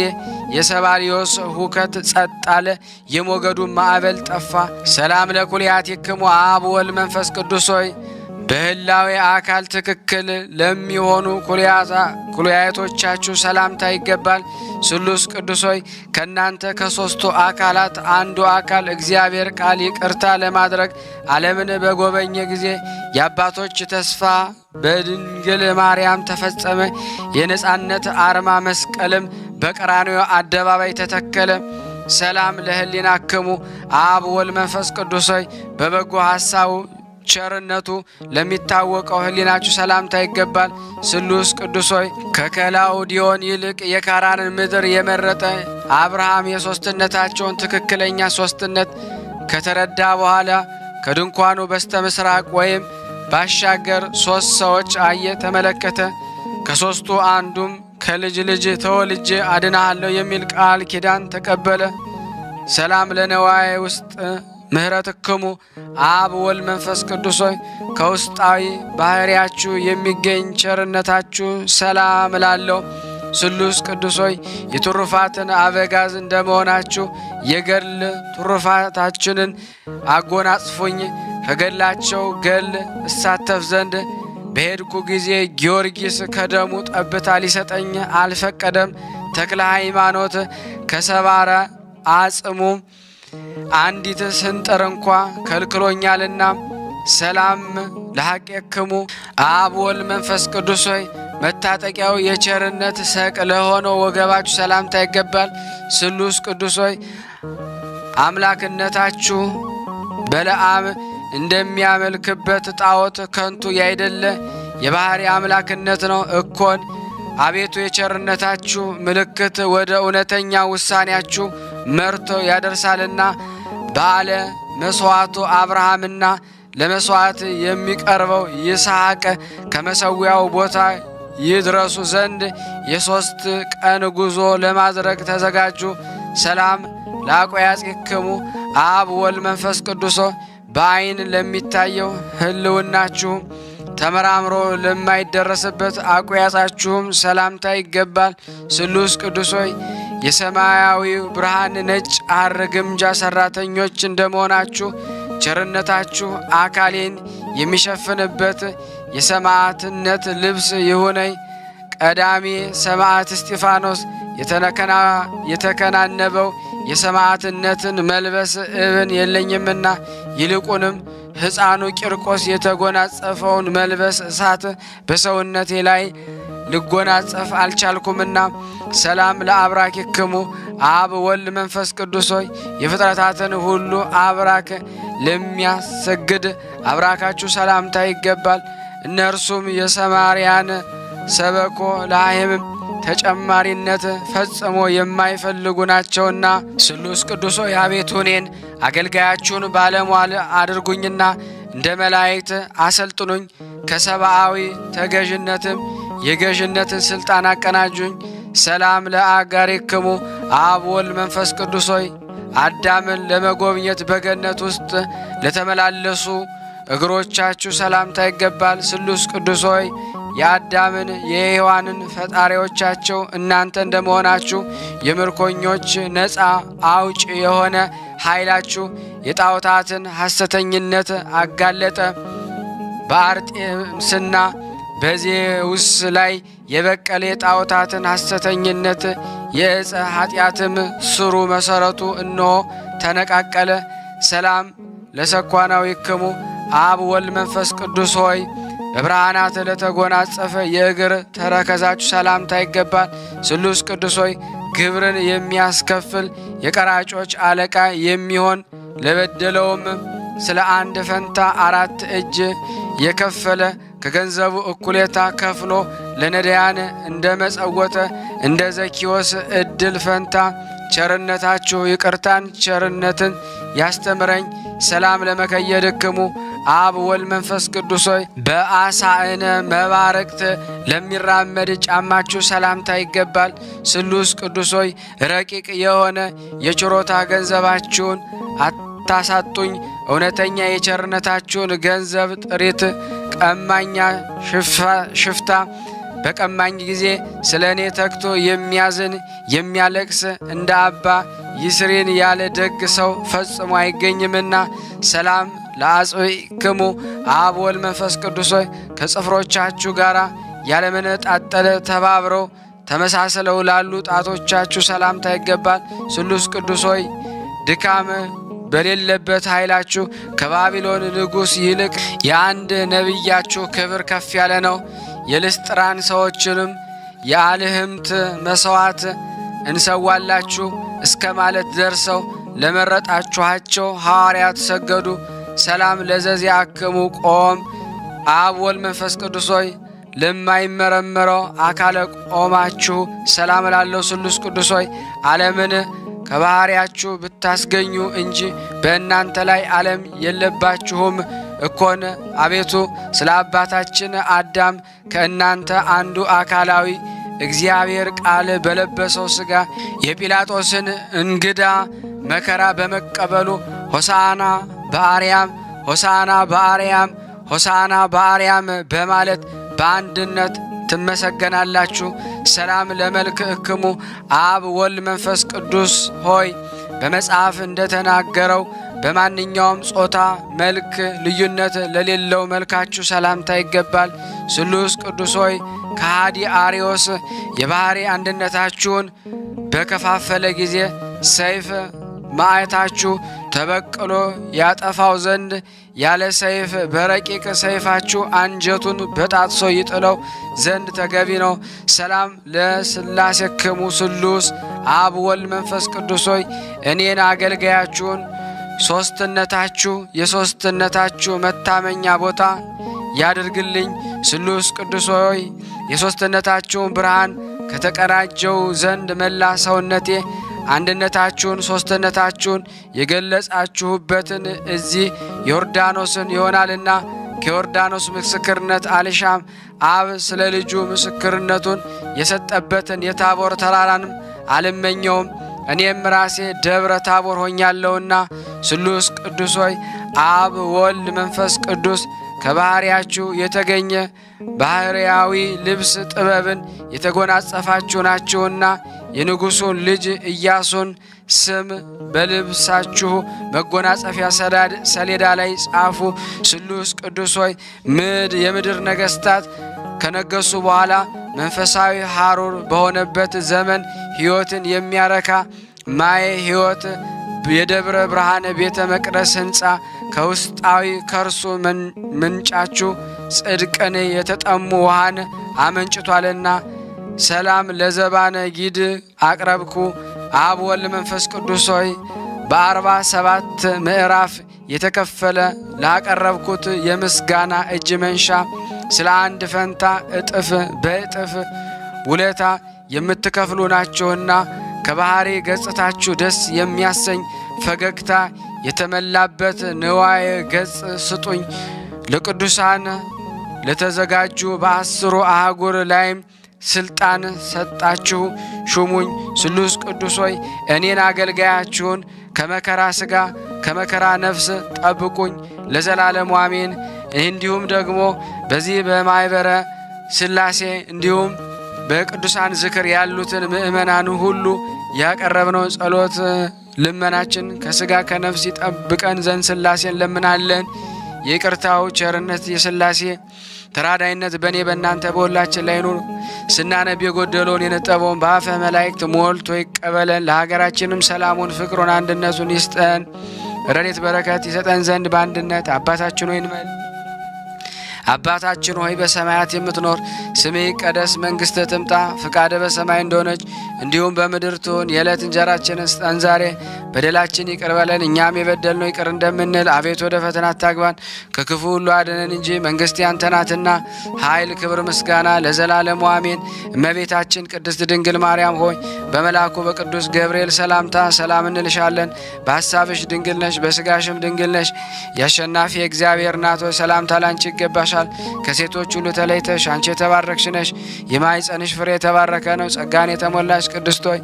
የሰባልዮስ ሁከት ጸጥ አለ፣ የሞገዱ ማዕበል ጠፋ። ሰላም ለኩልያቲክሙ አብ ወልድ መንፈስ ቅዱስ ሆይ በህላዌ አካል ትክክል ለሚሆኑ ኩልያቶቻችሁ ሰላምታ ይገባል። ስሉስ ቅዱስ ሆይ ከእናንተ ከሦስቱ አካላት አንዱ አካል እግዚአብሔር ቃል ይቅርታ ለማድረግ ዓለምን በጎበኘ ጊዜ የአባቶች ተስፋ በድንግል ማርያም ተፈጸመ። የነጻነት አርማ መስቀልም በቀራንዮ አደባባይ ተተከለ። ሰላም ለህሊናክሙ አብ ወልድ መንፈስ ቅዱስ ሆይ በበጎ ሐሳቡ ቸርነቱ ለሚታወቀው ህሊናችሁ ሰላምታ ይገባል። ስሉስ ቅዱስ ሆይ ከከላውዲዮን ይልቅ የካራንን ምድር የመረጠ አብርሃም የሦስትነታቸውን ትክክለኛ ሦስትነት ከተረዳ በኋላ ከድንኳኑ በስተ ምስራቅ ወይም ባሻገር 3 ሰዎች አየ፣ ተመለከተ። ከሦስቱ አንዱም ከልጅ ልጅ ተወልጄ አድናሃለሁ የሚል ቃል ኪዳን ተቀበለ። ሰላም ለነዋይ ውስጥ ምህረትክሙ አብ ወልድ መንፈስ ቅዱስ ሆይ ከውስጣዊ ባህሪያችሁ የሚገኝ ቸርነታችሁ ሰላም እላለሁ። ስሉስ ቅዱስ ሆይ የትሩፋትን አበጋዝ እንደመሆናችሁ የገድል ትሩፋታችንን አጎናጽፉኝ። ከገድላቸው ገድል እሳተፍ ዘንድ በሄድኩ ጊዜ ጊዮርጊስ ከደሙ ጠብታ ሊሰጠኝ አልፈቀደም። ተክለ ሃይማኖት ከሰባረ አጽሙ አንዲት ስንጥር እንኳ ከልክሎኛልና። ሰላም ለሐቄክሙ አብ ወልድ መንፈስ ቅዱስ ሆይ መታጠቂያው የቸርነት ሰቅ ለሆነው ወገባችሁ ሰላምታ ይገባል። ስሉስ ቅዱስ ሆይ አምላክነታችሁ በለዓም እንደሚያመልክበት ጣዖት ከንቱ ያይደለ የባህሪ አምላክነት ነው እኮን። አቤቱ የቸርነታችሁ ምልክት ወደ እውነተኛ ውሳኔያችሁ መርቶ ያደርሳልና በዓለ መሥዋዕቱ አብርሃምና ለመሥዋዕት የሚቀርበው ይስሐቅ ከመሠዊያው ቦታ ይድረሱ ዘንድ የ3 ቀን ጉዞ ለማድረግ ተዘጋጁ። ሰላም ለአቆያጽክሙ አብ ወልድ መንፈስ ቅዱስ በዓይን ለሚታየው ህልውናችሁ ተመራምሮ ለማይደረስበት አቆያጻችሁም ሰላምታ ይገባል። ስሉስ ቅዱስ ሆይ የሰማያዊው ብርሃን ነጭ ሐር ግምጃ ሠራተኞች እንደመሆናችሁ ቸርነታችሁ አካሌን የሚሸፍንበት የሰማዕትነት ልብስ ይሁነኝ። ቀዳሜ ሰማዕት እስጢፋኖስ የተከናነበው የሰማዕትነትን መልበስ እብን የለኝምና ይልቁንም ሕፃኑ ቂርቆስ የተጎናጸፈውን መልበስ እሳት በሰውነቴ ላይ ልጎናጸፍ አልቻልኩምና። ሰላም ለአብራክክሙ አብ ወልድ መንፈስ ቅዱስ ሆይ የፍጥረታትን ሁሉ አብራክ ለሚያሰግድ አብራካችሁ ሰላምታ ይገባል። እነርሱም የሰማርያን ሰበኮ ላህምም ተጨማሪነት ፈጽሞ የማይፈልጉ ናቸውና። ስሉስ ቅዱስ ሆይ አቤቱ እኔን አገልጋያችሁን ባለሟል አድርጉኝና እንደ መላእክት አሰልጥኑኝ። ከሰብአዊ ተገዥነትም የገዥነትን ሥልጣን አቀናጁኝ። ሰላም ለአጋሪክሙ አብ ወልድ መንፈስ ቅዱስ ሆይ አዳምን ለመጎብኘት በገነት ውስጥ ለተመላለሱ እግሮቻችሁ ሰላምታ ይገባል። ስሉስ ቅዱስ ሆይ የአዳምን የሔዋንን ፈጣሪዎቻቸው እናንተ እንደመሆናችሁ የምርኮኞች ነፃ አውጭ የሆነ ኃይላችሁ የጣዖታትን ሐሰተኝነት አጋለጠ። በአርጤምስና በዜውስ ላይ የበቀለ የጣዖታትን ሐሰተኝነት የዕፀ ኃጢአትም ስሩ መሠረቱ እነሆ ተነቃቀለ። ሰላም ለሰኳናዊክሙ አብ ወልድ መንፈስ ቅዱስ ሆይ በብርሃናት ለተጎናጸፈ የእግር ተረከዛችሁ ሰላምታ ይገባል። ስሉስ ቅዱስ ሆይ ግብርን የሚያስከፍል የቀራጮች አለቃ የሚሆን ለበደለውም ስለ አንድ ፈንታ 4 እጅ የከፈለ ከገንዘቡ እኩሌታ ከፍሎ ለነዳያን እንደ መጸወተ እንደ ዘኪዎስ እድል ፈንታ ቸርነታችሁ ይቅርታን ቸርነትን ያስተምረኝ። ሰላም ለመከየድክሙ አብ ወልድ መንፈስ ቅዱስ ሆይ በአሳእነ መባረቅት ለሚራመድ ጫማችሁ ሰላምታ ይገባል። ስሉስ ቅዱስ ሆይ ረቂቅ የሆነ የችሮታ ገንዘባችሁን አታሳጡኝ። እውነተኛ የቸርነታችሁን ገንዘብ ጥሪት ቀማኛ ሽፍታ በቀማኝ ጊዜ ስለ እኔ ተግቶ የሚያዝን የሚያለቅስ እንደ አባ ይስሬን ያለ ደግ ሰው ፈጽሞ አይገኝምና። ሰላም ለአጽብዕክሙ አብ ወልድ መንፈስ ቅዱስ ሆይ ከጽፍሮቻችሁ ጋር ያለመነጣጠለ ተባብረው ተመሳስለው ላሉ ጣቶቻችሁ ሰላምታ ይገባል። ስሉስ ቅዱስ ሆይ ድካም በሌለበት ኃይላችሁ ከባቢሎን ንጉሥ ይልቅ የአንድ ነቢያችሁ ክብር ከፍ ያለ ነው። የልስጥራን ሰዎችንም የአልህምት መሥዋዕት እንሰዋላችሁ እስከ ማለት ደርሰው ለመረጣችኋቸው ሐዋርያት ሰገዱ። ሰላም ለዘዚአክሙ ቆም አብ ወልድ መንፈስ ቅዱስ ሆይ ለማይመረመረው አካለ ቆማችሁ ሰላም ላለው ስሉስ ቅዱስ ሆይ ዓለምን ከባህሪያችሁ ብታስገኙ እንጂ በእናንተ ላይ ዓለም የለባችሁም እኮን። አቤቱ ስለ አባታችን አዳም ከእናንተ አንዱ አካላዊ እግዚአብሔር ቃል በለበሰው ሥጋ የጲላጦስን እንግዳ መከራ በመቀበሉ ሆሳዕና በአርያም ሆሳዕና በአርያም ሆሳዕና በአርያም በማለት በአንድነት ትመሰገናላችሁ። ሰላም ለመልክዕክሙ አብ ወልድ መንፈስ ቅዱስ ሆይ በመጽሐፍ እንደተናገረው በማንኛውም ጾታ መልክ ልዩነት ለሌለው መልካችሁ ሰላምታ ይገባል። ስሉስ ቅዱስ ሆይ ከሃዲ አርዮስ የባሕሪ አንድነታችሁን በከፋፈለ ጊዜ ሰይፍ ማዕታችሁ ተበቅሎ ያጠፋው ዘንድ ያለ ሰይፍ በረቂቅ ሰይፋችሁ አንጀቱን በጣጥሶ ይጥለው ዘንድ ተገቢ ነው። ሰላም ለሥላሴክሙ ስሉስ አብ ወልድ መንፈስ ቅዱስ ሆይ እኔን አገልጋያችሁን ሦስትነታችሁ የሦስትነታችሁ መታመኛ ቦታ ያድርግልኝ። ስሉስ ቅዱስ ሆይ የሦስትነታችሁን ብርሃን ከተቀዳጀው ዘንድ መላ ሰውነቴ አንድነታችሁን ሦስትነታችሁን የገለጻችሁበትን እዚህ ዮርዳኖስን ይሆናልና ከዮርዳኖስ ምስክርነት አልሻም። አብ ስለ ልጁ ምስክርነቱን የሰጠበትን የታቦር ተራራንም አልመኘውም። እኔም ራሴ ደብረ ታቦር ሆኛለሁና ስሉስ ቅዱስ ሆይ አብ ወልድ መንፈስ ቅዱስ ከባህሪያችሁ የተገኘ ባህሪያዊ ልብስ ጥበብን የተጎናጸፋችሁ ናችሁና የንጉሡን ልጅ ኢያሱን ስም በልብሳችሁ መጎናጸፊያ ሰሌዳ ላይ ጻፉ። ስሉስ ቅዱስ ሆይ የምድር ነገሥታት ከነገሱ በኋላ መንፈሳዊ ሐሩር በሆነበት ዘመን ሕይወትን የሚያረካ ማየ ሕይወት የደብረ ብርሃን ቤተ መቅደስ ሕንፃ ከውስጣዊ ከርሱ ምንጫችሁ ጽድቅን የተጠሙ ውሃን አመንጭቷልና ሰላም ለዘባነ ጊድ አቅረብኩ። አብ ወልድ መንፈስ ቅዱስ ሆይ በ47 ምዕራፍ የተከፈለ ላቀረብኩት የምስጋና እጅ መንሻ ስለ አንድ ፈንታ እጥፍ በእጥፍ ውለታ የምትከፍሉ ናችሁና ከባህሪ ገጽታችሁ ደስ የሚያሰኝ ፈገግታ የተመላበት ንዋየ ገጽ ስጡኝ። ለቅዱሳን ለተዘጋጁ በ10 አህጉር ላይም ስልጣን ሰጣችሁ ሹሙኝ። ስሉስ ቅዱስ ሆይ እኔን አገልጋያችሁን ከመከራ ሥጋ ከመከራ ነፍስ ጠብቁኝ ለዘላለሙ አሜን። እንዲሁም ደግሞ በዚህ በማኅበረ ሥላሴ እንዲሁም በቅዱሳን ዝክር ያሉትን ምእመናን ሁሉ ያቀረብነው ጸሎት ልመናችን ከሥጋ ከነፍስ ይጠብቀን ዘንድ ሥላሴን ለምናለን። የይቅርታው ቸርነት የሥላሴ ተራዳይነት በእኔ በእናንተ በሁላችን ላይ ኑር። ስናነብ የጎደለውን የነጠበውን በአፈ መላእክት ሞልቶ ይቀበለን። ለሀገራችንም ሰላሙን፣ ፍቅሩን፣ አንድነቱን ይስጠን። ረድኤት በረከት ይሰጠን ዘንድ በአንድነት አባታችን ሆይ እንበል። አባታችን ሆይ በሰማያት የምትኖር ስምህ ይቀደስ፣ መንግሥትህ ትምጣ፣ ፍቃድህ በሰማይ እንደሆነች እንዲሁም በምድር ትሁን። የዕለት እንጀራችንን ስጠን ዛሬ፣ በደላችን ይቅር በለን እኛም የበደልነው ይቅር እንደምንል፣ አቤቱ ወደ ፈተና አታግባን ከክፉ ሁሉ አድነን እንጂ መንግሥት ያንተ ናትና ኃይል፣ ክብር፣ ምስጋና ለዘላለሙ አሜን። እመቤታችን ቅድስት ድንግል ማርያም ሆይ በመልአኩ በቅዱስ ገብርኤል ሰላምታ ሰላም እንልሻለን። በሐሳብሽ ድንግል ነሽ፣ በሥጋሽም ድንግል ነሽ። የአሸናፊ የእግዚአብሔር እናት ሆይ ሰላምታ ላንቺ ይገባሻል። ከሴቶች ሁሉ ተለይተሽ አንቺ የተባረክሽ ነሽ፣ የማኅፀንሽ ፍሬ የተባረከ ነው። ጸጋን የተሞላሽ ቅድስት ሆይ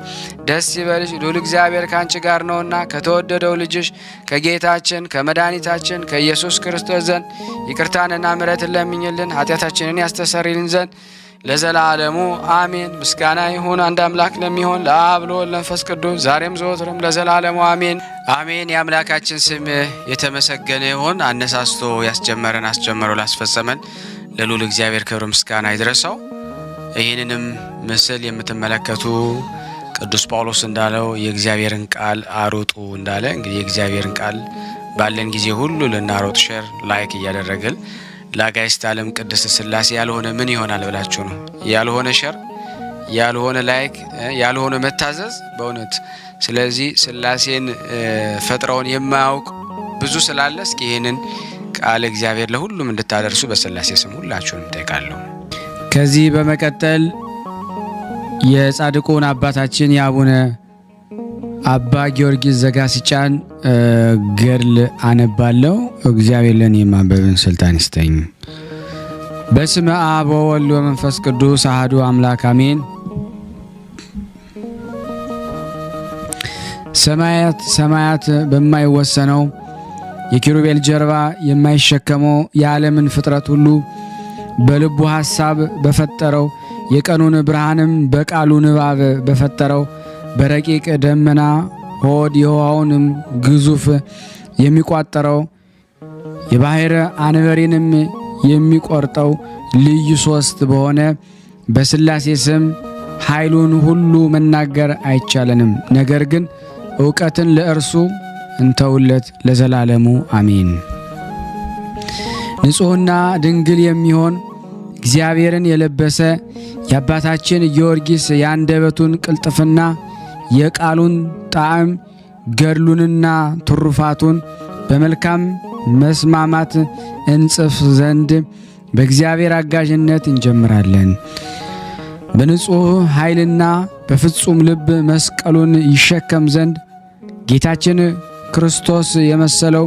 ደስ ይበልሽ፣ ልዑል እግዚአብሔር ከአንቺ ጋር ነውና ከተወደደው ልጅሽ ከጌታችን ከመድኃኒታችን ከኢየሱስ ክርስቶስ ዘንድ ይቅርታንና ምሕረትን ለምኝልን ኃጢአታችንን ያስተሰርይልን ዘንድ ለዘላለሙ አሜን። ምስጋና ይሁን አንድ አምላክ ለሚሆን ለአብ ለወልድ ለመንፈስ ቅዱስ ዛሬም ዘወትርም ለዘላለሙ አሜን አሜን። የአምላካችን ስም የተመሰገነ ይሁን። አነሳስቶ ያስጀመረን አስጀመሮ ላስፈጸመን ለልዑል እግዚአብሔር ክብር ምስጋና ይድረሰው። ይህንንም ምስል የምትመለከቱ ቅዱስ ጳውሎስ እንዳለው የእግዚአብሔርን ቃል አሩጡ እንዳለ እንግዲህ የእግዚአብሔርን ቃል ባለን ጊዜ ሁሉ ልናሮጥ ሼር ላይክ እያደረግን ለአጋዕዝተ ዓለም ቅድስት ሥላሴ ያልሆነ ምን ይሆናል ብላችሁ ነው? ያልሆነ ሸር፣ ያልሆነ ላይክ፣ ያልሆነ መታዘዝ በእውነት ስለዚህ ሥላሴን ፈጥረውን የማያውቅ ብዙ ስላለ እስኪ ይህንን ቃል እግዚአብሔር ለሁሉም እንድታደርሱ በሥላሴ ስም ሁላችሁንም ጠይቃለሁ። ከዚህ በመቀጠል የጻድቁን አባታችን የአቡነ አባ ጊዮርጊስ ዘጋስጫን ገድል አነባለሁ። እግዚአብሔር ለኔ የማንበብን ስልጣን ይስጠኝ። በስመ አብ ወወልድ ወመንፈስ ቅዱስ አሐዱ አምላክ አሜን። ሰማያት በማይወሰነው የኪሩቤል ጀርባ የማይሸከመው የዓለምን ፍጥረት ሁሉ በልቡ ሐሳብ በፈጠረው የቀኑን ብርሃንም በቃሉ ንባብ በፈጠረው በረቂቅ ደመና ሆድ የውሃውንም ግዙፍ የሚቋጠረው የባሕር አንበሪንም የሚቆርጠው ልዩ ሦስት በሆነ በሥላሴ ስም ኃይሉን ሁሉ መናገር አይቻለንም። ነገር ግን ዕውቀትን ለእርሱ እንተውለት ለዘላለሙ አሜን። ንጹሕና ድንግል የሚሆን እግዚአብሔርን የለበሰ የአባታችን ጊዮርጊስ የአንደበቱን ቅልጥፍና የቃሉን ጣዕም ገድሉንና ትሩፋቱን በመልካም መስማማት እንጽፍ ዘንድ በእግዚአብሔር አጋዥነት እንጀምራለን። በንጹሕ ኃይልና በፍጹም ልብ መስቀሉን ይሸከም ዘንድ ጌታችን ክርስቶስ የመሰለው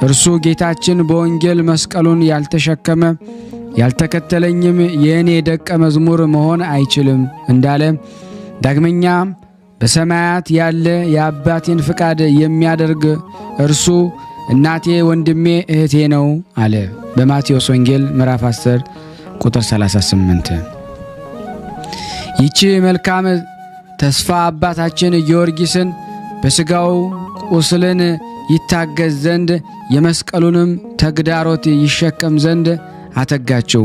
እርሱ ጌታችን በወንጌል መስቀሉን ያልተሸከመ ያልተከተለኝም የእኔ ደቀ መዝሙር መሆን አይችልም እንዳለ ዳግመኛ በሰማያት ያለ የአባቴን ፍቃድ የሚያደርግ እርሱ እናቴ ወንድሜ እህቴ ነው አለ። በማቴዎስ ወንጌል ምዕራፍ 10 ቁጥር 38። ይቺ መልካም ተስፋ አባታችን ጊዮርጊስን በሥጋው ቁስልን ይታገዝ ዘንድ የመስቀሉንም ተግዳሮት ይሸከም ዘንድ አተጋችው።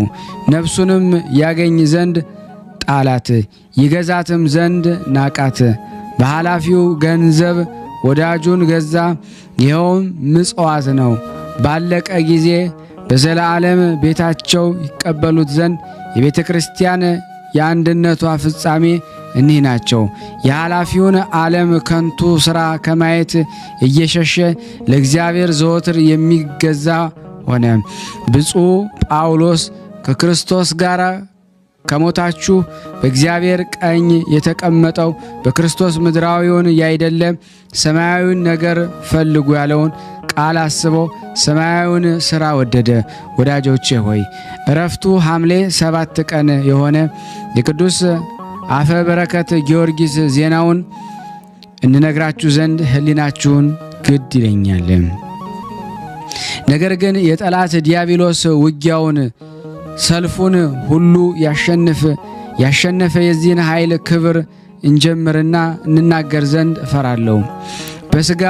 ነፍሱንም ያገኝ ዘንድ ጣላት፣ ይገዛትም ዘንድ ናቃት። በኃላፊው ገንዘብ ወዳጁን ገዛ፣ ይኸውም ምጽዋት ነው። ባለቀ ጊዜ በዘላለም ቤታቸው ይቀበሉት ዘንድ የቤተ ክርስቲያን የአንድነቷ ፍጻሜ እኒህ ናቸው። የኃላፊውን ዓለም ከንቱ ሥራ ከማየት እየሸሸ ለእግዚአብሔር ዘወትር የሚገዛ ሆነ። ብፁዕ ጳውሎስ ከክርስቶስ ጋር ከሞታችሁ በእግዚአብሔር ቀኝ የተቀመጠው በክርስቶስ ምድራዊውን ያይደለ ሰማያዊውን ነገር ፈልጉ ያለውን ቃል አስቦ ሰማያዊውን ሥራ ወደደ። ወዳጆቼ ሆይ ዕረፍቱ ሐምሌ 7 ቀን የሆነ የቅዱስ አፈ በረከት ጊዮርጊስ ዜናውን እንነግራችሁ ዘንድ ሕሊናችሁን ግድ ይለኛል። ነገር ግን የጠላት ዲያብሎስ ውጊያውን ሰልፉን ሁሉ ያሸነፈ የዚህን ኃይል ክብር እንጀምርና እንናገር ዘንድ እፈራለሁ። በሥጋ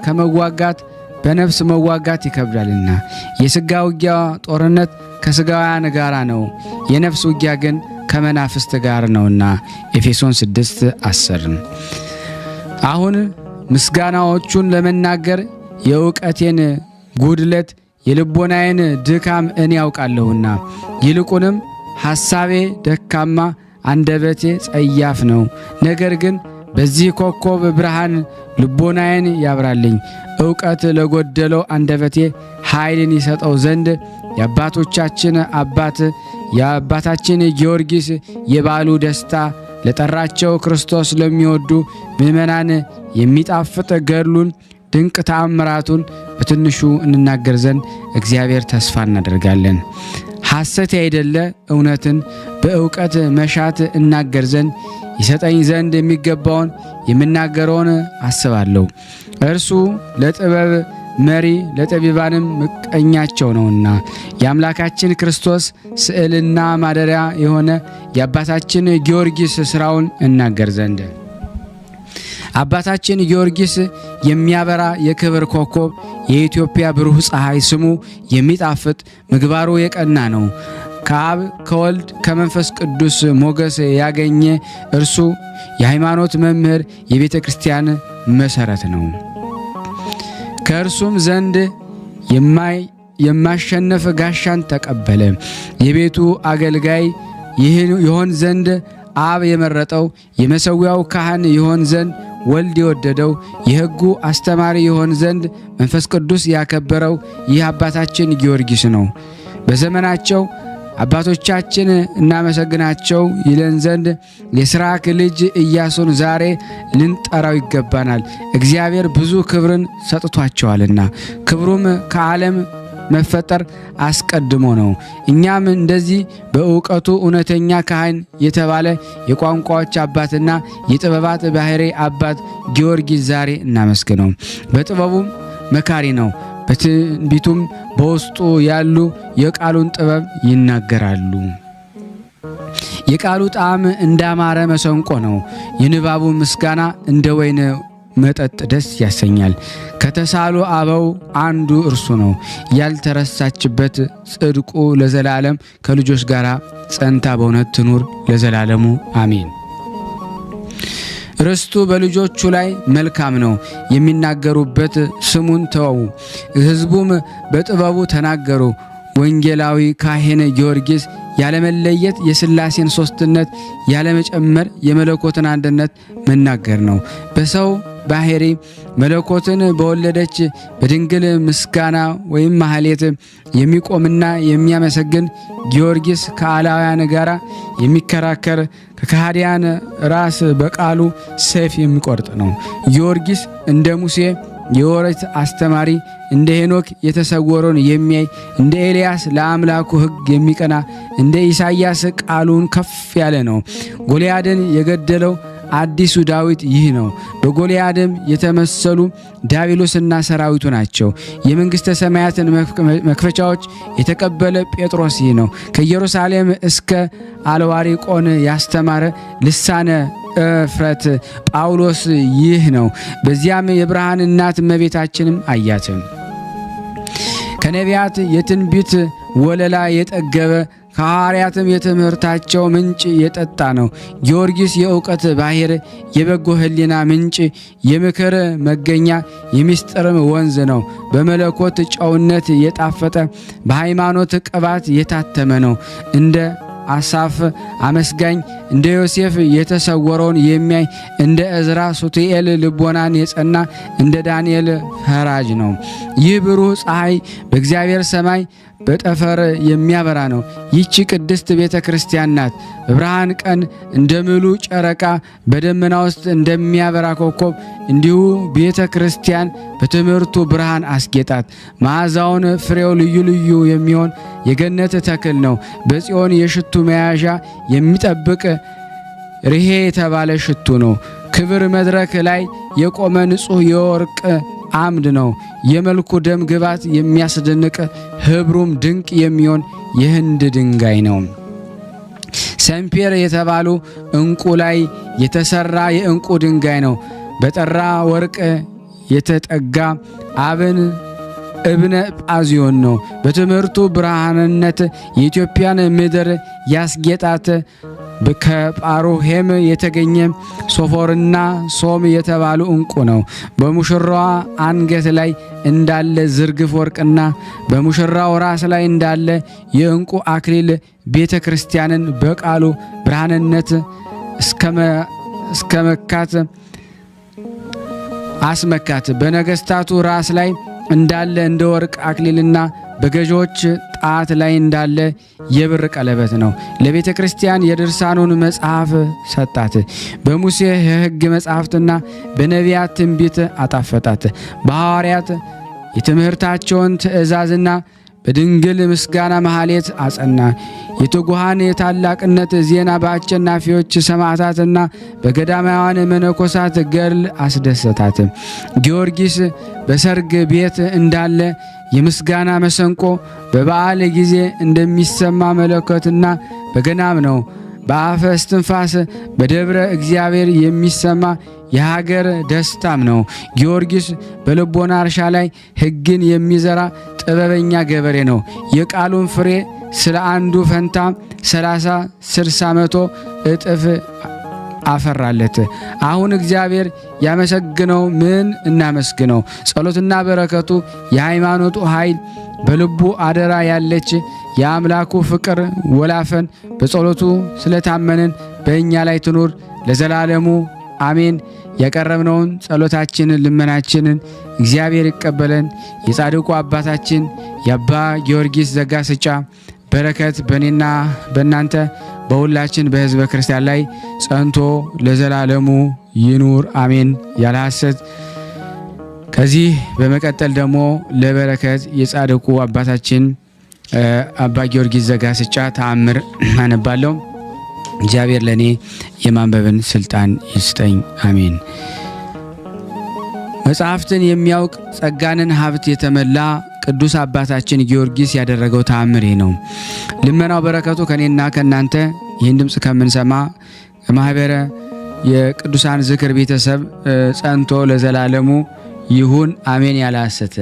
ከመዋጋት በነፍስ መዋጋት ይከብዳልና። የሥጋ ውጊያ ጦርነት ከሥጋውያን ጋር ነው፣ የነፍስ ውጊያ ግን ከመናፍስት ጋር ነውና። ኤፌሶን 6:10። አሁን ምስጋናዎቹን ለመናገር የእውቀቴን ጉድለት የልቦናዬን ድካም እኔ ያውቃለሁና፣ ይልቁንም ሐሳቤ ደካማ አንደበቴ ጸያፍ ነው። ነገር ግን በዚህ ኮከብ ብርሃን ልቦናዬን ያብራልኝ፣ ዕውቀት ለጎደለው አንደበቴ ኃይልን ይሰጠው ዘንድ የአባቶቻችን አባት የአባታችን ጊዮርጊስ የበዓሉ ደስታ ለጠራቸው ክርስቶስ ለሚወዱ ምእመናን የሚጣፍጥ ገድሉን ድንቅ ተአምራቱን በትንሹ እንናገር ዘንድ እግዚአብሔር ተስፋ እናደርጋለን። ሐሰት ያይደለ እውነትን በእውቀት መሻት እናገር ዘንድ ይሰጠኝ ዘንድ የሚገባውን የምናገረውን አስባለሁ። እርሱ ለጥበብ መሪ ለጠቢባንም ምቀኛቸው ነውና የአምላካችን ክርስቶስ ስዕልና ማደሪያ የሆነ የአባታችን ጊዮርጊስ ሥራውን እናገር ዘንድ አባታችን ጊዮርጊስ የሚያበራ የክብር ኮከብ የኢትዮጵያ ብሩህ ፀሐይ ስሙ የሚጣፍጥ ምግባሩ የቀና ነው። ከአብ ከወልድ ከመንፈስ ቅዱስ ሞገስ ያገኘ እርሱ የሃይማኖት መምህር የቤተ ክርስቲያን መሠረት ነው። ከእርሱም ዘንድ የማሸነፍ ጋሻን ተቀበለ። የቤቱ አገልጋይ ይሆን ዘንድ አብ የመረጠው የመሠዊያው ካህን ይሆን ዘንድ ወልድ የወደደው የሕጉ አስተማሪ ይሆን ዘንድ መንፈስ ቅዱስ ያከበረው ይህ አባታችን ጊዮርጊስ ነው። በዘመናቸው አባቶቻችን እናመሰግናቸው ይለን ዘንድ የስራክ ልጅ ኢያሱን ዛሬ ልንጠራው ይገባናል። እግዚአብሔር ብዙ ክብርን ሰጥቷቸዋልና ክብሩም ከዓለም መፈጠር አስቀድሞ ነው። እኛም እንደዚህ በእውቀቱ እውነተኛ ካህን የተባለ የቋንቋዎች አባትና የጥበባት ባሕሪ አባት ጊዮርጊስ ዛሬ እናመስግነው። በጥበቡም መካሪ ነው። በትንቢቱም በውስጡ ያሉ የቃሉን ጥበብ ይናገራሉ። የቃሉ ጣዕም እንዳማረ መሰንቆ ነው። የንባቡ ምስጋና እንደ ወይን መጠጥ ደስ ያሰኛል። ከተሳሉ አበው አንዱ እርሱ ነው። ያልተረሳችበት ጽድቁ ለዘላለም ከልጆች ጋር ጸንታ በእውነት ትኑር ለዘላለሙ አሜን። ርስቱ በልጆቹ ላይ መልካም ነው። የሚናገሩበት ስሙን ተወው። ሕዝቡም በጥበቡ ተናገሩ። ወንጌላዊ ካህን ጊዮርጊስ ያለመለየት የሥላሴን ሦስትነት ያለመጨመር የመለኮትን አንድነት መናገር ነው። በሰው ባህሪ መለኮትን በወለደች በድንግል ምስጋና ወይም ማህሌት የሚቆምና የሚያመሰግን ጊዮርጊስ ከአላውያን ጋር የሚከራከር ከካህዲያን ራስ በቃሉ ሰይፍ የሚቆርጥ ነው። ጊዮርጊስ እንደ ሙሴ የኦሪት አስተማሪ፣ እንደ ሄኖክ የተሰወረውን የሚያይ፣ እንደ ኤልያስ ለአምላኩ ሕግ የሚቀና፣ እንደ ኢሳይያስ ቃሉን ከፍ ያለ ነው። ጎልያድን የገደለው አዲሱ ዳዊት ይህ ነው። በጎልያድም የተመሰሉ ዲያብሎስና ሰራዊቱ ናቸው። የመንግሥተ ሰማያትን መክፈቻዎች የተቀበለ ጴጥሮስ ይህ ነው። ከኢየሩሳሌም እስከ አልዋሪቆን ያስተማረ ልሳነ እፍረት ጳውሎስ ይህ ነው። በዚያም የብርሃን እናት እመቤታችንም አያትም። ከነቢያት የትንቢት ወለላ የጠገበ ከሐዋርያትም የትምህርታቸው ምንጭ የጠጣ ነው። ጊዮርጊስ የእውቀት ባሕር፣ የበጎ ሕሊና ምንጭ፣ የምክር መገኛ፣ የምስጢርም ወንዝ ነው። በመለኮት ጨውነት የጣፈጠ በሃይማኖት ቅባት የታተመ ነው። እንደ አሳፍ አመስጋኝ፣ እንደ ዮሴፍ የተሰወረውን የሚያይ፣ እንደ እዝራ ሱቱኤል ልቦናን የጸና፣ እንደ ዳንኤል ፈራጅ ነው። ይህ ብሩህ ፀሐይ በእግዚአብሔር ሰማይ በጠፈር የሚያበራ ነው። ይህች ቅድስት ቤተ ክርስቲያን ናት። በብርሃን ቀን እንደ ምሉ ጨረቃ በደመና ውስጥ እንደሚያበራ ኮከብ እንዲሁ ቤተ ክርስቲያን በትምህርቱ ብርሃን አስጌጣት። መዓዛውን ፍሬው ልዩ ልዩ የሚሆን የገነት ተክል ነው። በጽዮን የሽቱ መያዣ የሚጠብቅ ርሄ የተባለ ሽቱ ነው። ክብር መድረክ ላይ የቆመ ንጹሕ የወርቅ አምድ ነው። የመልኩ ደም ግባት የሚያስደንቅ ህብሩም ድንቅ የሚሆን የህንድ ድንጋይ ነው። ሰምፔር የተባሉ ዕንቁ ላይ የተሰራ የዕንቁ ድንጋይ ነው። በጠራ ወርቅ የተጠጋ እብነ ጳዚዮን ነው። በትምህርቱ ብርሃንነት የኢትዮጵያን ምድር ያስጌጣት ከጳሮሄም የተገኘ ሶፎርና ሶም የተባሉ ዕንቁ ነው። በሙሽራዋ አንገት ላይ እንዳለ ዝርግፍ ወርቅና በሙሽራው ራስ ላይ እንዳለ የዕንቁ አክሊል ቤተ ክርስቲያንን በቃሉ ብርሃንነት እስከ መካት አስመካት። በነገስታቱ ራስ ላይ እንዳለ እንደ ወርቅ አክሊልና በገዢዎች ጣት ላይ እንዳለ የብር ቀለበት ነው። ለቤተ ክርስቲያን የድርሳኑን መጽሐፍ ሰጣት። በሙሴ የሕግ መጽሐፍትና በነቢያት ትንቢት አጣፈጣት። በሐዋርያት የትምህርታቸውን ትእዛዝና በድንግል ምስጋና መሐሌት አጸና። የትጉሃን የታላቅነት ዜና በአሸናፊዎች ሰማዕታትና በገዳማውያን መነኮሳት ገድል አስደሰታት። ጊዮርጊስ በሰርግ ቤት እንዳለ የምስጋና መሰንቆ በበዓል ጊዜ እንደሚሰማ መለከትና በገናም ነው። በአፈ እስትንፋስ በደብረ እግዚአብሔር የሚሰማ የሀገር ደስታም ነው። ጊዮርጊስ በልቦና እርሻ ላይ ሕግን የሚዘራ ጥበበኛ ገበሬ ነው። የቃሉን ፍሬ ስለ አንዱ ፈንታ 30፣ 60፣ 100 እጥፍ አፈራለት። አሁን እግዚአብሔር ያመሰግነው ምን እናመስግነው? ጸሎትና በረከቱ የሃይማኖቱ ኃይል በልቡ አደራ ያለች የአምላኩ ፍቅር ወላፈን በጸሎቱ ስለታመንን በእኛ ላይ ትኑር ለዘላለሙ አሜን። ያቀረብነውን ጸሎታችንን ልመናችንን እግዚአብሔር ይቀበለን። የጻድቁ አባታችን የአባ ጊዮርጊስ ዘጋስጫ በረከት በእኔና በእናንተ በሁላችን በሕዝበ ክርስቲያን ላይ ጸንቶ ለዘላለሙ ይኑር አሜን። ያለ ሐሰት ከዚህ በመቀጠል ደግሞ ለበረከት የጻድቁ አባታችን አባ ጊዮርጊስ ዘጋስጫ ተአምር አነባለሁ። እግዚአብሔር ለኔ የማንበብን ስልጣን ይስጠኝ አሜን። መጽሐፍትን የሚያውቅ ጸጋንን ሀብት የተመላ ቅዱስ አባታችን ጊዮርጊስ ያደረገው ተአምር ነው። ልመናው በረከቱ ከኔና ከናንተ ይህን ድምጽ ከምንሰማ ማህበረ የቅዱሳን ዝክር ቤተሰብ ጸንቶ ለዘላለሙ ይሁን አሜን። ያለ ሐሰት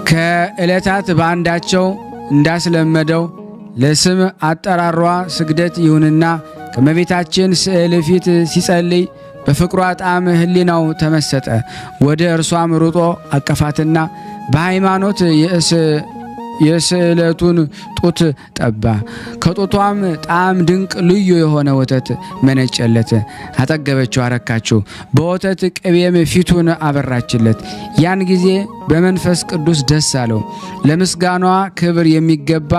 ከዕለታት በአንዳቸው እንዳስለመደው ለስም አጠራሯ ስግደት ይሁንና ከእመቤታችን ስዕል ፊት ሲጸልይ በፍቅሯ ጣዕም ሕሊናው ተመሰጠ። ወደ እርሷም ሩጦ አቀፋትና በሃይማኖት የስዕለቱን ጡት ጠባ። ከጡቷም ጣዕም ድንቅ ልዩ የሆነ ወተት መነጨለት። አጠገበችው፣ አረካችው። በወተት ቅቤም ፊቱን አበራችለት። ያን ጊዜ በመንፈስ ቅዱስ ደስ አለው። ለምስጋኗ ክብር የሚገባ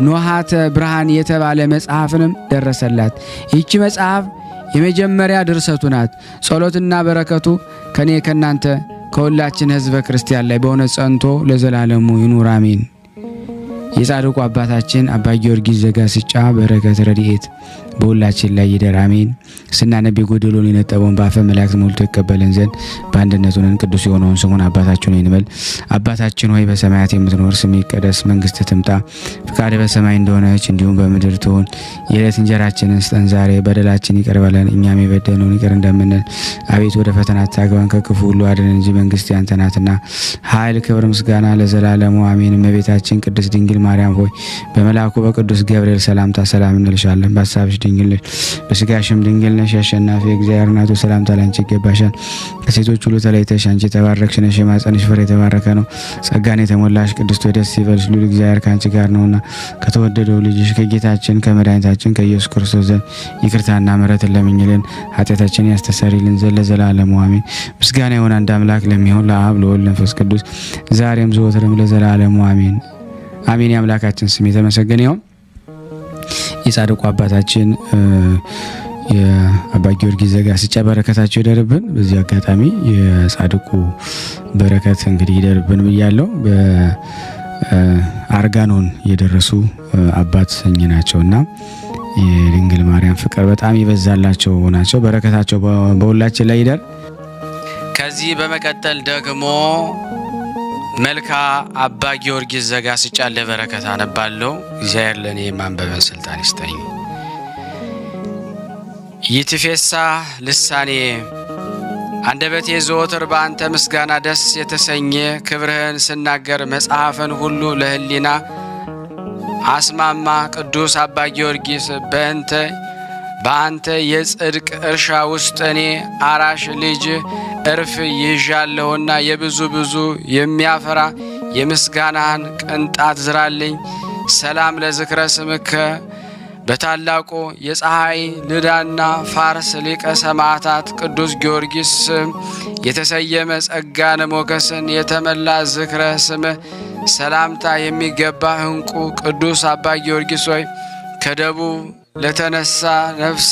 ኖሃተ ብርሃን የተባለ መጽሐፍንም ደረሰላት። ይህች መጽሐፍ የመጀመሪያ ድርሰቱ ናት። ጸሎትና በረከቱ ከኔ ከናንተ ከሁላችን ሕዝበ ክርስቲያን ላይ በእውነት ጸንቶ ለዘላለሙ ይኑር አሜን። የጻድቁ አባታችን አባ ጊዮርጊስ ዘጋስጫ በረከት ረድኤት በሁላችን ላይ ይደር አሜን። ስናነብ የጎደሎን የነጠበውን በአፈ መላእክት ሞልቶ ይቀበለን ዘንድ በአንድነት ሆነን ቅዱስ የሆነውን ስሙን አባታችን ሆይ እንበል። አባታችን ሆይ በሰማያት የምትኖር ስምህ ይቀደስ፣ መንግስትህ ትምጣ፣ ፈቃድህ በሰማይ እንደሆነች እንዲሁም በምድር ትሁን። የዕለት እንጀራችንን ስጠን ዛሬ፣ በደላችን ይቅር በለን እኛም የበደልነውን ይቅር እንደምንል፣ አቤቱ ወደ ፈተና አታግባን ከክፉ ሁሉ አድነን እንጂ መንግስት ያንተ ናትና፣ ኃይል፣ ክብር፣ ምስጋና ለዘላለሙ አሜን። እመቤታችን ቅድስት ድንግል ማርያም ሆይ በመልአኩ በቅዱስ ገብርኤል ሰላምታ ሰላም እንልሻለን። በሐሳብሽ ድንግል ነሽ፣ በስጋሽም ድንግል ነሽ። አሸናፊ እግዚአብሔር እናቱ ሰላምታ ላንቺ ይገባሻል። ከሴቶች ሁሉ ተለይተሽ አንቺ የተባረክሽ ነሽ፣ የማኅፀንሽ ፍሬ የተባረከ ነው። ጸጋን የተሞላሽ ቅድስት ሆይ ደስ ይበልሽ፣ ልዑል እግዚአብሔር ከአንቺ ጋር ነውና ከተወደደው ልጅሽ ከጌታችን ከመድኃኒታችን ከኢየሱስ ክርስቶስ ዘንድ ይቅርታና ምሕረትን ለምኝልን ኃጢአታችንን ያስተሰርይልን ዘንድ ለዘላለሙ አሜን። ምስጋና ይሁን አንድ አምላክ ለሚሆን ለአብ ለወልድ ለመንፈስ ቅዱስ ዛሬም ዘወትርም ለዘላለሙ አሜን አሜን። የአምላካችን ስም የተመሰገነ ይሁን። የጻድቁ አባታችን የአባ ጊዮርጊስ ዘጋስጫ በረከታቸው ይደርብን። በዚህ አጋጣሚ የጻድቁ በረከት እንግዲህ ይደርብን ብያለሁ። በአርጋኖን የደረሱ አባት ሰኝ ናቸውና የድንግል ማርያም ፍቅር በጣም ይበዛላቸው ናቸው። በረከታቸው በሁላችን ላይ ይደር። ከዚህ በመቀጠል ደግሞ መልካ አባ ጊዮርጊስ ዘጋስጫ ለበረከት አነባለሁ። እግዚአብሔር ለእኔ የማንበብን ስልጣን ይስጠኝ። ይትፌሳ ልሳኔ አንደበቴ ዘወትር በአንተ ምስጋና ደስ የተሰኘ ክብርህን ስናገር መጽሐፍን ሁሉ ለሕሊና አስማማ። ቅዱስ አባ ጊዮርጊስ በአንተ የጽድቅ እርሻ ውስጥ እኔ አራሽ ልጅ እርፍ ይዣለሁና የብዙ የሚያፈራ የምስጋናህን ቅንጣት ዝራልኝ። ሰላም ለዝክረ ስምከ በታላቁ የፀሐይ ልዳና ፋርስ ሊቀ ሰማዕታት ቅዱስ ጊዮርጊስ ስም የተሰየመ ጸጋነ ሞገስን የተመላ ዝክረ ስምህ ሰላምታ የሚገባ እንቁ ቅዱስ አባ ጊዮርጊስ ሆይ ከደቡብ ለተነሳ ነፍስ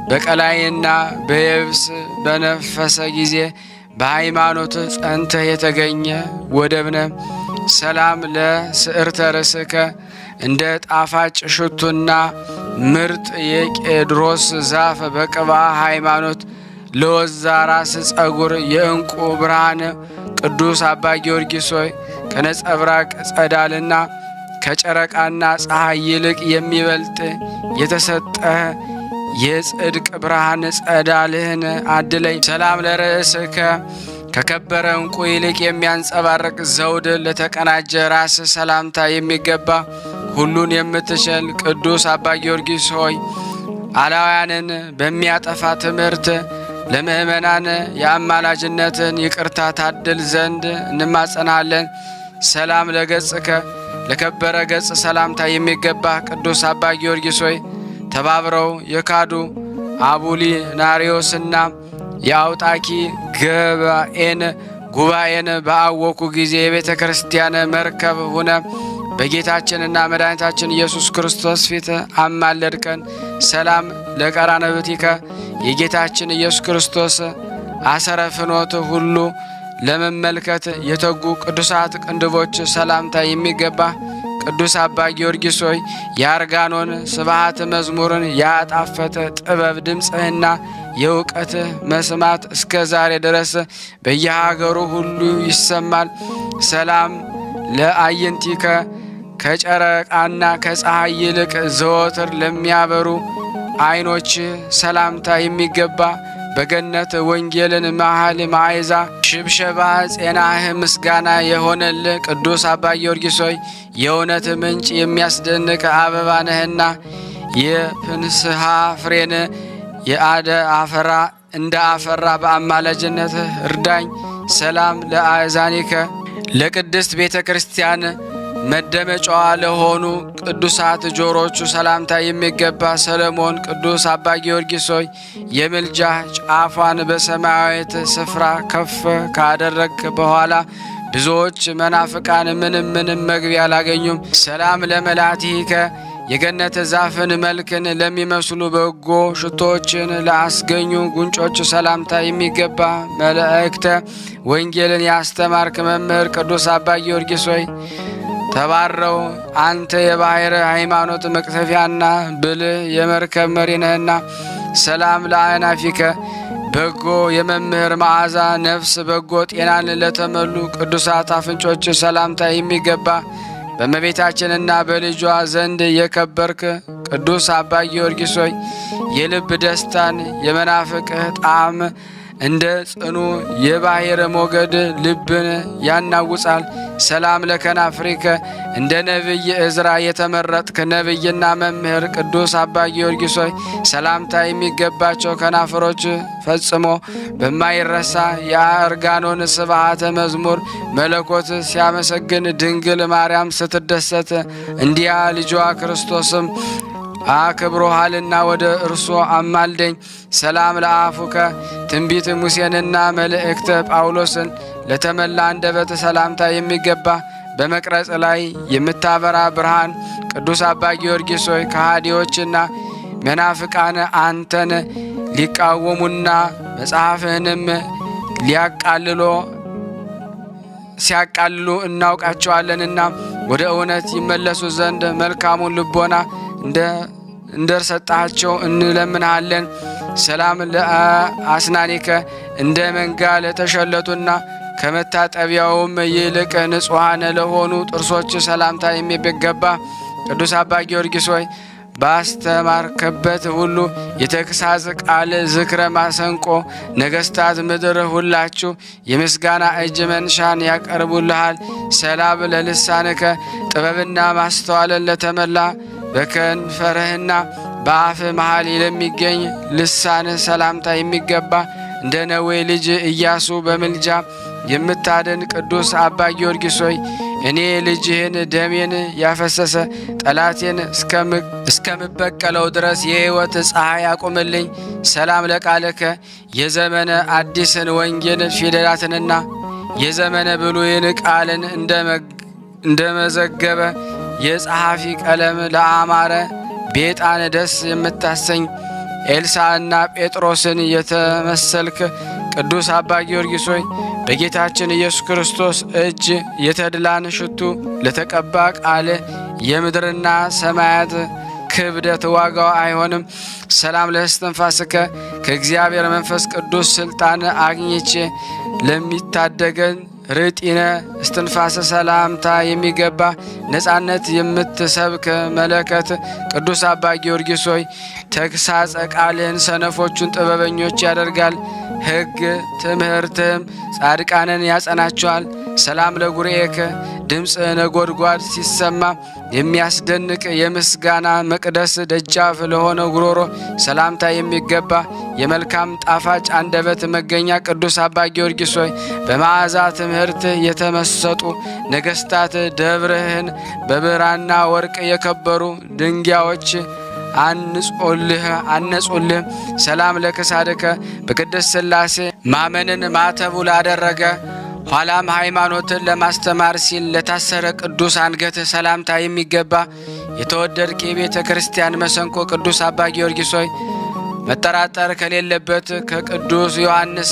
በቀላይና በየብስ በነፈሰ ጊዜ በሃይማኖት ጸንተህ የተገኘ ወደብነ ሰላም ለስዕርተ ርእስከ እንደ ጣፋጭ ሽቱና ምርጥ የቄድሮስ ዛፍ በቅባ ሃይማኖት ለወዛ ራስ ጸጉር የእንቁ ብርሃን ቅዱስ አባ ጊዮርጊስ ሆይ ከነጸብራቅ ጸዳልና ከጨረቃና ፀሐይ ይልቅ የሚበልጥ የተሰጠህ የጽድቅ ብርሃን ጸዳልህን አድለኝ። ሰላም ለርእስከ ከከበረ እንቁ ይልቅ የሚያንጸባርቅ ዘውድ ለተቀናጀ ራስ ሰላምታ የሚገባ ሁሉን የምትችል ቅዱስ አባ ጊዮርጊስ ሆይ አላውያንን በሚያጠፋ ትምህርት ለምእመናን የአማላጅነትን ይቅርታ ታድል ዘንድ እንማጸናለን። ሰላም ለገጽከ ለከበረ ገጽ ሰላምታ የሚገባ ቅዱስ አባ ጊዮርጊስ ሆይ ተባብረው የካዱ አቡሊናሪዮስና የአውጣኪ ጉባኤን በአወኩ ጊዜ የቤተ ክርስቲያን መርከብ ሁነ በጌታችንና መድኃኒታችን ኢየሱስ ክርስቶስ ፊት አማለድከን። ሰላም ለቀራንብቲከ የጌታችን ኢየሱስ ክርስቶስ አሰረ ፍኖት ሁሉ ለመመልከት የተጉ ቅዱሳት ቅንድቦች ሰላምታ የሚገባ ቅዱስ አባ ጊዮርጊስ ሆይ የአርጋኖን ስብሐት መዝሙርን ያጣፈጠ ጥበብ ድምፅህና የእውቀት መስማት እስከ ዛሬ ድረስ በየሀገሩ ሁሉ ይሰማል። ሰላም ለአይንቲከ ከጨረቃና ከፀሐይ ይልቅ ዘወትር ለሚያበሩ ዓይኖች ሰላምታ የሚገባ በገነት ወንጌልን መሃል ማዕዛ ሽብሸባ ጼናህ ምስጋና የሆነል ቅዱስ አባ ጊዮርጊስ ሆይ የእውነት ምንጭ የሚያስደንቅ አበባ ነህና የፍንስሐ ፍሬን የአደ አፈራ እንደ አፈራ በአማላጅነትህ እርዳኝ። ሰላም ለአእዛኒከ ለቅድስት ቤተ ክርስቲያን መደመጫዋ ለሆኑ ቅዱሳት ጆሮቹ ሰላምታ የሚገባ ሰለሞን ቅዱስ አባ ጊዮርጊስ ሆይ የምልጃ ጫፏን በሰማያዊት ስፍራ ከፍ ካደረግ በኋላ ብዙዎች መናፍቃን ምንም መግቢያ አላገኙም። ሰላም ለመላቲከ የገነት ዛፍን መልክን ለሚመስሉ በጎ ሽቶችን ላስገኙ ጉንጮች ሰላምታ የሚገባ መልእክተ ወንጌልን ያስተማርክ መምህር ቅዱስ አባ ጊዮርጊስ ሆይ ተባረው አንተ የባሕር ሃይማኖት መቅሰፊያና ብልህ የመርከብ መሪ ነህና። ሰላም ለአእናፊከ በጎ የመምህር መዓዛ ነፍስ በጎ ጤናን ለተመሉ ቅዱሳት አፍንጮች ሰላምታ የሚገባ በእመቤታችንና በልጇ ዘንድ የከበርክ ቅዱስ አባ ጊዮርጊስ ሆይ የልብ ደስታን የመናፍቅህ ጣዕም እንደ ጽኑ የባሕር ሞገድ ልብን ያናውጻል። ሰላም ለከናፍሪከ እንደ ነቢይ ዕዝራ የተመረጥክ ነቢይና መምህር ቅዱስ አባ ጊዮርጊስ ሆይ ሰላምታ የሚገባቸው ከናፍሮች ፈጽሞ በማይረሳ የአርጋኖን ስብሐተ መዝሙር መለኮት ሲያመሰግን ድንግል ማርያም ስትደሰት እንዲያ ልጇ ክርስቶስም አክብሮሃልና ወደ እርሶ አማልደኝ። ሰላም ለአፉከ ትንቢት ሙሴንና መልእክተ ጳውሎስን ለተመላ አንደበት ሰላምታ የሚገባ በመቅረጽ ላይ የምታበራ ብርሃን ቅዱስ አባ ጊዮርጊስ ሆይ ከሃዲዎችና መናፍቃን አንተን ሊቃወሙና መጽሐፍህንም ሲያቃልሉ እናውቃቸዋለንና ወደ እውነት ይመለሱ ዘንድ መልካሙን ልቦና እንደርሰጣቸው እንለምንሃለን። ሰላም ለአስናኒከ እንደ መንጋ ለተሸለቱና ከመታጠቢያውም ይልቅ ንጹሐን ለሆኑ ጥርሶች ሰላምታ የሚገባ ቅዱስ አባ ጊዮርጊስ ሆይ ባስተማርከበት ሁሉ የተግሳጽ ቃል ዝክረ ማሰንቆ ነገሥታት ምድር ሁላችሁ የምስጋና እጅ መንሻን ያቀርቡልሃል። ሰላም ለልሳንከ ጥበብና ማስተዋልን ለተመላ በከንፈርህና በአፍ መሃል ለሚገኝ ልሳንህ ሰላምታ የሚገባ እንደ ነዌ ልጅ ኢያሱ በምልጃ የምታድን ቅዱስ አባ ጊዮርጊስ ሆይ እኔ ልጅህን ደሜን ያፈሰሰ ጠላቴን እስከምበቀለው ድረስ የሕይወት ፀሐይ አቁምልኝ። ሰላም ለቃልከ የዘመነ አዲስን ወንጌል ፊደላትንና የዘመነ ብሉይን ቃልን እንደመዘገበ የጸሐፊ ቀለም ለአማረ ቤጣን ደስ የምታሰኝ ኤልሳዕና ጴጥሮስን የተመሰልክ ቅዱስ አባ ጊዮርጊስ ሆይ በጌታችን ኢየሱስ ክርስቶስ እጅ የተድላን ሽቱ ለተቀባ ቃል የምድርና ሰማያት ክብደት ዋጋው አይሆንም። ሰላም ለእስትንፋስከ ከእግዚአብሔር መንፈስ ቅዱስ ስልጣን አግኝቼ ለሚታደገን ርጢነ እስትንፋስ ሰላምታ የሚገባ ነጻነት የምትሰብክ መለከት ቅዱስ አባ ጊዮርጊስ ሆይ ተግሳጸ ቃልህን ሰነፎቹን ጥበበኞች ያደርጋል። ሕግ ትምህርትህም ጻድቃንን ያጸናቸዋል። ሰላም ለጉርኤከ ድምፅ ነጎድጓድ ሲሰማ የሚያስደንቅ የምስጋና መቅደስ ደጃፍ ለሆነ ጉሮሮ ሰላምታ የሚገባ የመልካም ጣፋጭ አንደበት መገኛ ቅዱስ አባ ጊዮርጊስ ሆይ በመዓዛ ትምህርት የተመሰጡ ነገሥታት ደብርህን በብራና ወርቅ የከበሩ ድንጋዮች አነጹልህ። ሰላም ለክሳድከ በቅድስት ሥላሴ ማመንን ማተቡ ላደረገ ኋላም ሃይማኖትን ለማስተማር ሲል ለታሰረ ቅዱስ አንገት ሰላምታ የሚገባ የተወደድክ የቤተ ክርስቲያን መሰንቆ ቅዱስ አባ ጊዮርጊስ ሆይ መጠራጠር ከሌለበት ከቅዱስ ዮሐንስ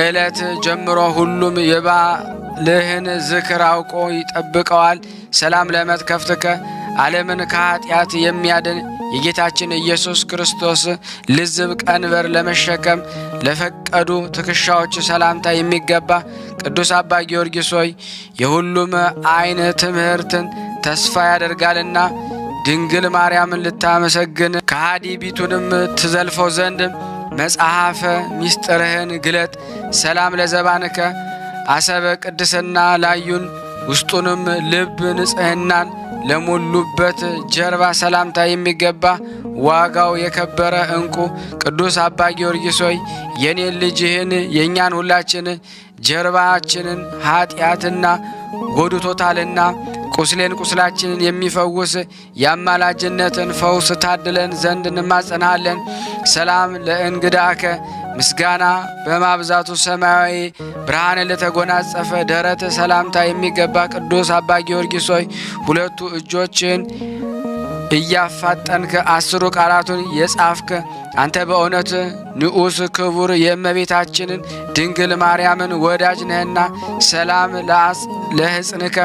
ዕለት ጀምሮ ሁሉም የባልህን ዝክር አውቆ ይጠብቀዋል። ሰላም ለመትከፍትከ ዓለምን ከኃጢአት የሚያድን የጌታችን ኢየሱስ ክርስቶስ ልዝብ ቀንበር ለመሸከም ለፈቀዱ ትከሻዎች ሰላምታ የሚገባ ቅዱስ አባ ጊዮርጊስ ሆይ የሁሉም ዓይን ትምህርትን ተስፋ ያደርጋልና ድንግል ማርያምን ልታመሰግን ከሃዲ ቢቱንም ትዘልፈው ዘንድ መጽሐፈ ሚስጥርህን ግለጥ። ሰላም ለዘባንከ አሰበ ቅድስና ላዩን ውስጡንም ልብ ንጽሕናን ለሞሉበት ጀርባ ሰላምታ የሚገባ ዋጋው የከበረ ዕንቁ ቅዱስ አባ ጊዮርጊስ ሆይ የኔን ልጅህን የእኛን ሁላችን ጀርባችንን ኃጢአትና ጎድቶታልና ቁስላችንን የሚፈውስ የአማላጅነትን ፈውስ ታድለን ዘንድ እንማጸናለን። ሰላም ለእንግዳከ ምስጋና በማብዛቱ ሰማያዊ ብርሃን ለተጎናጸፈ ደረት ሰላምታ የሚገባ ቅዱስ አባ ጊዮርጊስ ሆይ ሁለቱ እጆችን እያፋጠንክ 10 ቃላቱን የጻፍክ አንተ በእውነት ንዑስ ክቡር የእመቤታችንን ድንግል ማርያምን ወዳጅ ነህና ሰላም ለሕፅንከ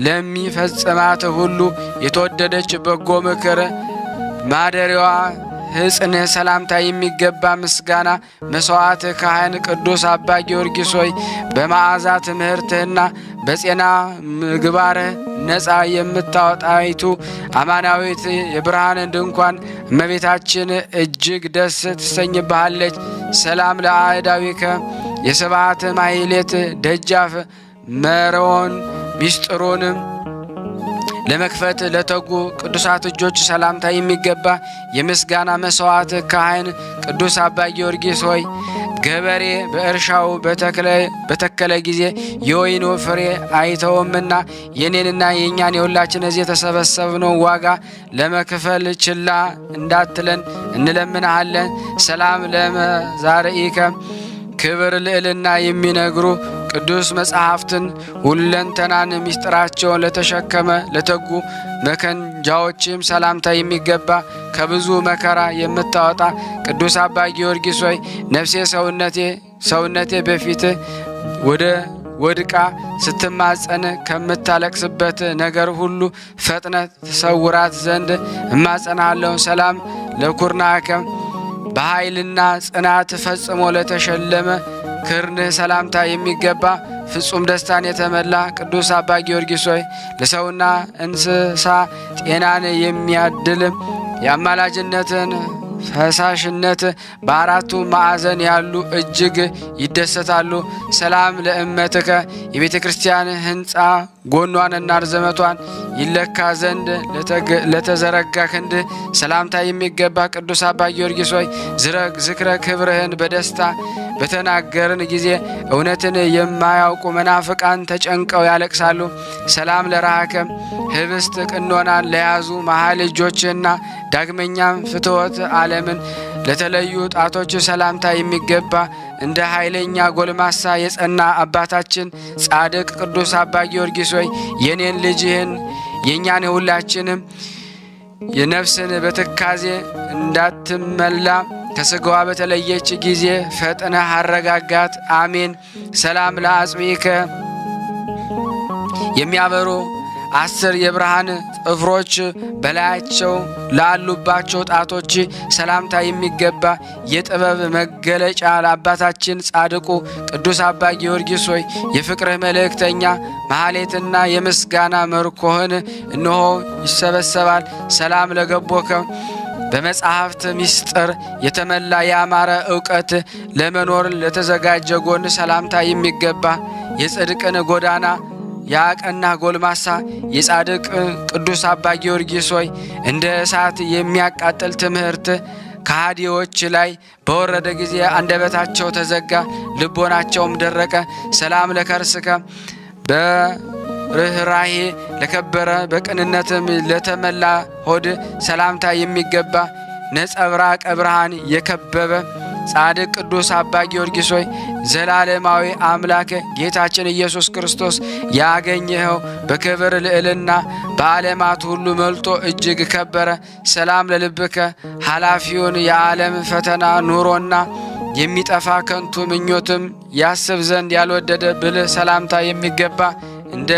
ለሚፈጽማት ሁሉ የተወደደች በጎ ምክር ማደሪያዋ ሕፅንህ ሰላምታ የሚገባ ምስጋና መስዋዕት ካህን ቅዱስ አባ ጊዮርጊስ ሆይ በመዓዛ ትምህርትህና በጼና ምግባርህ ነፃ የምታወጣይቱ አማናዊት የብርሃን ድንኳን እመቤታችን እጅግ ደስ ትሰኝብሃለች። ሰላም ለአእዳዊከ የስብሐት ማሕሌት ደጃፍ መርዖን ሚስጥሩንም ለመክፈት ለተጉ ቅዱሳት እጆች ሰላምታ የሚገባ የምስጋና መስዋዕት ካህን ቅዱስ አባ ጊዮርጊስ ሆይ ገበሬ በእርሻው በተከለ ጊዜ የወይኑ ፍሬ አይተውምና የኔንና የእኛን የሁላችን እዚህ የተሰበሰብነው ዋጋ ለመክፈል ችላ እንዳትለን እንለምንሃለን። ሰላም ለመዛርኢከ ክብር ልዕልና የሚነግሩ ቅዱስ መጻሕፍትን ሁለንተናን ምስጢራቸውን ለተሸከመ ለተጉ መከንጃዎችም ሰላምታ የሚገባ ከብዙ መከራ የምታወጣ ቅዱስ አባ ጊዮርጊስ ሆይ ነፍሴ ሰውነቴ በፊት ወድቃ ስትማጸን ከምታለቅስበት ነገር ሁሉ ፈጥነ ትሰውራት ዘንድ እማጸናለሁ። ሰላም ለኩርናከ በኃይልና ጽናት ፈጽሞ ለተሸለመ ክርንህ ሰላምታ የሚገባ ፍጹም ደስታን የተመላ ቅዱስ አባ ጊዮርጊስ ሆይ ለሰውና እንስሳ ጤናን የሚያድል የአማላጅነትን ፈሳሽነት በአራቱ ማዕዘን ያሉ እጅግ ይደሰታሉ። ሰላም ለእመትከ የቤተ ክርስቲያን ሕንፃ ጎኗንና ርዝመቷን ይለካ ዘንድ ለተዘረጋ ክንድ ሰላምታ የሚገባ ቅዱስ አባ ጊዮርጊስ ሆይ ዝክረ ክብርህን በደስታ በተናገርን ጊዜ እውነትን የማያውቁ መናፍቃን ተጨንቀው ያለቅሳሉ። ሰላም ለራከ ህብስት ቅኖናን ለያዙ መሃል እጆችና ዳግመኛም ፍትወት ዓለምን ለተለዩ ጣቶች ሰላምታ የሚገባ እንደ ኃይለኛ ጎልማሳ የጸና አባታችን ጻድቅ ቅዱስ አባ ጊዮርጊስ ሆይ የኔን ልጅህን የእኛን የሁላችንም የነፍስን በትካዜ እንዳትመላ ከስጋዋ በተለየች ጊዜ ፈጥነህ አረጋጋት። አሜን። ሰላም ለአጽቢከ የሚያበሩ 10 የብርሃን ጥፍሮች በላያቸው ላሉባቸው ጣቶች ሰላምታ የሚገባ የጥበብ መገለጫ ለአባታችን ጻድቁ ቅዱስ አባ ጊዮርጊስ ሆይ የፍቅርህ መልእክተኛ መሐሌትና የምስጋና መርኮህን እነሆ ይሰበሰባል። ሰላም ለገቦከ በመጽሐፍት ምስጢር የተመላ ያማረ ዕውቀት ለመኖር ለተዘጋጀ ጎን ሰላምታ የሚገባ የጽድቅን ጎዳና ያቀና ጎልማሳ የጻድቅ ቅዱስ አባ ጊዮርጊስ ሆይ እንደ እሳት የሚያቃጥል ትምህርት ከሃዲዎች ላይ በወረደ ጊዜ አንደበታቸው ተዘጋ፣ ልቦናቸውም ደረቀ። ሰላም ለከርስከ በርኅራኄ ለከበረ በቅንነትም ለተመላ ሆድ ሰላምታ የሚገባ ነጸብራቀ ብርሃን የከበበ ጻድቅ ቅዱስ አባ ጊዮርጊስ ሆይ ዘላለማዊ አምላክ ጌታችን ኢየሱስ ክርስቶስ ያገኘኸው በክብር ልዕልና በዓለማት ሁሉ መልቶ እጅግ ከበረ። ሰላም ለልብከ ኃላፊውን የዓለም ፈተና ኑሮና የሚጠፋ ከንቱ ምኞትም ያስብ ዘንድ ያልወደደ ብልህ ሰላምታ የሚገባ እንደ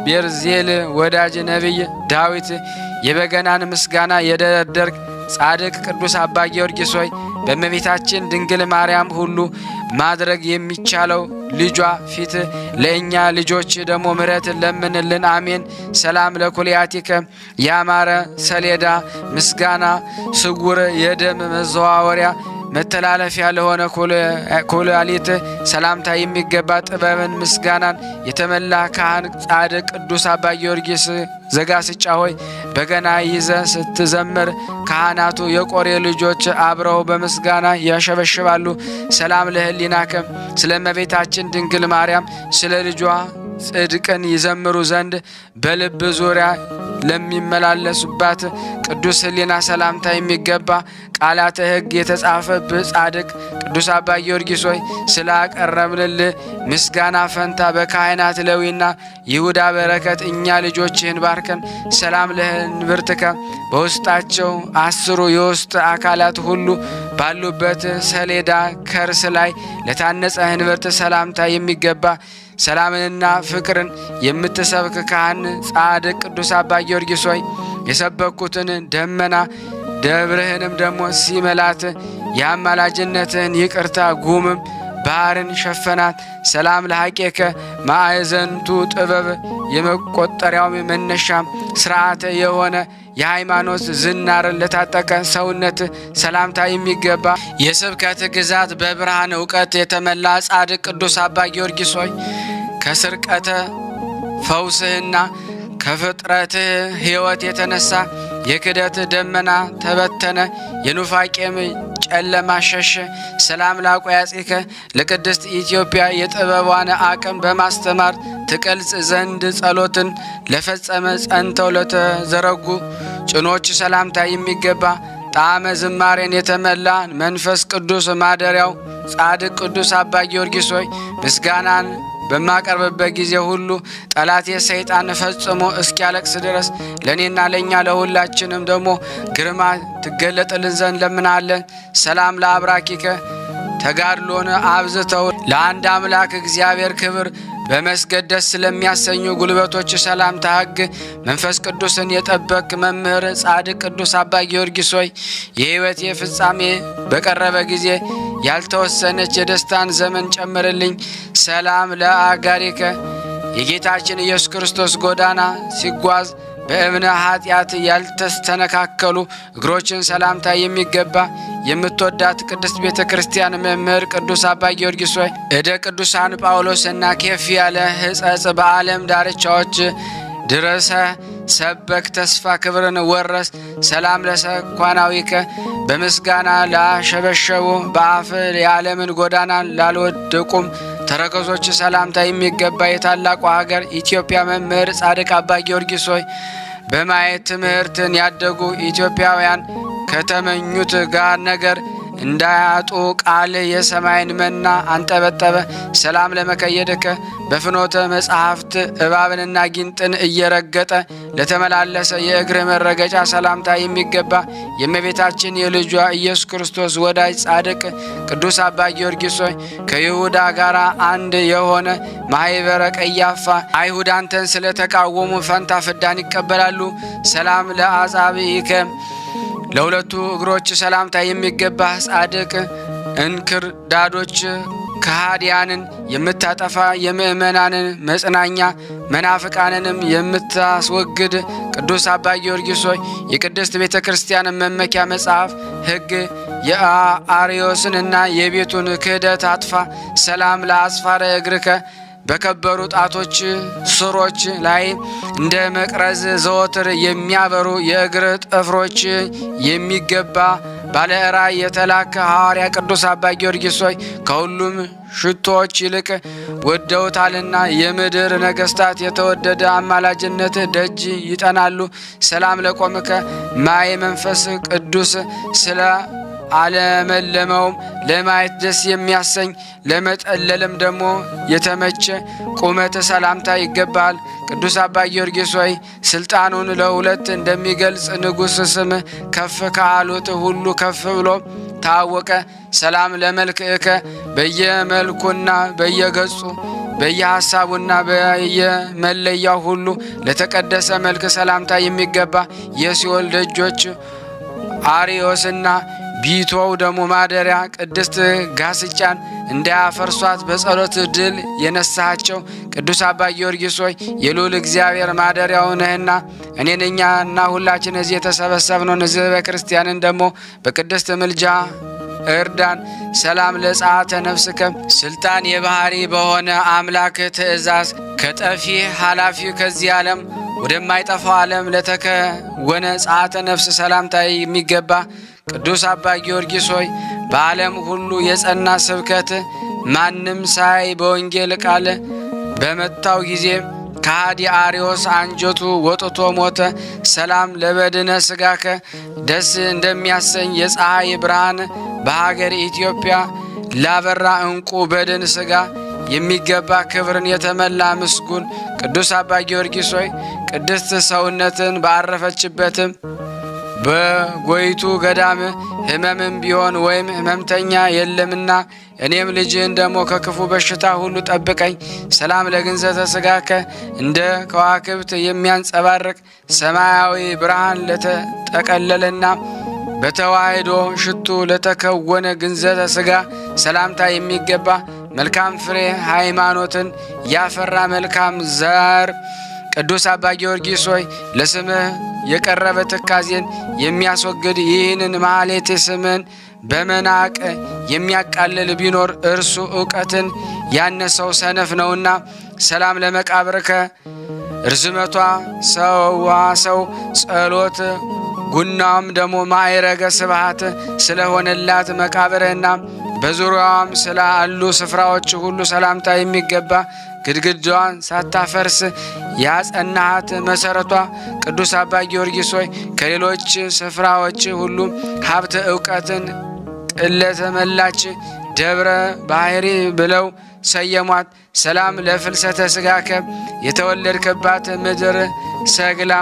ቤርዜል ወዳጅ ነቢይ ዳዊት የበገናን ምስጋና የደረደርክ ጻድቅ ቅዱስ አባ ጊዮርጊስ ሆይ በእመቤታችን ድንግል ማርያም ሁሉ ማድረግ የሚቻለው ልጇ ፊት ለእኛ ልጆች ደግሞ ምሕረት ለምንልን። አሜን። ሰላም ለኩልያቲከ ያማረ ሰሌዳ ምስጋና ስውር የደም መዘዋወሪያ መተላለፊያ ለሆነ ኩላሊት ሰላምታ የሚገባ ጥበብን ምስጋናን የተመላ ካህን ጻድቅ ቅዱስ አባ ጊዮርጊስ ዘጋስጫ ሆይ በገና ይዘ ስትዘምር ካህናቱ የቆሬ ልጆች አብረው በምስጋና ያሸበሽባሉ። ሰላም ለህሊናከ ስለ እመቤታችን ድንግል ማርያም ስለ ልጇ ጽድቅን ይዘምሩ ዘንድ በልብ ዙሪያ ለሚመላለሱባት ቅዱስ ህሊና ሰላምታ የሚገባ ቃላተ ሕግ የተጻፈብህ ጻድቅ ቅዱስ አባ ጊዮርጊስ ሆይ ስላቀረብንልህ ምስጋና ፈንታ በካህናት ሌዊና ይሁዳ በረከት እኛ ልጆችህን ባርከን። ሰላም ለእንብርትከ በውስጣቸው 10 የውስጥ አካላት ሁሉ ባሉበት ሰሌዳ ከርስ ላይ ለታነጸ እንብርት ሰላምታ የሚገባ ሰላምንና ፍቅርን የምትሰብክ ካህን ጻድቅ ቅዱስ አባ ጊዮርጊስ ሆይ የሰበኩትን ደመና ደብርህንም ደግሞ ሲመላት የአማላጅነትን ይቅርታ ጉምም ባህርን ሸፈናት። ሰላም ለሐቄከ ማዕዘንቱ ጥበብ የመቆጠሪያው መነሻም ስርዓተ የሆነ የሃይማኖት ዝናርን ለታጠቀ ሰውነት ሰላምታ የሚገባ የስብከት ግዛት በብርሃን እውቀት የተመላ ጻድቅ ቅዱስ አባ ጊዮርጊስ ሆይ ከስርቀተ ፈውስህና ከፍጥረትህ ሕይወት የተነሳ የክደት ደመና ተበተነ፣ የኑፋቄም ጨለማ ሸሸ። ሰላም ላቆያጺከ ለቅድስት ኢትዮጵያ የጥበቧን አቅም በማስተማር ትቀልጽ ዘንድ ጸሎትን ለፈጸመ ጸንተው ለተዘረጉ ጭኖች ሰላምታ የሚገባ ጣዕመ ዝማሬን የተመላ መንፈስ ቅዱስ ማደሪያው ጻድቅ ቅዱስ አባ ጊዮርጊስ ሆይ ምስጋናን በማቀርብበት ጊዜ ሁሉ ጠላቴ ሰይጣን ፈጽሞ እስኪያለቅስ ድረስ ለእኔና ለእኛ ለሁላችንም ደግሞ ግርማ ትገለጥልን ዘንድ ለምናለን። ሰላም ለአብራኪከ ተጋድሎን አብዝተው ለአንድ አምላክ እግዚአብሔር ክብር በመስገድ ደስ ስለሚያሰኙ ጉልበቶች ሰላምታ ሕግ መንፈስ ቅዱስን የጠበቅ መምህር ጻድቅ ቅዱስ አባ ጊዮርጊስ ሆይ የሕይወቴ ፍጻሜ በቀረበ ጊዜ ያልተወሰነች የደስታን ዘመን ጨምርልኝ። ሰላም ለአጋሪከ የጌታችን ኢየሱስ ክርስቶስ ጎዳና ሲጓዝ በእብነ ኃጢአት ያልተስተነካከሉ እግሮችን ሰላምታ የሚገባ የምትወዳት ቅድስት ቤተ ክርስቲያን መምህር ቅዱስ አባ ጊዮርጊስ ሆይ እደ ቅዱሳን ጳውሎስና ኬፍ ያለ ሕጸጽ በዓለም ዳርቻዎች ድረሰ ሰበክ ተስፋ ክብርን ወረስ። ሰላም ለሰኳናዊከ በምስጋና ላሸበሸቡ በአፍ የዓለምን ጎዳና ላልወደቁም ተረከዞች ሰላምታ የሚገባ የታላቁ ሀገር ኢትዮጵያ መምህር ጻድቅ አባ ጊዮርጊስ ሆይ በማየት ትምህርትን ያደጉ ኢትዮጵያውያን ከተመኙት ጋር ነገር እንዳያጡ ቃል የሰማይን መና አንጠበጠበ። ሰላም ለመከየድከ በፍኖተ መጽሐፍት እባብንና ጊንጥን እየረገጠ ለተመላለሰ የእግር መረገጫ ሰላምታ የሚገባ የእመቤታችን የልጇ ኢየሱስ ክርስቶስ ወዳጅ ጻድቅ ቅዱስ አባ ጊዮርጊስ ሆይ ከይሁዳ ጋር አንድ የሆነ ማኅበረ ቀያፋ አይሁድ አንተን ስለተቃወሙ ፈንታ ፍዳን ይቀበላሉ። ሰላም ለአጻብዒከ ለሁለቱ እግሮች ሰላምታ የሚገባ ጻድቅ እንክርዳዶች ከሃዲያንን የምታጠፋ የምእመናንን መጽናኛ መናፍቃንንም የምታስወግድ ቅዱስ አባ ጊዮርጊስ ሆይ የቅድስት ቤተ ክርስቲያን መመኪያ መጽሐፍ ሕግ የአርዮስንና የቤቱን ክህደት አጥፋ። ሰላም ለአጽፋረ እግርከ በከበሩ ጣቶች ስሮች ላይ እንደ መቅረዝ ዘወትር የሚያበሩ የእግር ጥፍሮች የሚገባ ባለ ራእይ የተላከ ሐዋርያ ቅዱስ አባ ጊዮርጊስ ሆይ ከሁሉም ሽቶዎች ይልቅ ወደውታልና የምድር ነገስታት የተወደደ አማላጅነት ደጅ ይጠናሉ። ሰላም ለቆምከ ማየ መንፈስ ቅዱስ ስለ አለመለመውም ለማየት ደስ የሚያሰኝ ለመጠለልም ደግሞ የተመቸ ቁመት ሰላምታ ይገባል። ቅዱስ አባ ጊዮርጊስ ሆይ ስልጣኑን ለሁለት እንደሚገልጽ ንጉሥ ስም ከፍ ካሉት ሁሉ ከፍ ብሎ ታወቀ። ሰላም ለመልክዕከ በየመልኩና በየገጹ በየሐሳቡና በየመለያው ሁሉ ለተቀደሰ መልክ ሰላምታ የሚገባ የሲኦል ደጆች አርዮስና ቢቶው ደሞ ማደሪያ ቅድስት ጋስጫን እንዳያፈርሷት በጸሎት ድል የነሳቸው ቅዱስ አባ ጊዮርጊስ ሆይ የልዑል እግዚአብሔር ማደሪያው ነህና እኔንኛና ሁላችን እዚህ የተሰበሰብነው ሕዝበ ክርስቲያንን ደግሞ በቅድስት ምልጃ እርዳን። ሰላም ለጸአተ ነፍስከ ስልጣን የባህሪ በሆነ አምላክ ትእዛዝ ከጠፊ ኃላፊ ከዚህ ዓለም ወደማይጠፋው ዓለም ለተከወነ ጸአተ ነፍስ ሰላምታ የሚገባ ቅዱስ አባ ጊዮርጊስ ሆይ በዓለም ሁሉ የጸና ስብከት ማንም ሳይ በወንጌል ቃል በመታው ጊዜ ከሃዲ አርዮስ አንጀቱ ወጥቶ ሞተ። ሰላም ለበድነ ሥጋከ ደስ እንደሚያሰኝ የፀሐይ ብርሃን በሀገር ኢትዮጵያ ላበራ እንቁ በድን ሥጋ የሚገባ ክብርን የተመላ ምስጉን ቅዱስ አባ ጊዮርጊስ ሆይ ቅድስት ሰውነትን ባረፈችበትም በጎይቱ ገዳም ሕመምም ቢሆን ወይም ሕመምተኛ የለምና እኔም ልጅህን ደሞ ከክፉ በሽታ ሁሉ ጠብቀኝ። ሰላም ለግንዘተ ሥጋከ እንደ ከዋክብት የሚያንጸባርቅ ሰማያዊ ብርሃን ለተጠቀለለና በተዋሕዶ ሽቱ ለተከወነ ግንዘተ ሥጋ ሰላምታ የሚገባ መልካም ፍሬ ሃይማኖትን ያፈራ መልካም ዘር ቅዱስ አባ ጊዮርጊስ ሆይ ለስምህ የቀረበ ትካዜን የሚያስወግድ ይህንን ማኅሌተ ስምህን በመናቅ የሚያቃልል ቢኖር እርሱ ዕውቀትን ያነሰው ሰነፍ ነውና። ሰላም ለመቃብርከ ርዝመቷ ሰዋሰው ጸሎት ጉናም ደሞ ማዕረገ ስብሐት ስለሆነላት መቃብርህና በዙሪያዋም ስላሉ ስፍራዎች ሁሉ ሰላምታ የሚገባ ግድግዳዋን ሳታፈርስ ያጸናሃት መሰረቷ ቅዱስ አባ ጊዮርጊስ ሆይ ከሌሎች ስፍራዎች ሁሉ ሀብት ዕውቀትን ቅለተመላች ደብረ ባሕሪ ብለው ሰየሟት። ሰላም ለፍልሰተ ሥጋከ የተወለድክባት ምድር ሰግላ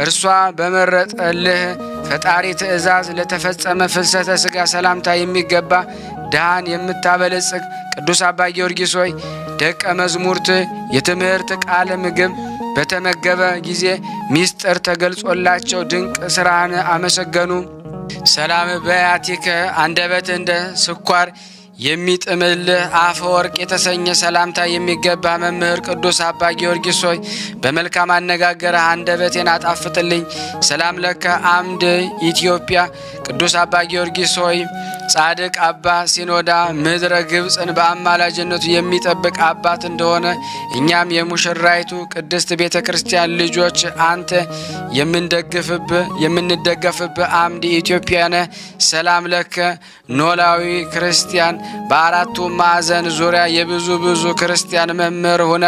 እርሷ በመረጠልህ ፈጣሪ ትእዛዝ ለተፈጸመ ፍልሰተ ሥጋ ሰላምታ የሚገባ ድሃን የምታበለጽግ ቅዱስ አባ ጊዮርጊስ ሆይ ደቀ መዝሙርት የትምህርት ቃል ምግብ በተመገበ ጊዜ ሚስጥር ተገልጾላቸው ድንቅ ሥራህን አመሰገኑ። ሰላም በያቲከ አንደበት እንደ ስኳር የሚጥምልህ አፈ ወርቅ የተሰኘ ሰላምታ የሚገባ መምህር ቅዱስ አባ ጊዮርጊስ ሆይ በመልካም አነጋገርህ አንደበቴን አጣፍጥልኝ። ሰላም ለከ አምድ ኢትዮጵያ ቅዱስ አባ ጊዮርጊስ ሆይ ጻድቅ አባ ሲኖዳ ምድረ ግብፅን በአማላጅነቱ የሚጠብቅ አባት እንደሆነ እኛም የሙሽራይቱ ቅድስት ቤተ ክርስቲያን ልጆች አንተ የምንደገፍብህ አምድ ኢትዮጵያ ነህ። ሰላም ለከ ኖላዊ ክርስቲያን በአራቱ ማዕዘን ዙሪያ የብዙ ክርስቲያን መምህር ሆነ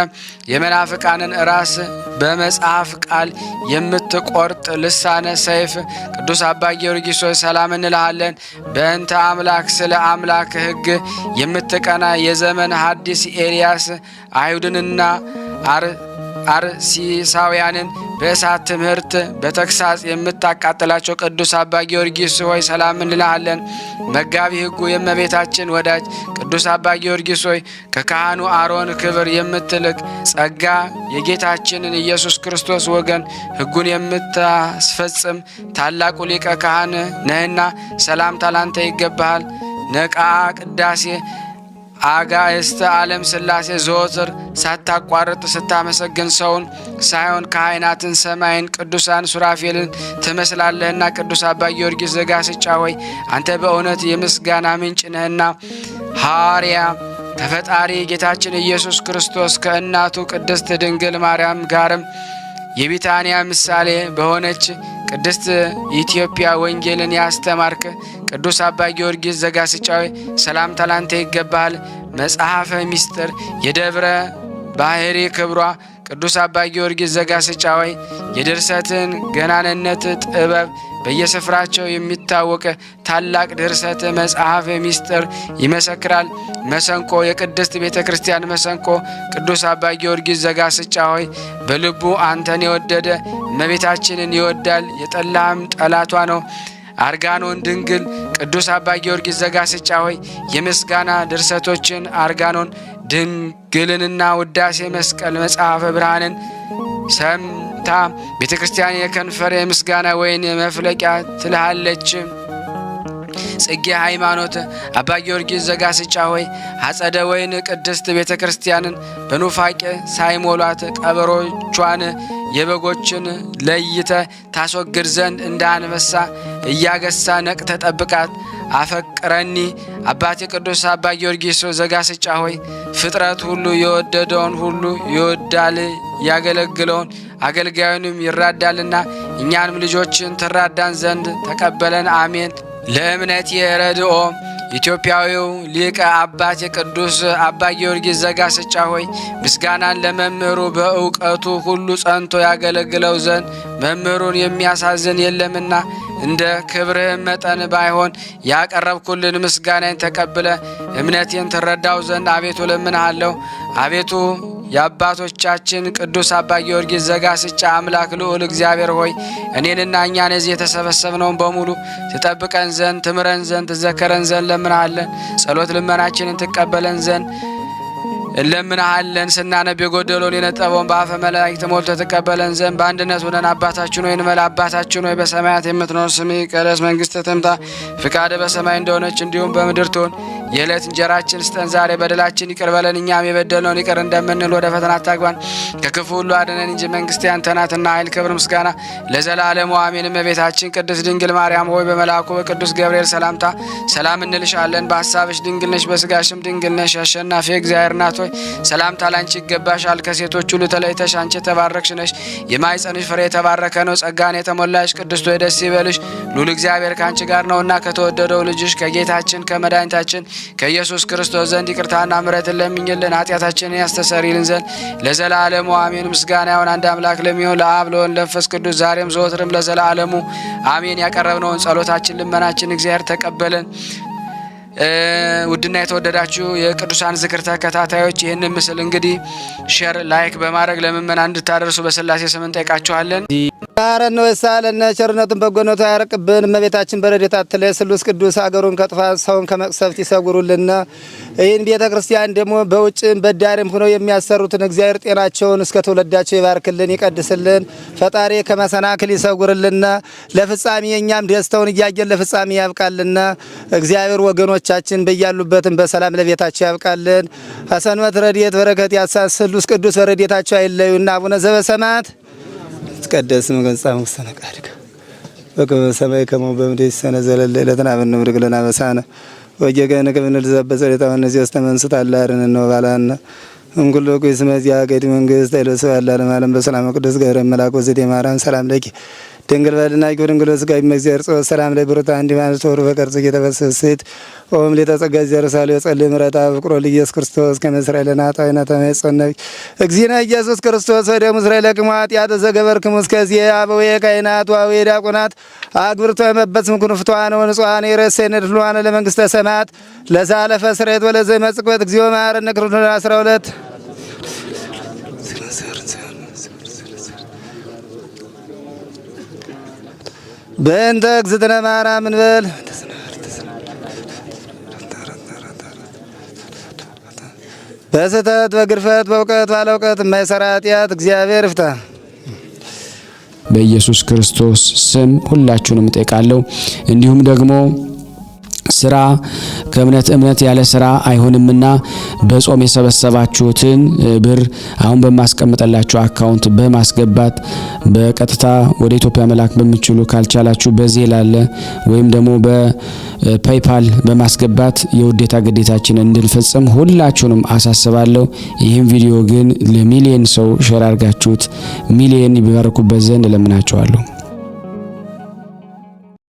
የመናፍቃንን ራስ በመጽሐፍ ቃል የምትቆርጥ ልሳነ ሰይፍ ቅዱስ አባ ጊዮርጊስ ሆይ ሰላም እንልሃለን። በእንተ አምላክ ስለ አምላክ ሕግ የምትቀና የዘመን ሐዲስ ኤልያስ አይሁድንና አርሲሳውያንን በእሳት ትምህርት በተግሳጽ የምታቃጥላቸው ቅዱስ አባ ጊዮርጊስ ሆይ ሰላም እንልሃለን። መጋቢ ሕጉ የእመቤታችን ወዳጅ ቅዱስ አባ ጊዮርጊስ ሆይ ከካህኑ አሮን ክብር የምትልቅ ጸጋ የጌታችንን ኢየሱስ ክርስቶስ ወገን ሕጉን የምታስፈጽም ታላቁ ሊቀ ካህን ነህና ሰላምታ ላንተ ይገባሃል። ነቃ ቅዳሴ አጋዕዝተ ዓለም ሥላሴ ዘወትር ሳታቋርጥ ስታመሰግን ሰውን ሳይሆን ካህናትን ሰማይን ቅዱሳን ሱራፌልን ትመስላለህና ቅዱስ አባ ጊዮርጊስ ዘጋስጫ ሆይ አንተ በእውነት የምስጋና ምንጭ ነህና ሐዋርያ ከፈጣሪ ጌታችን ኢየሱስ ክርስቶስ ከእናቱ ቅድስት ድንግል ማርያም ጋርም የቢታንያ ምሳሌ በሆነች ቅድስት ኢትዮጵያ ወንጌልን ያስተማርክ ቅዱስ አባ ጊዮርጊስ ዘጋስጫዊ ሰላምታ ላንተ ይገባሃል። መጽሐፈ ምስጢር የደብረ ባሕሪ ክብሯ ቅዱስ አባ ጊዮርጊስ ዘጋስጫዊ የድርሰትን ገናንነት ጥበብ በየስፍራቸው የሚታወቅ ታላቅ ድርሰት መጽሐፈ ምስጢር ይመሰክራል። መሰንቆ የቅድስት ቤተ ክርስቲያን መሰንቆ ቅዱስ አባ ጊዮርጊስ ዘጋስጫ ሆይ በልቡ አንተን የወደደ እመቤታችንን ይወዳል፣ የጠላህም ጠላቷ ነው። አርጋኖን ድንግል ቅዱስ አባ ጊዮርጊስ ዘጋስጫ ሆይ የምስጋና ድርሰቶችን አርጋኖን ድንግልንና ውዳሴ መስቀል መጽሐፈ ብርሃንን ሰምታ ቤተ ክርስቲያን የከንፈር የምስጋና ወይን መፍለቂያ ትልሃለች። ጽጌ ሃይማኖት አባ ጊዮርጊስ ዘጋስጫ ሆይ አጸደ ወይን ቅድስት ቤተ ክርስቲያንን በኑፋቄ ሳይሞሏት ቀበሮቿን የበጎችን ለይተ ታስወግድ ዘንድ እንደ አንበሳ እያገሳ ነቅተ ጠብቃት። አፈቅረኒ አባቴ ቅዱስ አባ ጊዮርጊስ ዘጋስጫ ሆይ ፍጥረት ሁሉ የወደደውን ሁሉ ይወዳል፣ ያገለግለውን አገልጋዩንም ይራዳልና እኛንም ልጆችን ትራዳን ዘንድ ተቀበለን። አሜን። ለእምነት የረድኦ ኢትዮጵያዊው ሊቀ አባቴ ቅዱስ አባ ጊዮርጊስ ዘጋስጫ ሆይ ምስጋናን ለመምህሩ በእውቀቱ ሁሉ ጸንቶ ያገለግለው ዘንድ መምህሩን የሚያሳዝን የለምና እንደ ክብርህ መጠን ባይሆን ያቀረብኩልን ምስጋናን ተቀብለ እምነቴን ትረዳው ዘንድ አቤቱ ለምንሃለሁ። አቤቱ የአባቶቻችን ቅዱስ አባ ጊዮርጊስ ዘጋስጫ አምላክ ልዑል እግዚአብሔር ሆይ እኔንና እኛን እዚህ የተሰበሰብነውን በሙሉ ትጠብቀን ዘንድ ትምረን ዘንድ ትዘከረን ዘንድ ለምንሃለን። ጸሎት ልመናችንን ትቀበለን ዘንድ እንለምንሃለን። ስናነብ የጎደለውን የነጠበውን በአፈ መላእክት ሞልቶ ተቀበለን ዘንድ በአንድነት ሆነን አባታችን ሆይ እንበል። አባታችን ሆይ በሰማያት የምትኖር ስምህ ይቀደስ፣ መንግስትህ ትምጣ፣ ፍቃድህ በሰማይ እንደሆነች እንዲሁም በምድር ትሁን። የዕለት እንጀራችን ስጠን ዛሬ፣ በደላችን ይቅር በለን እኛም የበደልነውን ይቅር እንደምንል፣ ወደ ፈተና አታግባን ከክፉ ሁሉ አድነን እንጂ መንግስት ያንተ ናትና ኃይል፣ ክብር፣ ምስጋና ለዘላለሙ አሜን። እመቤታችን ቅድስት ድንግል ማርያም ሆይ በመልአኩ በቅዱስ ገብርኤል ሰላምታ ሰላም እንልሻለን። በሐሳብሽ ድንግል ነሽ፣ በስጋሽም ድንግል ነሽ። አሸናፊ እግዚአብሔር ናት ሆይ ሰላምታ ላንቺ ይገባሻል። ከሴቶች ሁሉ ተለይተሽ አንቺ የተባረክሽ ነሽ፣ የማኅፀንሽ ፍሬ የተባረከ ነው። ጸጋን የተሞላሽ ቅድስት ሆይ ደስ ይበልሽ፣ ሉል እግዚአብሔር ከአንቺ ጋር ነውና ከተወደደው ልጅሽ ከጌታችን ከመድኃኒታችን ከኢየሱስ ክርስቶስ ዘንድ ይቅርታና ምሕረትን ለምኝልን ኃጢአታችንን ያስተሰርይልን ዘንድ ለዘላለሙ አሜን። ምስጋና ይሁን አንድ አምላክ ለሚሆን ለአብ ለወልድ ለመንፈስ ቅዱስ ዛሬም ዘወትርም ለዘላለሙ አሜን። ያቀረብነውን ጸሎታችን ልመናችን እግዚአብሔር ተቀበለን። ውድና የተወደዳችሁ የቅዱሳን ዝክር ተከታታዮች ይህንን ምስል እንግዲህ ሼር ላይክ በማድረግ ለምእመናን እንድታደርሱ በስላሴ ስም እንጠይቃችኋለን። ያረን ነው ሳለነ ቸርነቱን በጎነቱ ያርቅብን። እመቤታችን በረድኤታ አትለይ። ስሉስ ቅዱስ አገሩን ከጥፋት ሰውን ከመቅሰፍት ይሰውሩልና። ይህን ቤተ ክርስቲያን ደግሞ በውጭም በዳርም ሆነው የሚያሰሩትን እግዚአብሔር ጤናቸውን እስከ ትውልዳቸው ይባርክልን ይቀድስልን። ፈጣሪ ከመሰናክል ይሰውርልና። ለፍጻሜ እኛም ደስታውን እያየን ለፍጻሜ ያብቃልና። እግዚአብሔር ወገኖቻችን በያሉበትም በሰላም ለቤታቸው ያብቃልን። ሐሰንበት ረድኤት በረከት ያሳን ስሉስ ቅዱስ በረድኤታቸው አይለዩና። አቡነ ዘበሰማያት ይትቀደስ ስምከ ወይትጸድቅ ፈቃድከ በከመ በሰማይ ከማሁ በምድር ሲሳየነ ዘለለ ዕለትነ ሀበነ ኅቡር ለነ አበሳነ ወጌጋየነ ከመ ንርዛዕ በጸሎተ እነዚያስ ተመንሱት አላርን ነው ባላና እንኩሎ ኩይስ መዚያ ገዲ መንግስት አይለሰው ያላለም ዓለም በሰላም ቅዱስ ገብርኤል መልአክ ወዘዴ ማርያም ሰላም ለኪ ድንግል በልና ይጎድንግሎ ስጋይ መግዚአብሔር ጾ ሰላም ላይ ብሩታ እንዲ ማለት ወሩ በቀርጽ የተበሰሰት ኦም ለተጸጋ ዘርሳለ ጸልይ ምረታ ፍቅሮ ለኢየሱስ ክርስቶስ ከመስራኤልና ታይና ተመጽነብ እግዚእነ ኢየሱስ ክርስቶስ ወደ እስራኤል ለቅማት ያተ ዘገበርክሙ እስከዚህ አበው የካይናት ዋው የዲያቆናት አግብርቶ የመበስም ኩንፍቷን ወንጿን የረሰነ ድሏን ለመንግስተ ሰማያት ለዛለፈ ስሬት ወለዘ መጽቆት እግዚኦ ማረነ ክርስቶስ 12 በእንተ እግዝእትነ ማርያም እንበል። በስህተት በግርፈት በእውቀት ባለ እውቀት የማይሰራ ኃጢአት እግዚአብሔር ይፍታ። በኢየሱስ ክርስቶስ ስም ሁላችሁንም እጠይቃለሁ። እንዲሁም ደግሞ ስራ ከእምነት ያለ ስራ አይሆንምና በጾም የሰበሰባችሁትን ብር አሁን በማስቀመጥላችሁ አካውንት በማስገባት በቀጥታ ወደ ኢትዮጵያ መላክ በሚችሉ ካልቻላችሁ በዚህ ላለ ወይም ደግሞ በፔይፓል በማስገባት የውዴታ ግዴታችንን እንድንፈጽም ሁላችሁንም አሳስባለሁ። ይህን ቪዲዮ ግን ለሚሊዮን ሰው ሼር አድርጋችሁት ሚሊዮን ይባረኩበት ዘንድ እለምናችኋለሁ።